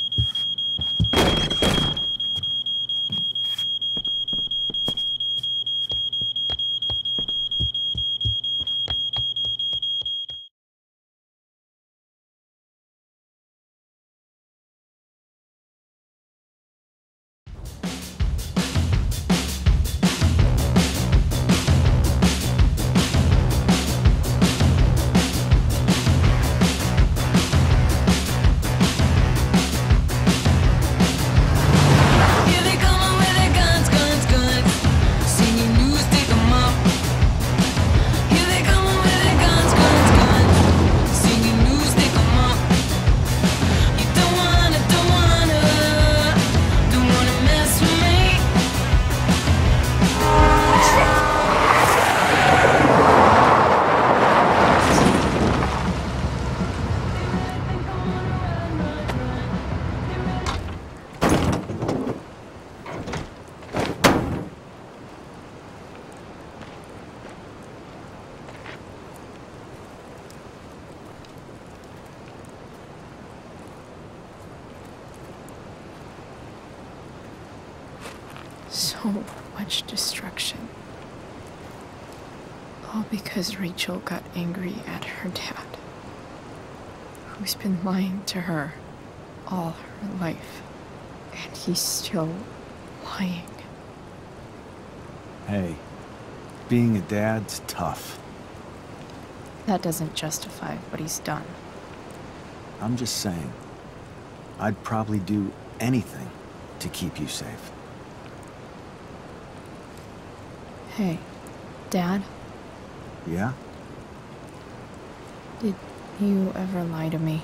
So much destruction. All because Rachel got angry at her dad, who's been lying to her all her life, and he's still lying.
Hey, being a dad's tough.
That doesn't justify what he's done.
I'm just saying, I'd probably do anything to keep you safe.
Hey, Dad?
Yeah?
Did you ever lie to me?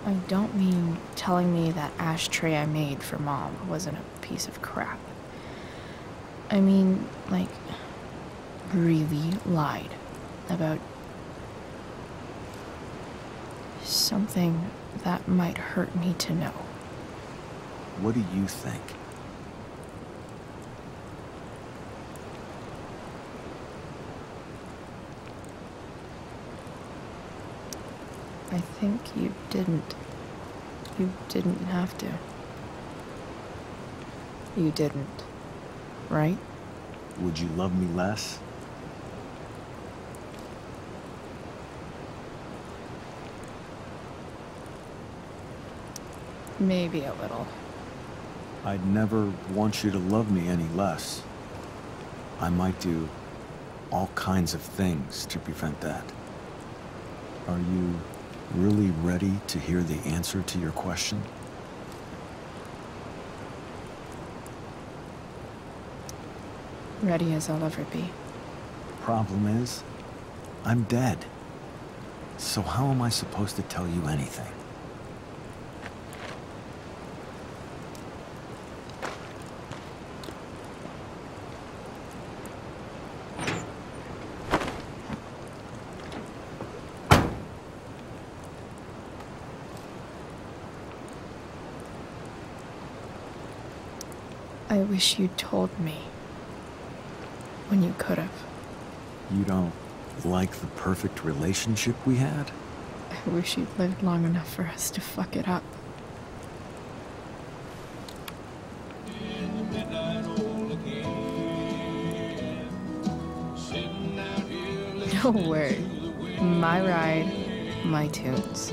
I don't mean telling me that ashtray I made for Mom wasn't a piece of crap. I mean, like, really lied about something that might hurt me to know.
What do you think?
I think you didn't. You didn't have to. You didn't, right?
Would you love me less?
Maybe a little.
I'd never want you to love me any less. I might do all kinds of things to prevent that. Are you really ready to hear the answer to your question?
Ready as I'll ever be.
Problem is, I'm dead. So how am I supposed to tell you anything?
I wish you'd told me when you could have.
You don't like the perfect relationship we had?
I wish you'd lived long enough for us to fuck it up. No word. My ride, my tunes.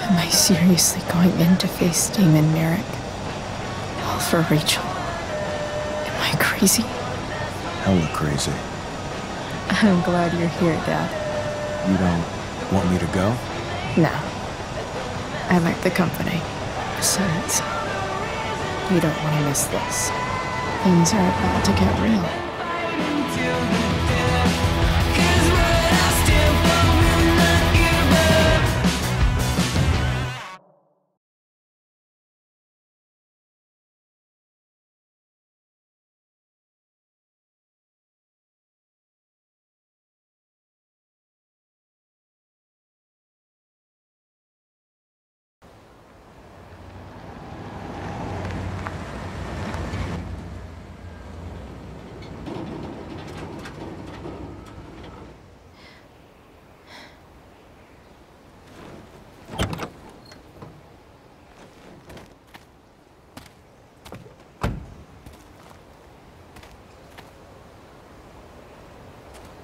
Am I seriously going in to face Damon Merrick? All for Rachel? Am I crazy?
Hella crazy.
I'm glad you're here, Dad.
You don't want me to go?
No. I like the company. Besides, you don't want to miss this. Things are about to get real.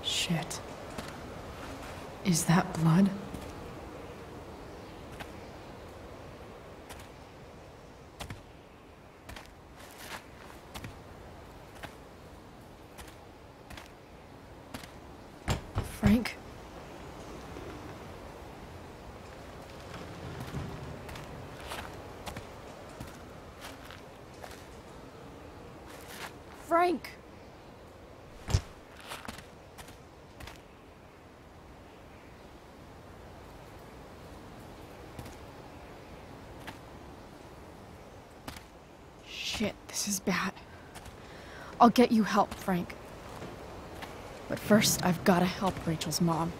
Shit. Is that blood? Frank? Frank! Shit, this is bad. I'll get you help, Frank. But first, I've gotta help Rachel's mom.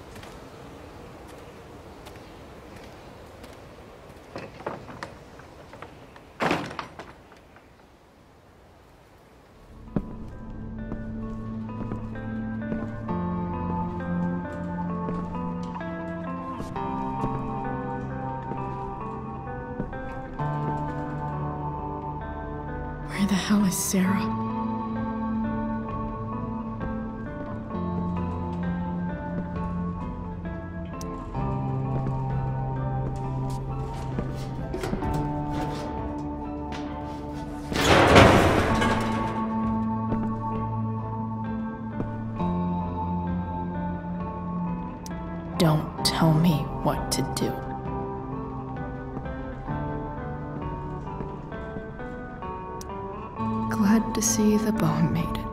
Where the hell is Sarah? Don't tell me what to do. Glad to see the bone made it.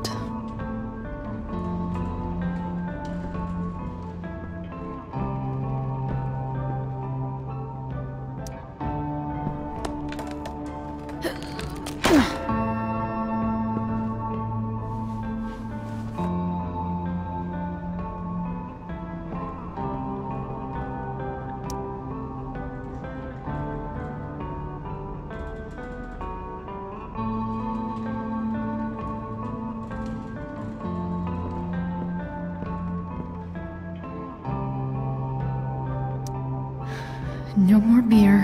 No more beer,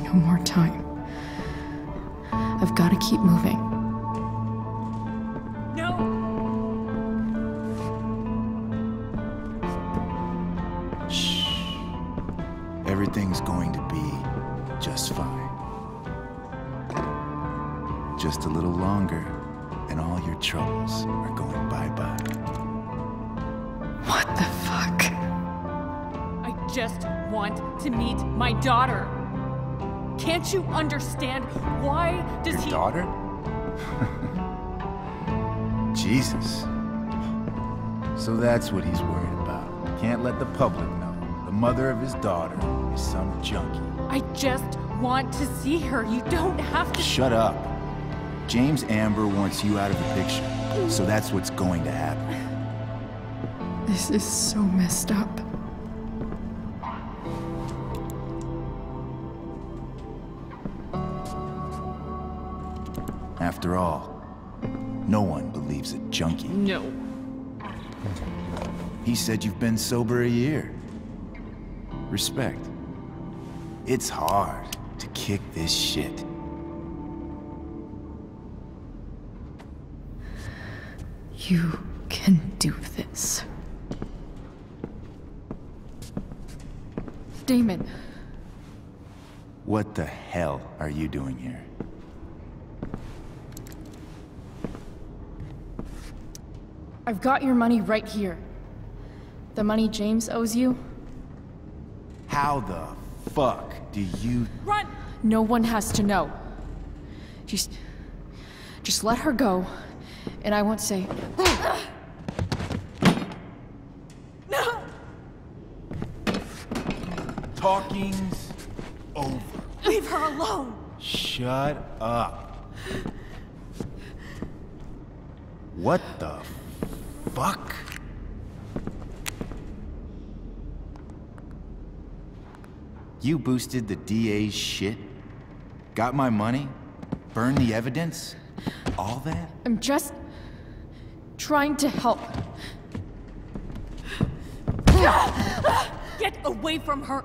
no more time. I've got to keep moving.
No!
Shh. Everything's going to be just fine. Just a little longer, and all your troubles are going bye-bye.
What the fuck?
I just want to meet my daughter. Can't you understand? Why does
Your daughter? Jesus. So that's what he's worried about. Can't let the public know. The mother of his daughter is some junkie.
I just want to see her. You don't have to—
Shut up. James Amber wants you out of the picture, so that's what's going to happen.
This is so messed up.
After all, no one believes a junkie.
No.
He said you've been sober a year. Respect. It's hard to kick this shit.
You can do this. Damon.
What the hell are you doing here?
I've got your money right here. The money James owes you?
How the fuck do you...
Run!
No one has to know. Just let her go, and I won't say...
No!
Talking's over.
Leave her alone!
Shut up. What the fuck? You boosted the DA's shit? Got my money? Burned the evidence? All that?
I'm just... trying to help.
Get away from her!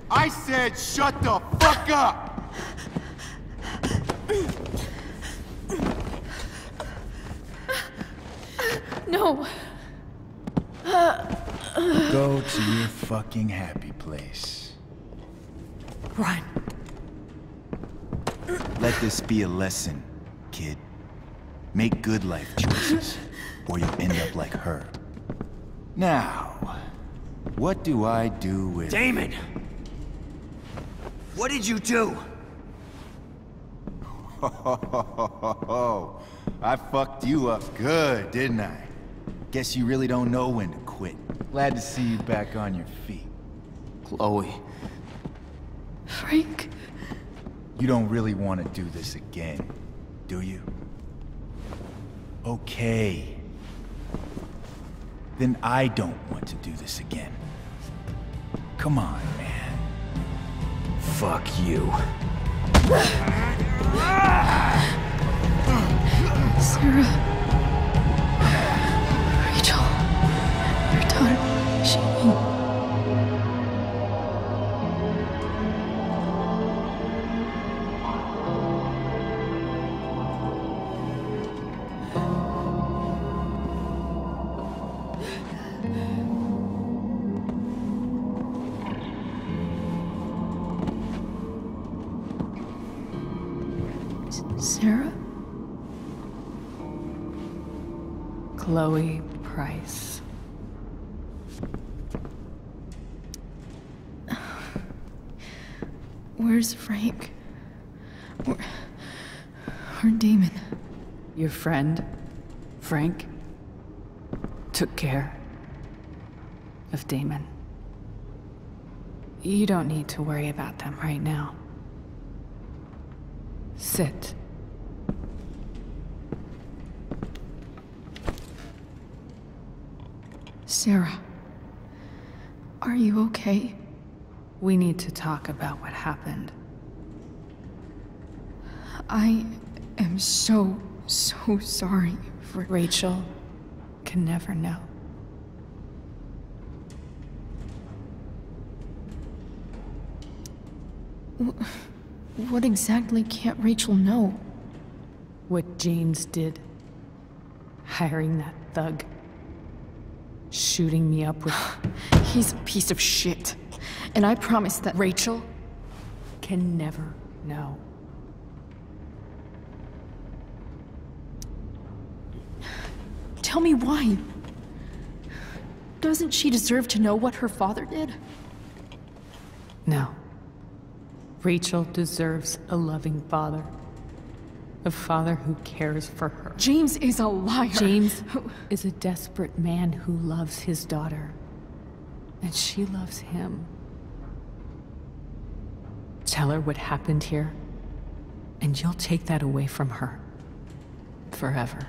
I said shut the fuck up!
No.
Go to your fucking happy place.
Run.
Let this be a lesson, kid. Make good life choices, or you'll end up like her. Now, what do I do with...
Damon! What did you do?
I fucked you up good, didn't I? Guess you really don't know when to quit. Glad to see you back on your feet.
Chloe.
Frank.
You don't really want to do this again, do you? Okay. Then I don't want to do this again. Come on, man.
Fuck you.
Sarah. Rachel. Your daughter. She... Sarah?
Chloe Price.
Where's Frank? Or Damon?
Your friend, Frank, took care of Damon. You don't need to worry about them right now. Sit.
Sarah, are you okay?
We need to talk about what happened.
I am so sorry for...
Rachel can never know.
What exactly can't Rachel know?
What James did. Hiring that thug. Shooting me up with...
He's a piece of shit. And I promise that...
Rachel can never know.
Tell me why. Doesn't she deserve to know what her father did?
No. Rachel deserves a loving father. A father who cares for her.
James is a liar.
James is a desperate man who loves his daughter. And she loves him. Tell her what happened here, and you'll take that away from her. Forever.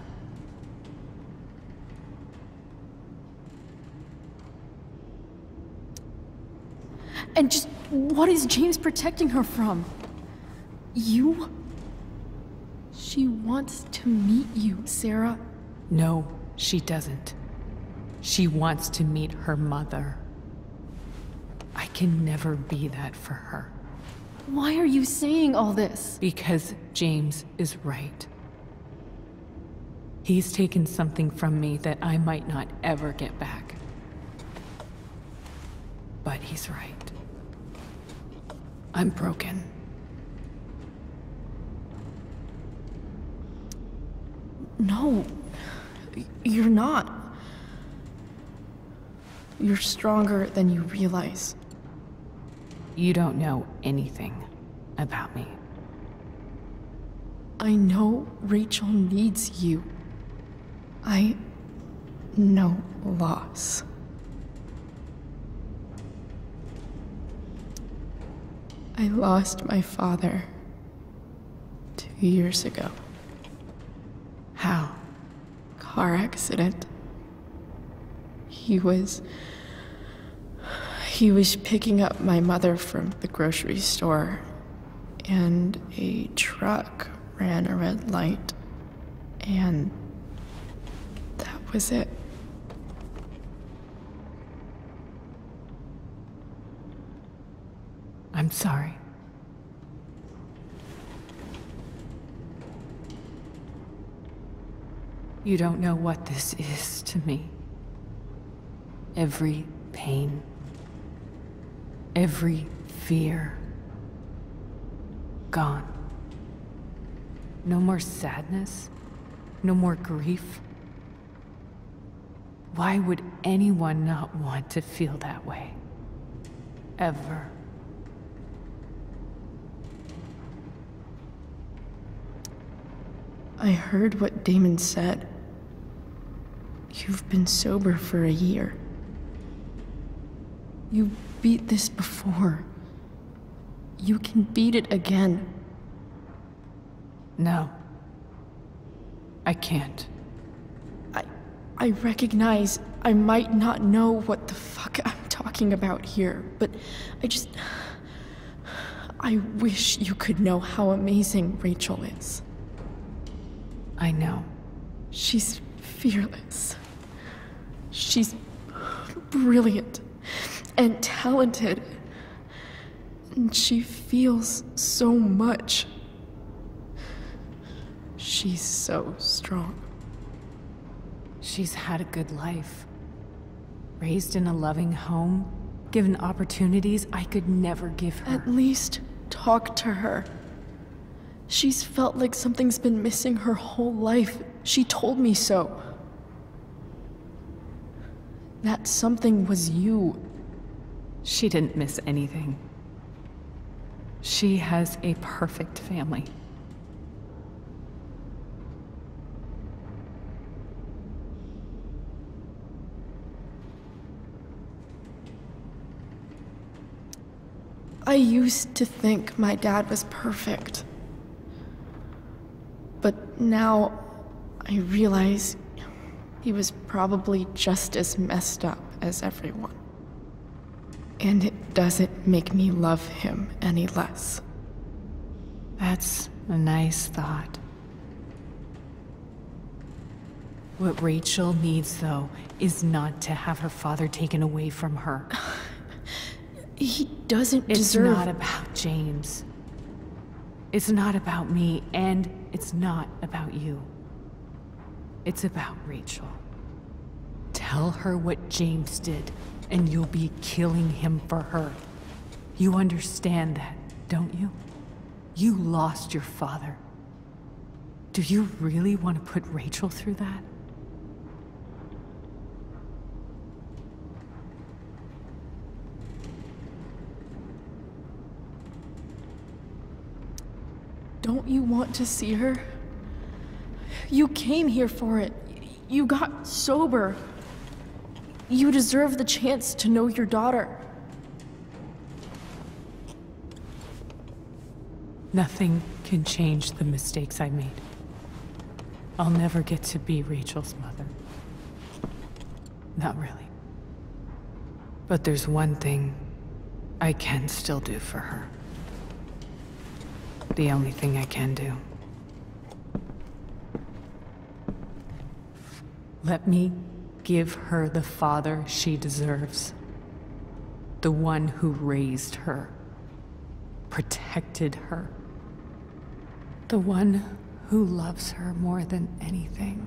And just what is James protecting her from? You? She wants to meet you, Sarah.
No, she doesn't. She wants to meet her mother. I can never be that for her.
Why are you saying all this?
Because James is right. He's taken something from me that I might not ever get back. But he's right. I'm broken.
No, you're not. You're stronger than you realize.
You don't know anything about me.
I know Rachel needs you. I know loss. I lost my father 2 years ago.
How?
Car accident. He was picking up my mother from the grocery store, and a truck ran a red light, and that was it.
I'm sorry. You don't know what this is to me. Every pain, every fear, gone. No more sadness, no more grief. Why would anyone not want to feel that way? Ever.
I heard what Damon said. You've been sober for a year. You beat this before. You can beat it again.
No. I can't.
I recognize I might not know what the fuck I'm talking about here, but I wish you could know how amazing Rachel is.
I know.
She's fearless. She's brilliant and talented. And she feels so much. She's so strong.
She's had a good life. Raised in a loving home, given opportunities I could never give her.
At least talk to her. She's felt like something's been missing her whole life. She told me so. That something was you.
She didn't miss anything. She has a perfect family.
I used to think my dad was perfect. But now I realize he was probably just as messed up as everyone. And it doesn't make me love him any less.
That's a nice thought. What Rachel needs, though, is not to have her father taken away from her.
He doesn't deserve...
It's not about James. It's not about me, and it's not about you. It's about Rachel. Tell her what James did, and you'll be killing him for her. You understand that, don't you? You lost your father. Do you really want to put Rachel through that?
Don't you want to see her? You came here for it. You got sober. You deserve the chance to know your daughter.
Nothing can change the mistakes I made. I'll never get to be Rachel's mother. Not really. But there's one thing I can still do for her. The only thing I can do. Let me give her the father she deserves. The one who raised her, protected her. The one who loves her more than anything.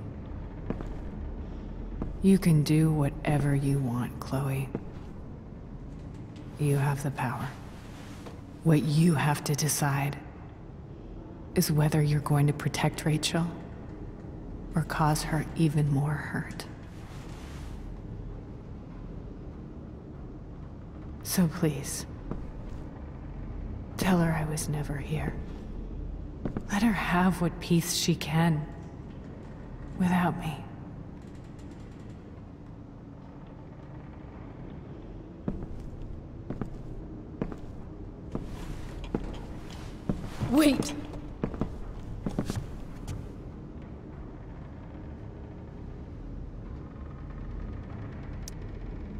You can do whatever you want, Chloe. You have the power. What you have to decide is whether you're going to protect Rachel or cause her even more hurt. So please, tell her I was never here. Let her have what peace she can without me.
Wait!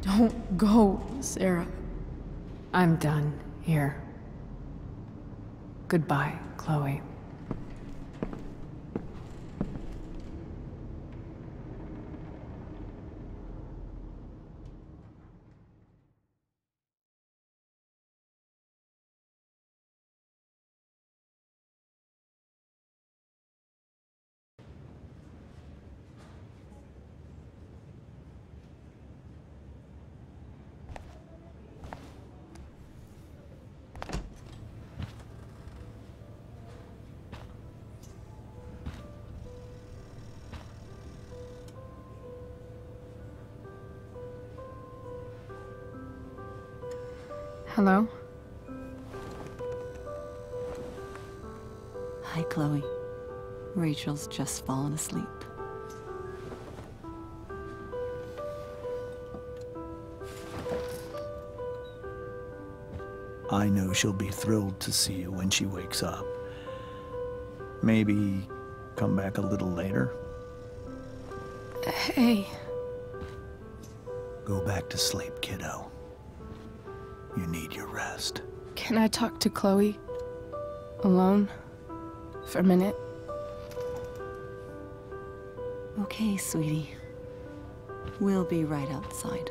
Don't go, Sarah.
I'm done here. Goodbye, Chloe.
Hello?
Hi, Chloe. Rachel's just fallen asleep.
I know she'll be thrilled to see you when she wakes up. Maybe come back a little later?
Hey.
Go back to sleep, kiddo. You need your rest.
Can I talk to Chloe? Alone? For a minute?
Okay, sweetie. We'll be right outside.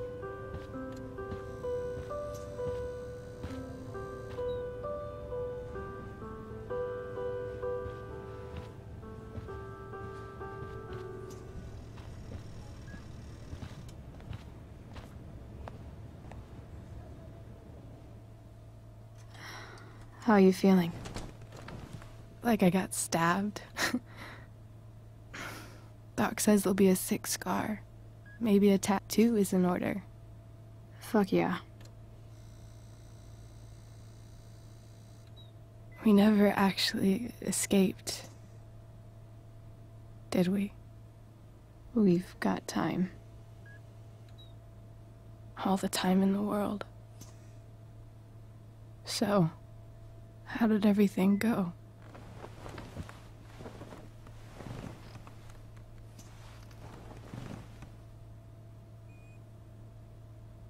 How are you feeling? Like I got stabbed? Doc says there'll be a sick scar. Maybe a tattoo is in order. Fuck yeah. We never actually escaped, did we? We've got time. All the time in the world. So, how did everything go?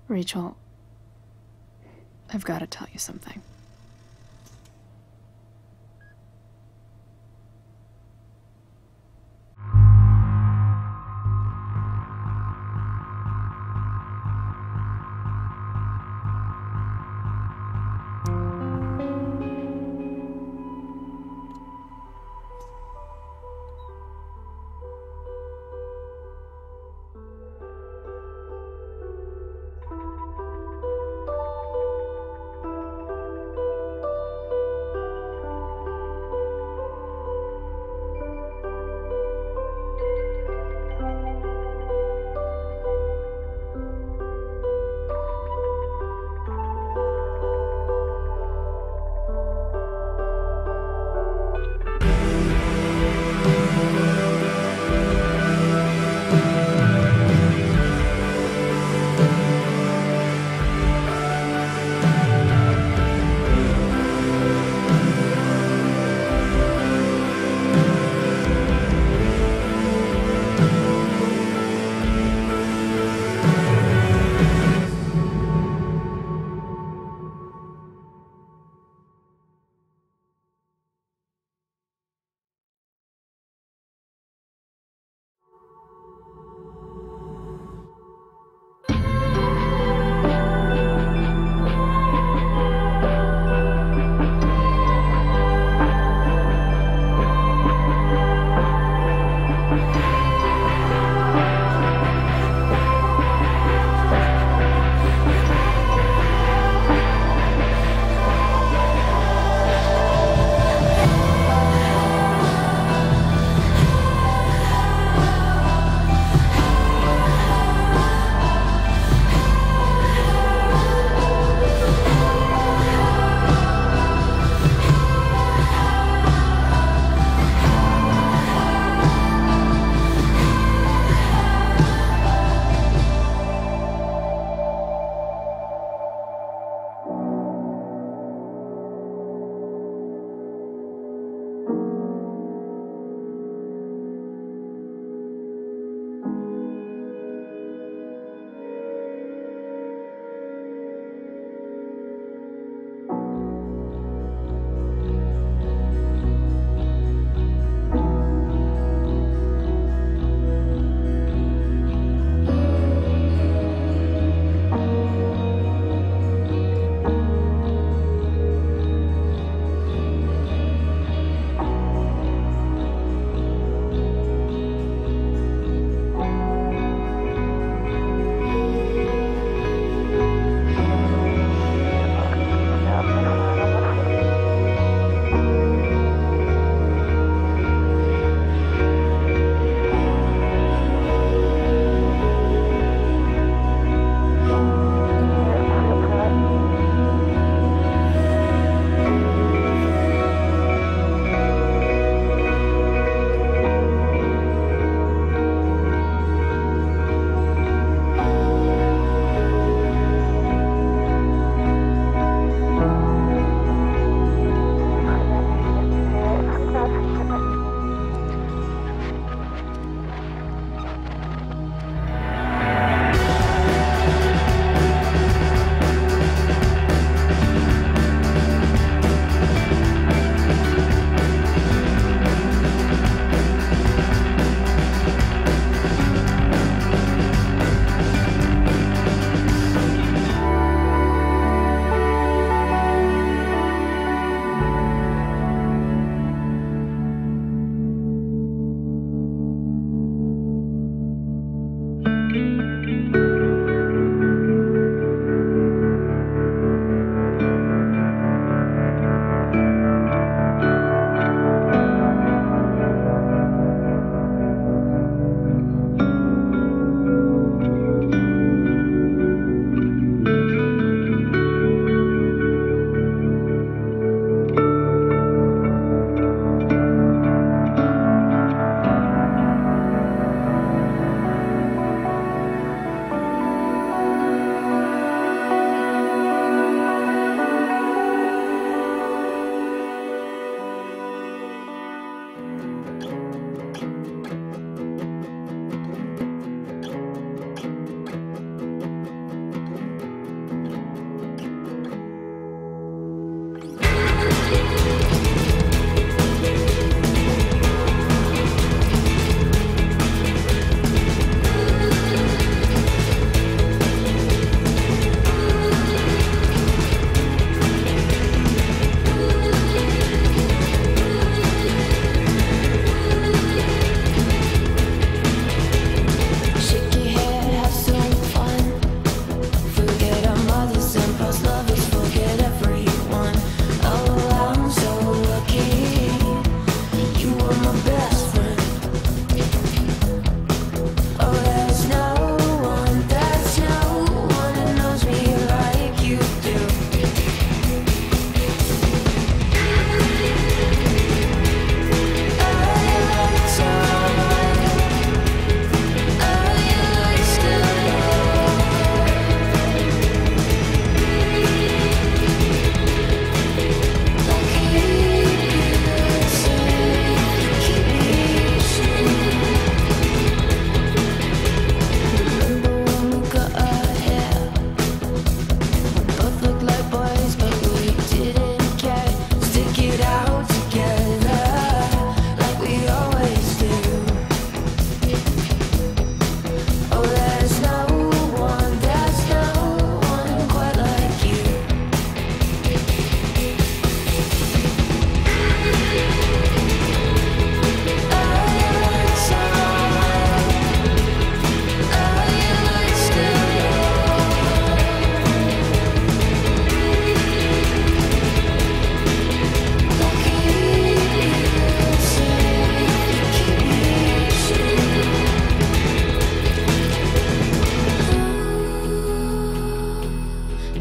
Rachel, I've got to tell you something.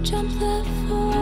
jump that far.